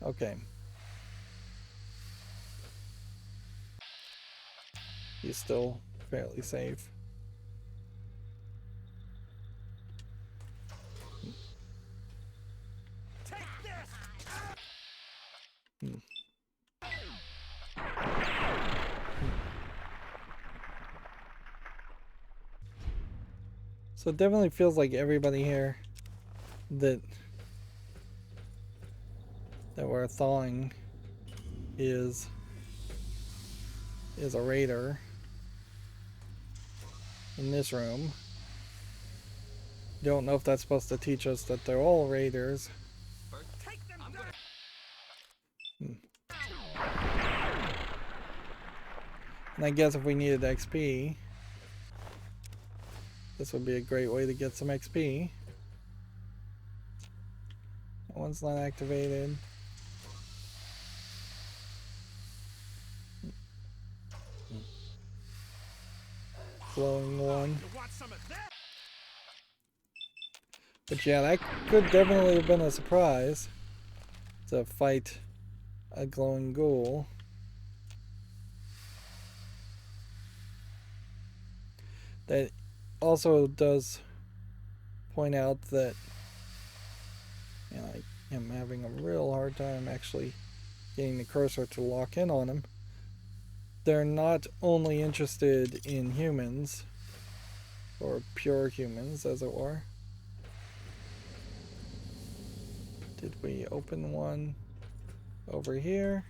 Okay. He's still fairly safe. Take this! So it definitely feels like everybody here that we're thawing is a raider in this room. Don't know if that's supposed to teach us that they're all raiders. Take them down! And I guess if we needed XP, this would be a great way to get some XP. That one's not activated. Glowing one. You want some of that? But yeah, that could definitely have been a surprise to fight a glowing ghoul. That also does point out that, you know, I'm having a real hard time actually getting the cursor to lock in on him. They're not only interested in humans, or pure humans, as it were. Did we open one over here?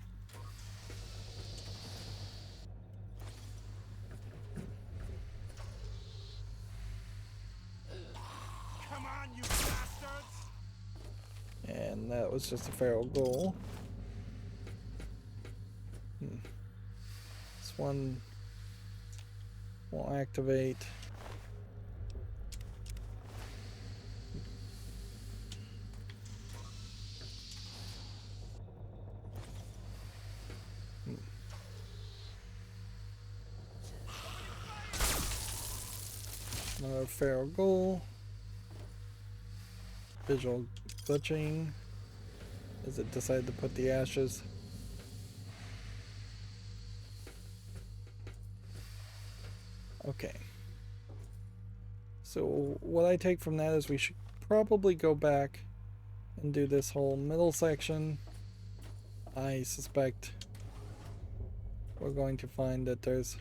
Come on, you bastards! And that was just a feral ghoul. This one will activate. Another feral ghoul. Visual glitching as it decided to put the ashes. Okay. So what I take from that is we should probably go back and do this whole middle section. I suspect we're going to find that there's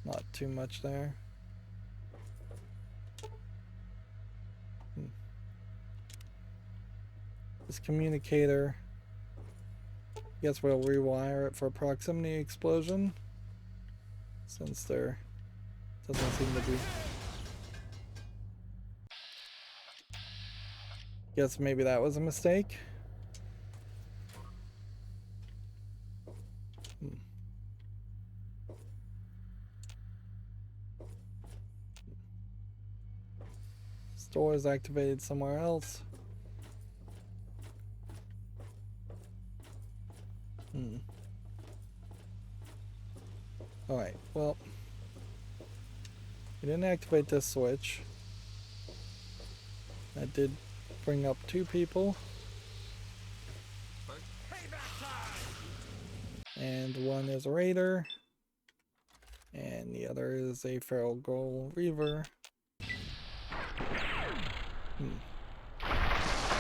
not too much there. This communicator, I guess we'll rewire it for proximity explosion, since there doesn't seem to be. Guess maybe that was a mistake. Store is activated somewhere else. Alright, well, we didn't activate this switch. That did bring up 2 people. And one is a raider. And the other is a feral ghoul reaver.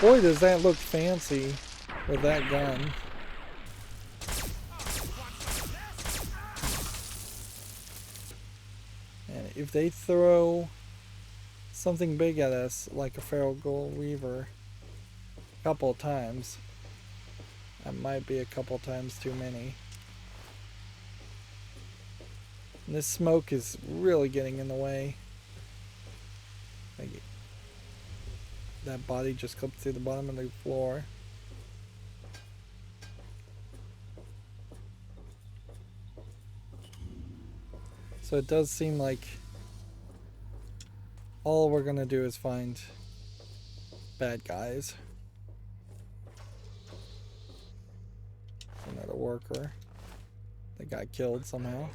Boy, does that look fancy with that gun. And if they throw something big at us, like a feral ghoul reaver, a couple of times, that might be a couple times too many. And this smoke is really getting in the way. Like, that body just clipped through the bottom of the floor. So it does seem like all we're gonna do is find bad guys. Another worker that got killed somehow.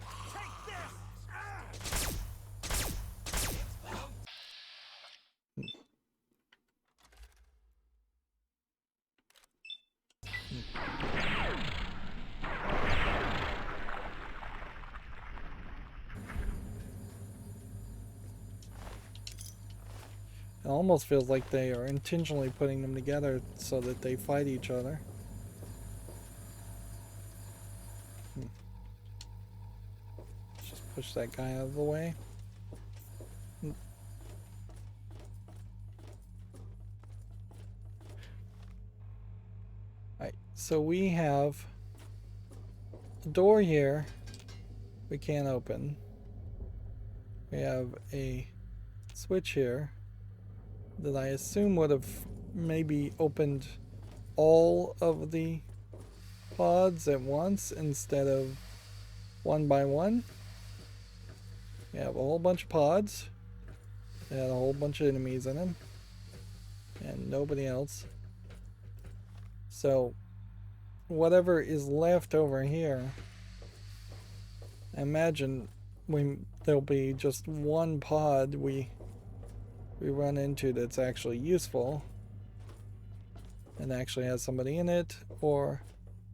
It almost feels like they are intentionally putting them together so that they fight each other. Let's just push that guy out of the way. Alright, so we have a door here we can't open. We have a switch here that I assume would have maybe opened all of the pods at once instead of one by one. We have a whole bunch of pods that had a whole bunch of enemies in them and nobody else. So whatever is left over here, I imagine there'll be just one pod we run into that's actually useful and actually has somebody in it, or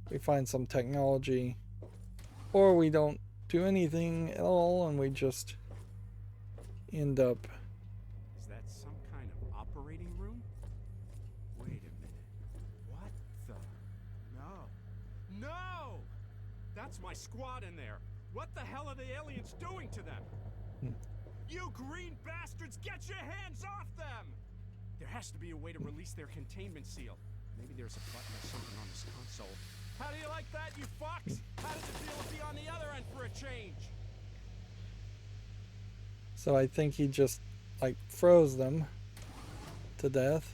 we find some technology, or we don't do anything at all and we just end up. Is that some kind of operating room? Wait a minute. What the? No. No! That's my squad in there. What the hell are the aliens doing to them? You green bastards, get your hands off them! There has to be a way to release their containment seal. Maybe there's a button or something on this console. How do you like that, you fox? How does it feel to be on the other end for a change? So I think he just, like, froze them to death.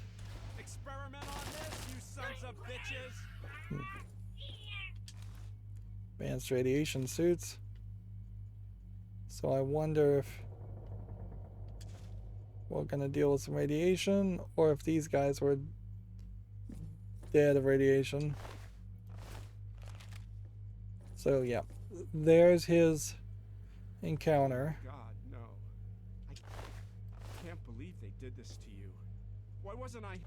Experiment on this, you sons of bitches! Advanced radiation suits. So I wonder if we're gonna deal with some radiation, or if these guys were dead of radiation. So yeah, there's his encounter. God, no. I can't believe they did this to you. Why wasn't I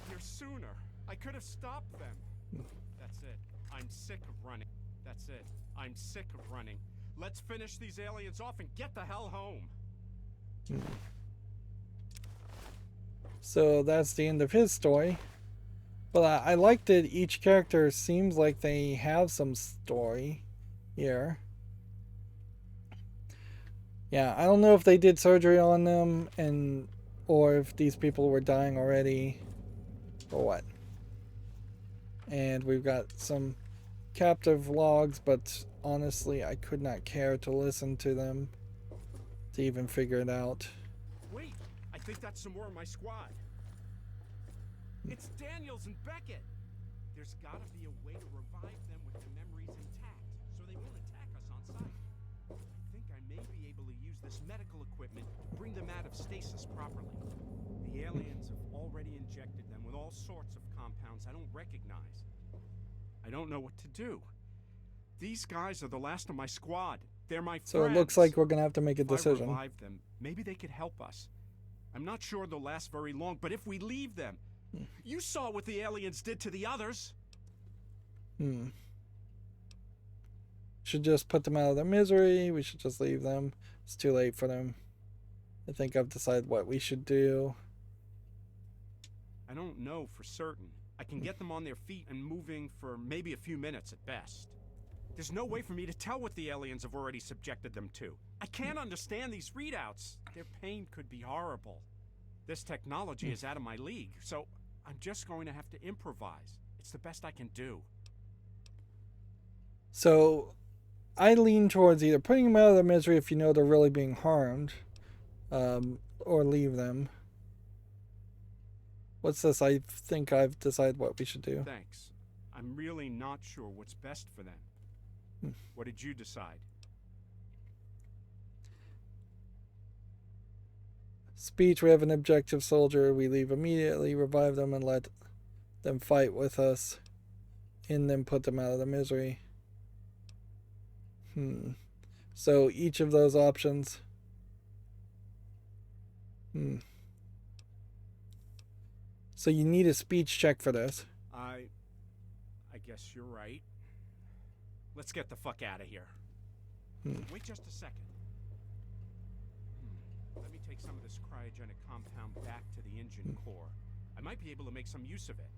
here sooner? I could have stopped them. That's it. I'm sick of running. That's it. I'm sick of running. Let's finish these aliens off and get the hell home. So that's the end of his story. But I like that each character seems like they have some story here. Yeah, I don't know if they did surgery on them or if these people were dying already or what. And we've got some captive logs, but honestly I could not care to listen to them to even figure it out. Wait, I think that's some more of my squad. It's Daniels and Beckett. There's gotta be a way to revive them with their memories intact, so they won't attack us on sight. I think I may be able to use this medical equipment to bring them out of stasis properly. The aliens have already injected them with all sorts of compounds I don't recognize. I don't know what to do. These guys are the last of my squad. They're my friends. So it looks like we're gonna have to make a If I decision. revive them, maybe they could help us. I'm not sure they'll last very long, but if we leave them, you saw what the aliens did to the others. Should just put them out of their misery. We should just leave them. It's too late for them. I think I've decided what we should do. I don't know for certain. I can get them on their feet and moving for maybe a few minutes at best. There's no way for me to tell what the aliens have already subjected them to. I can't understand these readouts. Their pain could be horrible. This technology is out of my league, so I'm just going to have to improvise. It's the best I can do. So I lean towards either putting them out of their misery if you know they're really being harmed, or leave them. What's this? I think I've decided what we should do. Thanks. I'm really not sure what's best for them. What did you decide? Speech, we have an objective soldier. We leave immediately, revive them, and let them fight with us. And then put them out of their misery. So each of those options. So you need a speech check for this. I guess you're right. Let's get the fuck out of here. Wait just a second. Let me take some of this cryogenic compound back to the engine core. I might be able to make some use of it.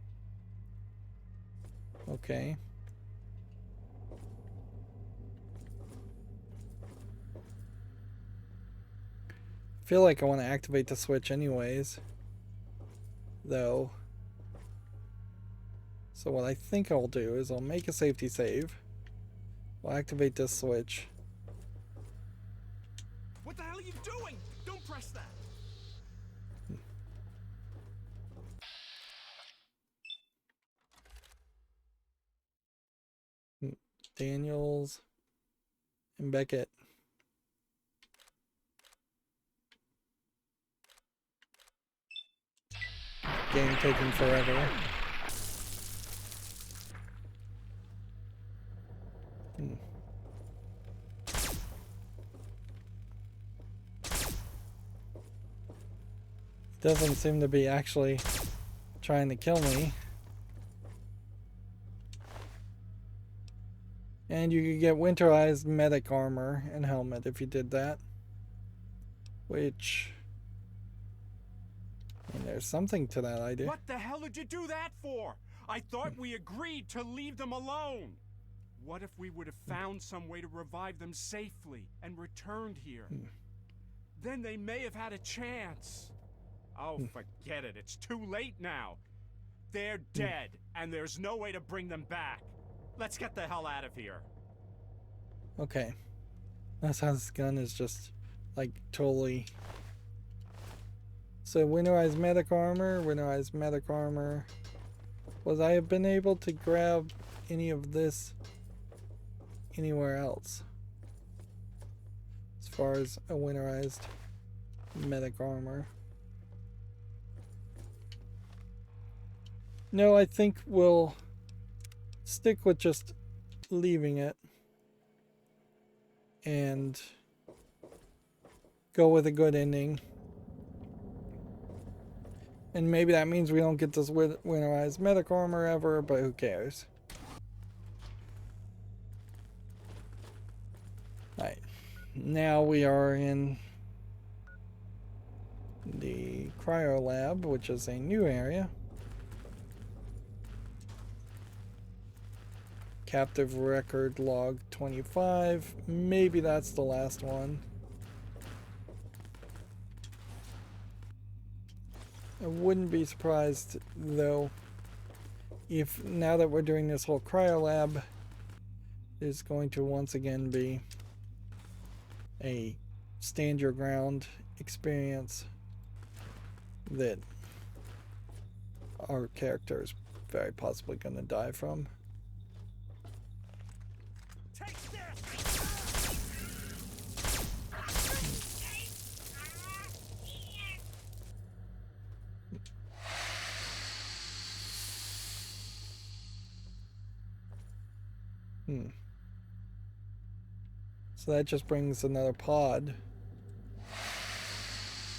Okay. I feel like I want to activate the switch anyways, though. So what I think I'll do is I'll make a safety save. We'll activate this switch. What the hell are you doing? Don't press that. Daniels and Beckett. Game taking forever. Doesn't seem to be actually trying to kill me. And you could get winterized medic armor and helmet if you did that. Which, I mean, there's something to that idea. What the hell did you do that for? I thought we agreed to leave them alone. What if we would have found some way to revive them safely and returned here? Then they may have had a chance. Oh, forget it. It's too late now. They're dead, and there's no way to bring them back. Let's get the hell out of here. Okay. That's how this gun is just, like, totally... So, winterized medic armor, Was I have been able to grab any of this anywhere else? As far as a winterized medic armor. No, I think we'll stick with just leaving it and go with a good ending. And maybe that means we don't get this winterized medic armor ever, but who cares? Alright. Now we are in the Cryo Lab, which is a new area. Captive record log 25. Maybe that's the last one. I wouldn't be surprised, though, if now that we're doing this whole Cryo Lab, there's going to once again be a stand your ground experience that our character is very possibly going to die from. Take this! So that just brings another pod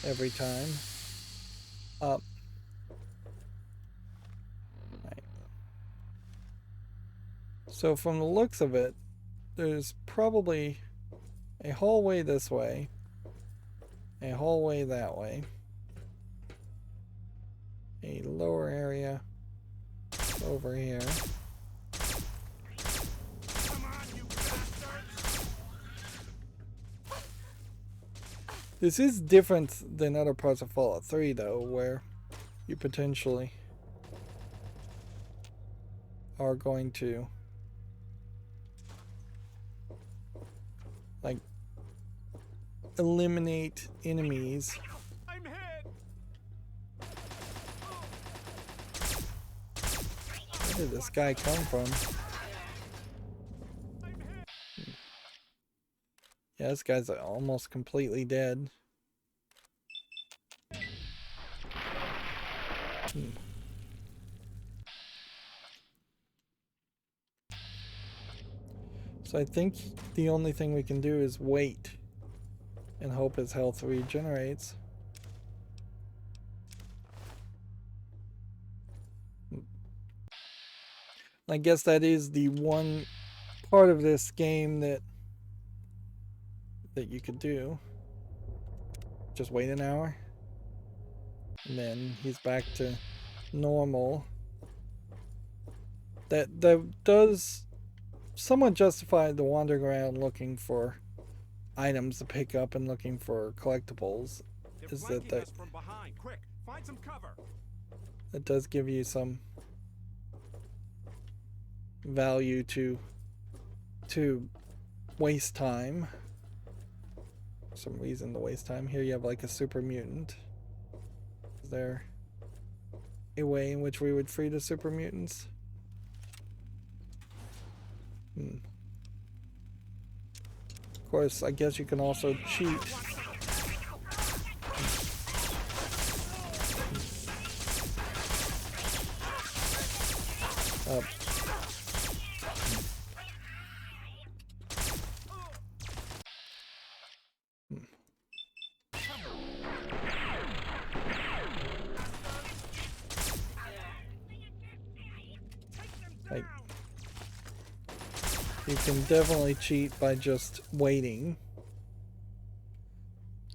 every time up. Right. So from the looks of it, there's probably a hallway this way, a hallway that way, a lower area over here. This is different than other parts of Fallout 3, though, where you potentially are going to, like, eliminate enemies. I'm hit. Where did this guy come from? Yeah, this guy's almost completely dead. So I think the only thing we can do is wait and hope his health regenerates. I guess that is the one part of this game that you could do. Just wait an hour and then he's back to normal. That does somewhat justify the wandering around looking for items to pick up and looking for collectibles. Is that from behind. Quick, find some cover. That does give you some value to waste time. Some reason to waste time. Here you have like a super mutant. Is there a way in which we would free the super mutants? Of course, I guess you can also cheat. You can definitely cheat by just waiting.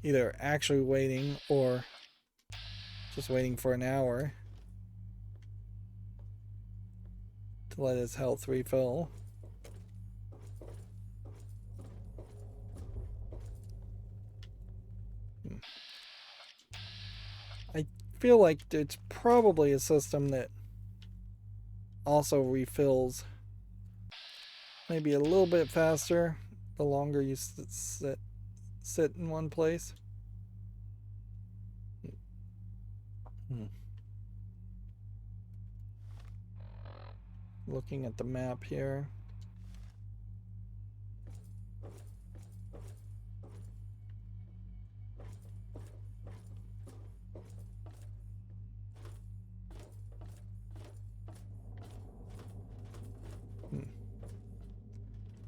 Either actually waiting or Just waiting for an hour to let his health refill. I feel like it's probably a system that also refills maybe a little bit faster the longer you sit in one place. Looking at the map here.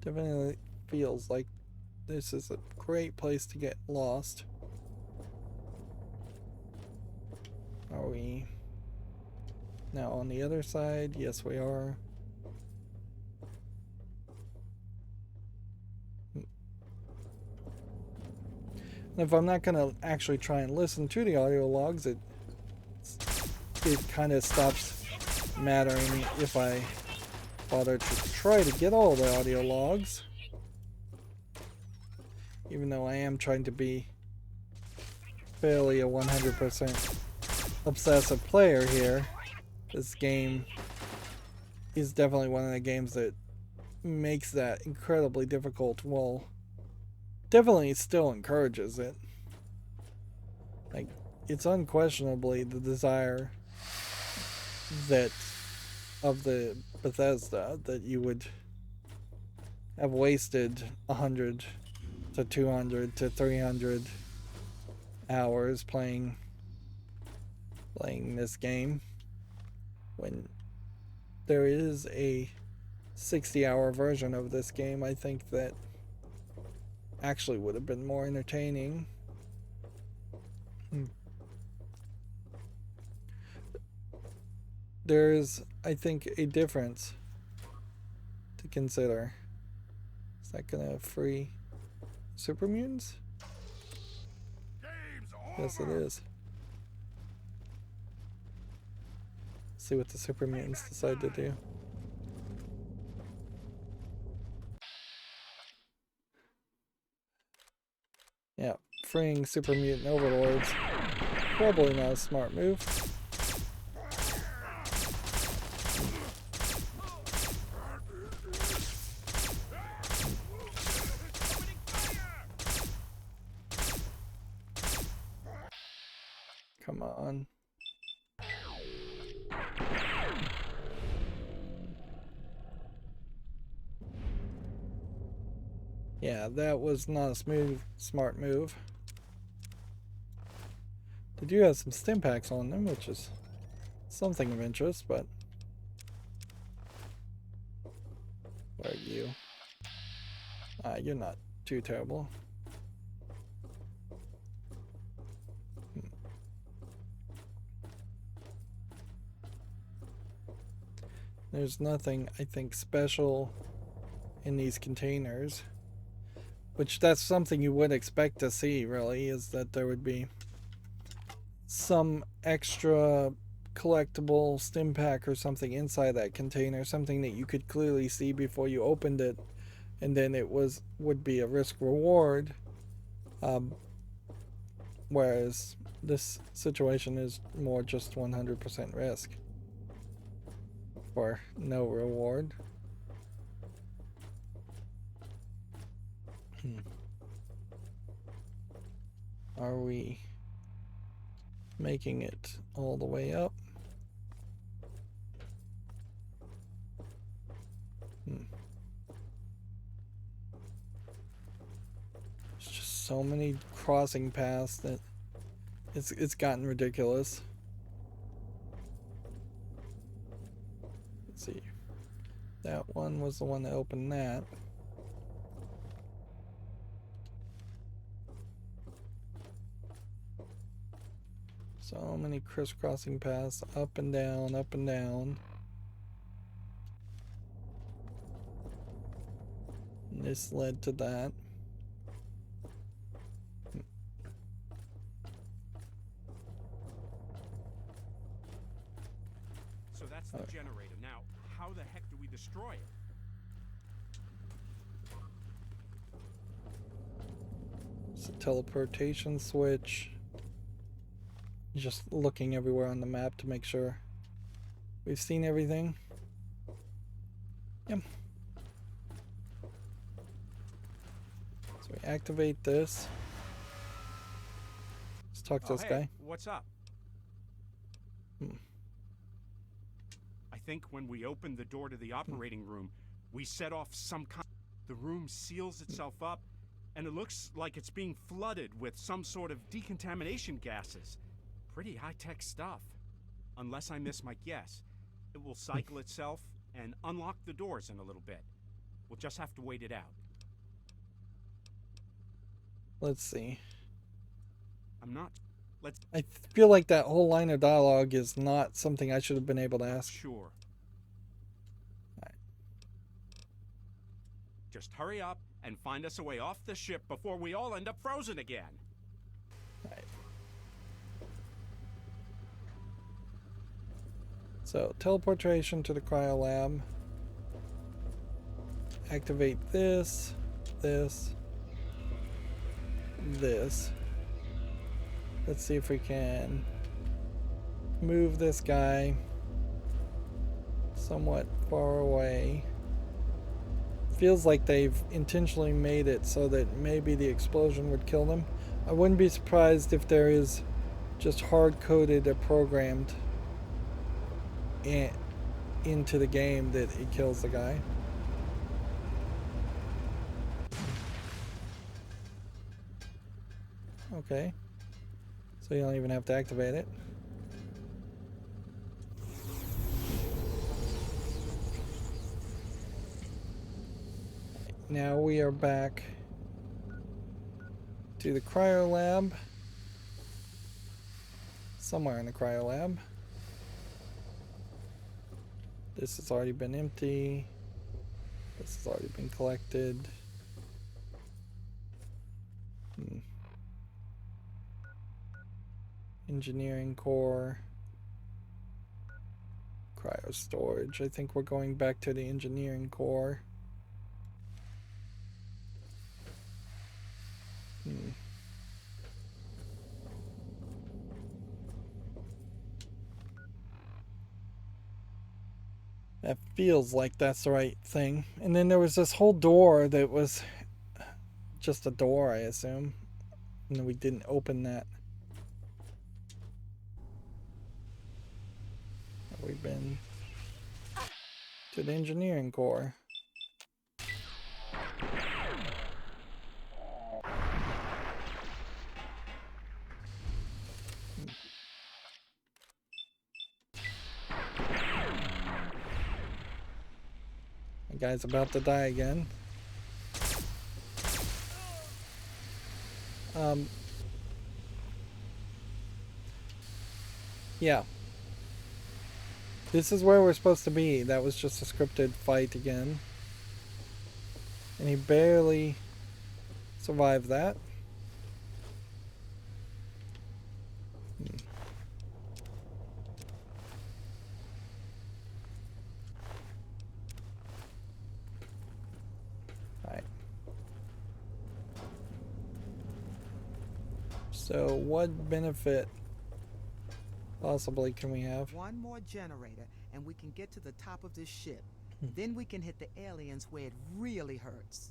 Definitely feels like this is a great place to get lost. Are we now on the other side? Yes, we are. And if I'm not going to actually try and listen to the audio logs, it kind of stops mattering if I bother to try to get all the audio logs. Even though I am trying to be fairly a 100% obsessive player here, this game is definitely one of the games that makes that incredibly difficult. Well, definitely still encourages it. Like, it's unquestionably the desire that of the Bethesda that you would have wasted 100 to 200 to 300 hours playing this game, when there is a 60-hour version of this game. I think that actually would have been more entertaining. There's, I think, a difference to consider. Is that gonna free super mutants? Yes, it is. See what the super mutants decide to do. Yeah, freeing super mutant overlords, probably not a smart move. Come on. Yeah, that was not a smart move. They do have some stim packs on them, which is something of interest, but where are you? You're not too terrible. There's nothing, I think, special in these containers, which that's something you would expect to see, really, is that there would be some extra collectible stim pack or something inside that container, something that you could clearly see before you opened it, and then it would be a risk reward, whereas this situation is more just 100% risk or no reward. Are we making it all the way up? There's just so many crossing paths that it's gotten ridiculous. Let's see. That one was the one that opened that. So many crisscrossing paths, up and down, up and down. And this led to that. that's the generator. Now, how the heck do we destroy it? It's a teleportation switch. Just looking everywhere on the map to make sure we've seen everything. Yep. So we activate this. Let's talk to this guy. What's up? I think when we opened the door to the operating room, we set off some kind. The room seals itself up, and it looks like it's being flooded with some sort of decontamination gases. Pretty high-tech stuff. Unless I miss my guess, it will cycle itself and unlock the doors in a little bit. We'll just have to wait it out. Let's see. I feel like that whole line of dialogue is not something I should have been able to ask. Sure. Right. Just hurry up and find us a way off the ship before we all end up frozen again. Right. So, teleportation to the Cryo Lab. Activate this, this. Let's see if we can move this guy somewhat far away. Feels like they've intentionally made it so that maybe the explosion would kill them. I wouldn't be surprised if there is just hard-coded or programmed into the game that it kills the guy. Okay. So you don't even have to activate it. Now we are back to the Cryo Lab. Somewhere in the Cryo Lab. This has already been empty. This has already been collected. Engineering core. Cryo storage. I think we're going back to the engineering core. That feels like that's the right thing. And then there was this whole door that was just a door, I assume. And we didn't open that. We've been to the engineering core. The guy's about to die again. Yeah. This is where we're supposed to be. That was just a scripted fight again. And he barely survived that. Alright. So what benefit possibly can we have? One more generator, and we can get to the top of this ship. Then we can hit the aliens where it really hurts.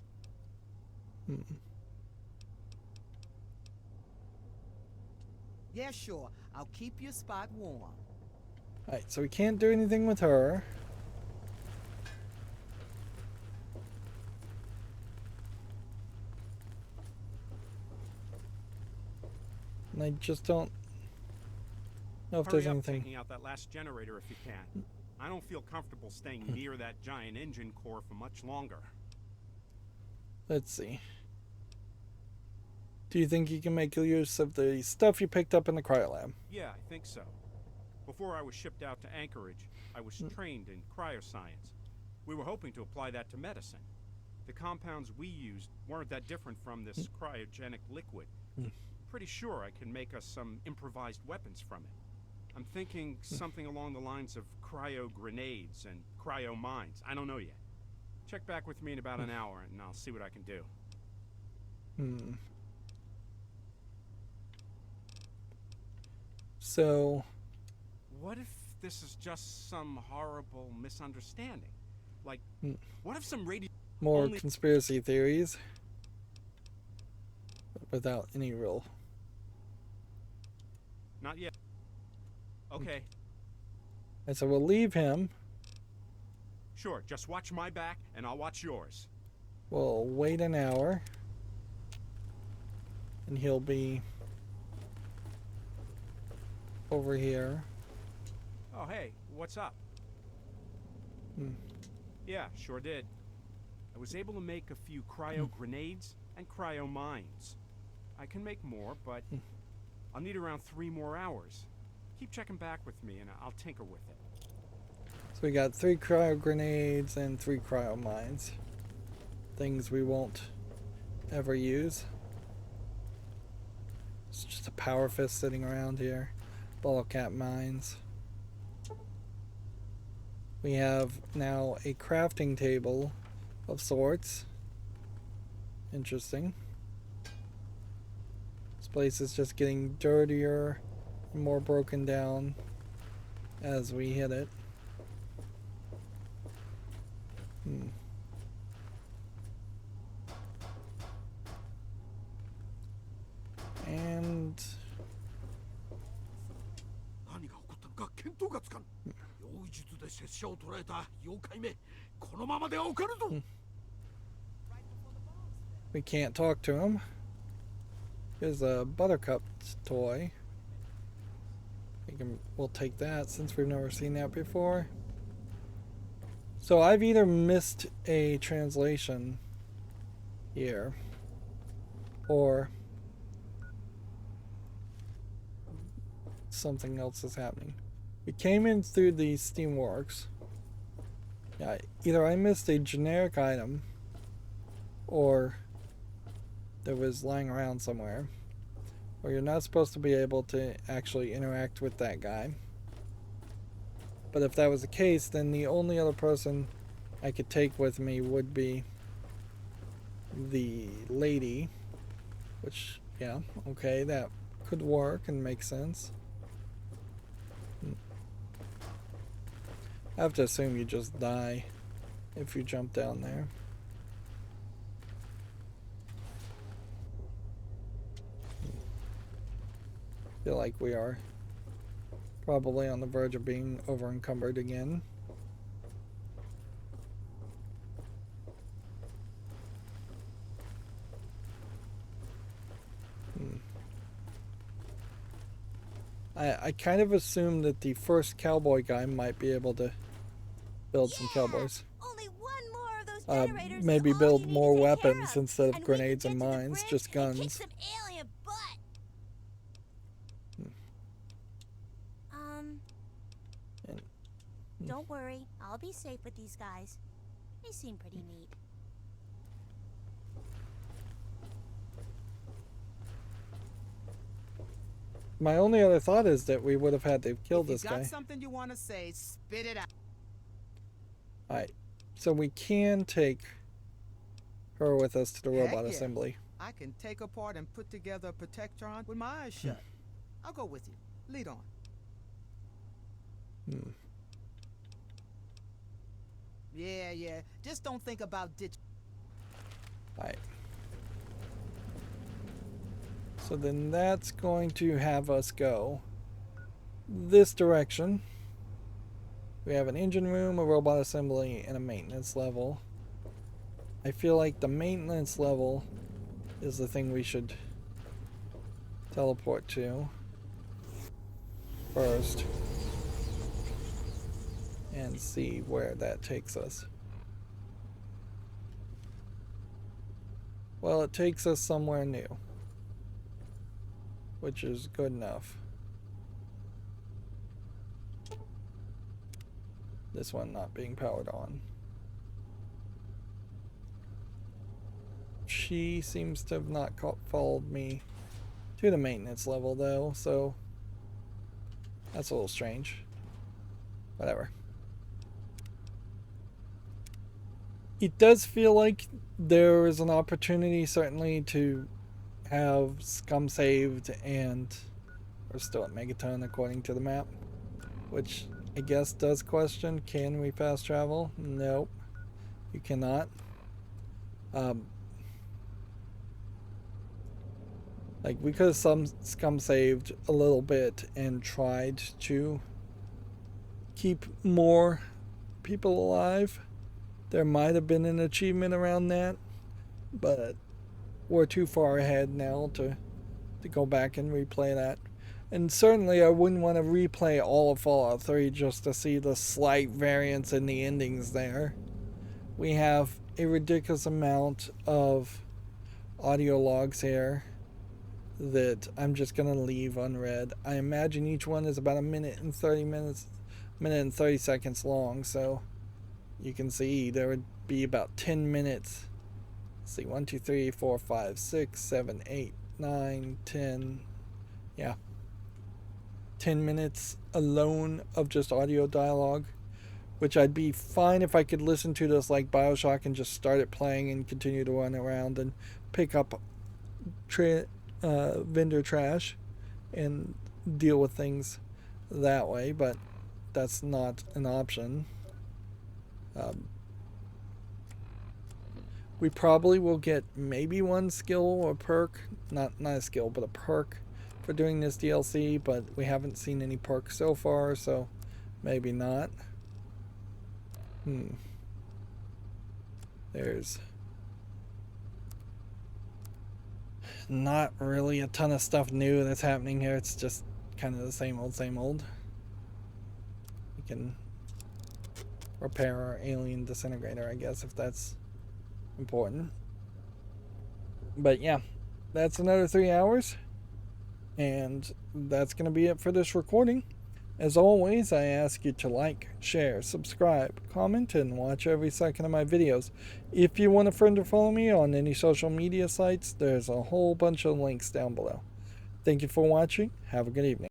Yeah, sure. I'll keep your spot warm. Alright, so we can't do anything with her. And I just don't know if there's Hurry up anything. taking out that last generator if you can. I don't feel comfortable staying near that giant engine core for much longer. Let's see. Do you think you can make use of the stuff you picked up in the Cryolab? Yeah, I think so. Before I was shipped out to Anchorage, I was trained in cryoscience. We were hoping to apply that to medicine. The compounds we used weren't that different from this cryogenic liquid. Pretty sure I can make us some improvised weapons from it. I'm thinking something along the lines of cryo grenades and cryo mines. I don't know yet. Check back with me in about an hour and I'll see what I can do. So, What if this is just some horrible misunderstanding? Like, what if some radio... more conspiracy theories without any real. Not yet. Okay, And so we'll leave him. sure. Just watch my back and I'll watch yours. We'll wait an hour. And he'll be over here. Oh, hey, what's up? Yeah, sure did. I was able to make a few cryo grenades and cryo mines. I can make more, but I'll need around 3 more hours. Keep checking back with me and I'll tinker with it. So we got 3 cryo grenades and 3 cryo mines. Things we won't ever use. It's just a power fist sitting around here. Ball cap mines. We have now a crafting table of sorts. Interesting. This place is just getting dirtier and more broken down as we hit it. And 何が起こったのか見当がつかん。妖術で拙者を捕らえた妖怪め、このままではおかぬぞ。we can't talk to him. Here's a buttercup toy. We'll take that since we've never seen that before. So I've either missed a translation here, or something else is happening. We came in through the Steamworks. Yeah, either I missed a generic item, or that was lying around somewhere, or you're not supposed to be able to actually interact with that guy. But if that was the case, then the only other person I could take with me would be the lady, which, yeah, okay, that could work and make sense. I have to assume you just die if you jump down there. Feel like we are probably on the verge of being over encumbered again. I kind of assumed that the first cowboy guy might be able to build some cowboys. Only one more of those generators is Maybe all you build need to more take care weapons of. instead of And we grenades can and get to the mines, bridge just and guns. kick some alien butt. And- Don't worry, I'll be safe with these guys. They seem pretty neat. My only other thought is that we would have had to kill If this you got guy. something you want to say, spit it out. Alright, so we can take her with us to the Heck robot yeah. assembly. I can take apart and put together a protectron with my eyes shut. I'll go with you. Lead on. Yeah. Just don't think about ditch. Alright. So then that's going to have us go this direction. We have an engine room, a robot assembly, and a maintenance level. I feel like the maintenance level is the thing we should teleport to first and see where that takes us. Well, it takes us somewhere new, which is good enough. This one not being powered on. She seems to have not followed me to the maintenance level though, so That's a little strange. Whatever. It does feel like there is an opportunity, certainly, to have scum saved, and we're still at Megaton according to the map, which I guess does question, can we fast travel? Nope, you cannot. Like, we could have scum saved a little bit and tried to keep more people alive. There might have been an achievement around that, but we're too far ahead now to go back and replay that. And certainly I wouldn't want to replay all of Fallout 3 just to see the slight variance in the endings there. We have a ridiculous amount of audio logs here that I'm just going to leave unread. I imagine each one is about a minute and 30 seconds long, so you can see there would be about 10 minutes. Let's see, 1, 2, 3, 4, 5, 6, 7, 8, 9, 10. Yeah. 10 minutes alone of just audio dialogue, which I'd be fine if I could listen to this like Bioshock and just start it playing and continue to run around and pick up vendor trash and deal with things that way, but that's not an option. We probably will get maybe one skill or perk, not a skill, but a perk for doing this DLC, but we haven't seen any perks so far, so maybe not. There's not really a ton of stuff new that's happening here. It's just kind of the same old, same old. We can repair our alien disintegrator, I guess, if that's important. But yeah, that's another 3 hours, and that's going to be it for this recording. As always, I ask you to like, share, subscribe, comment, and watch every second of my videos. If you want a friend to follow me on any social media sites, there's a whole bunch of links down below. Thank you for watching. Have a good evening.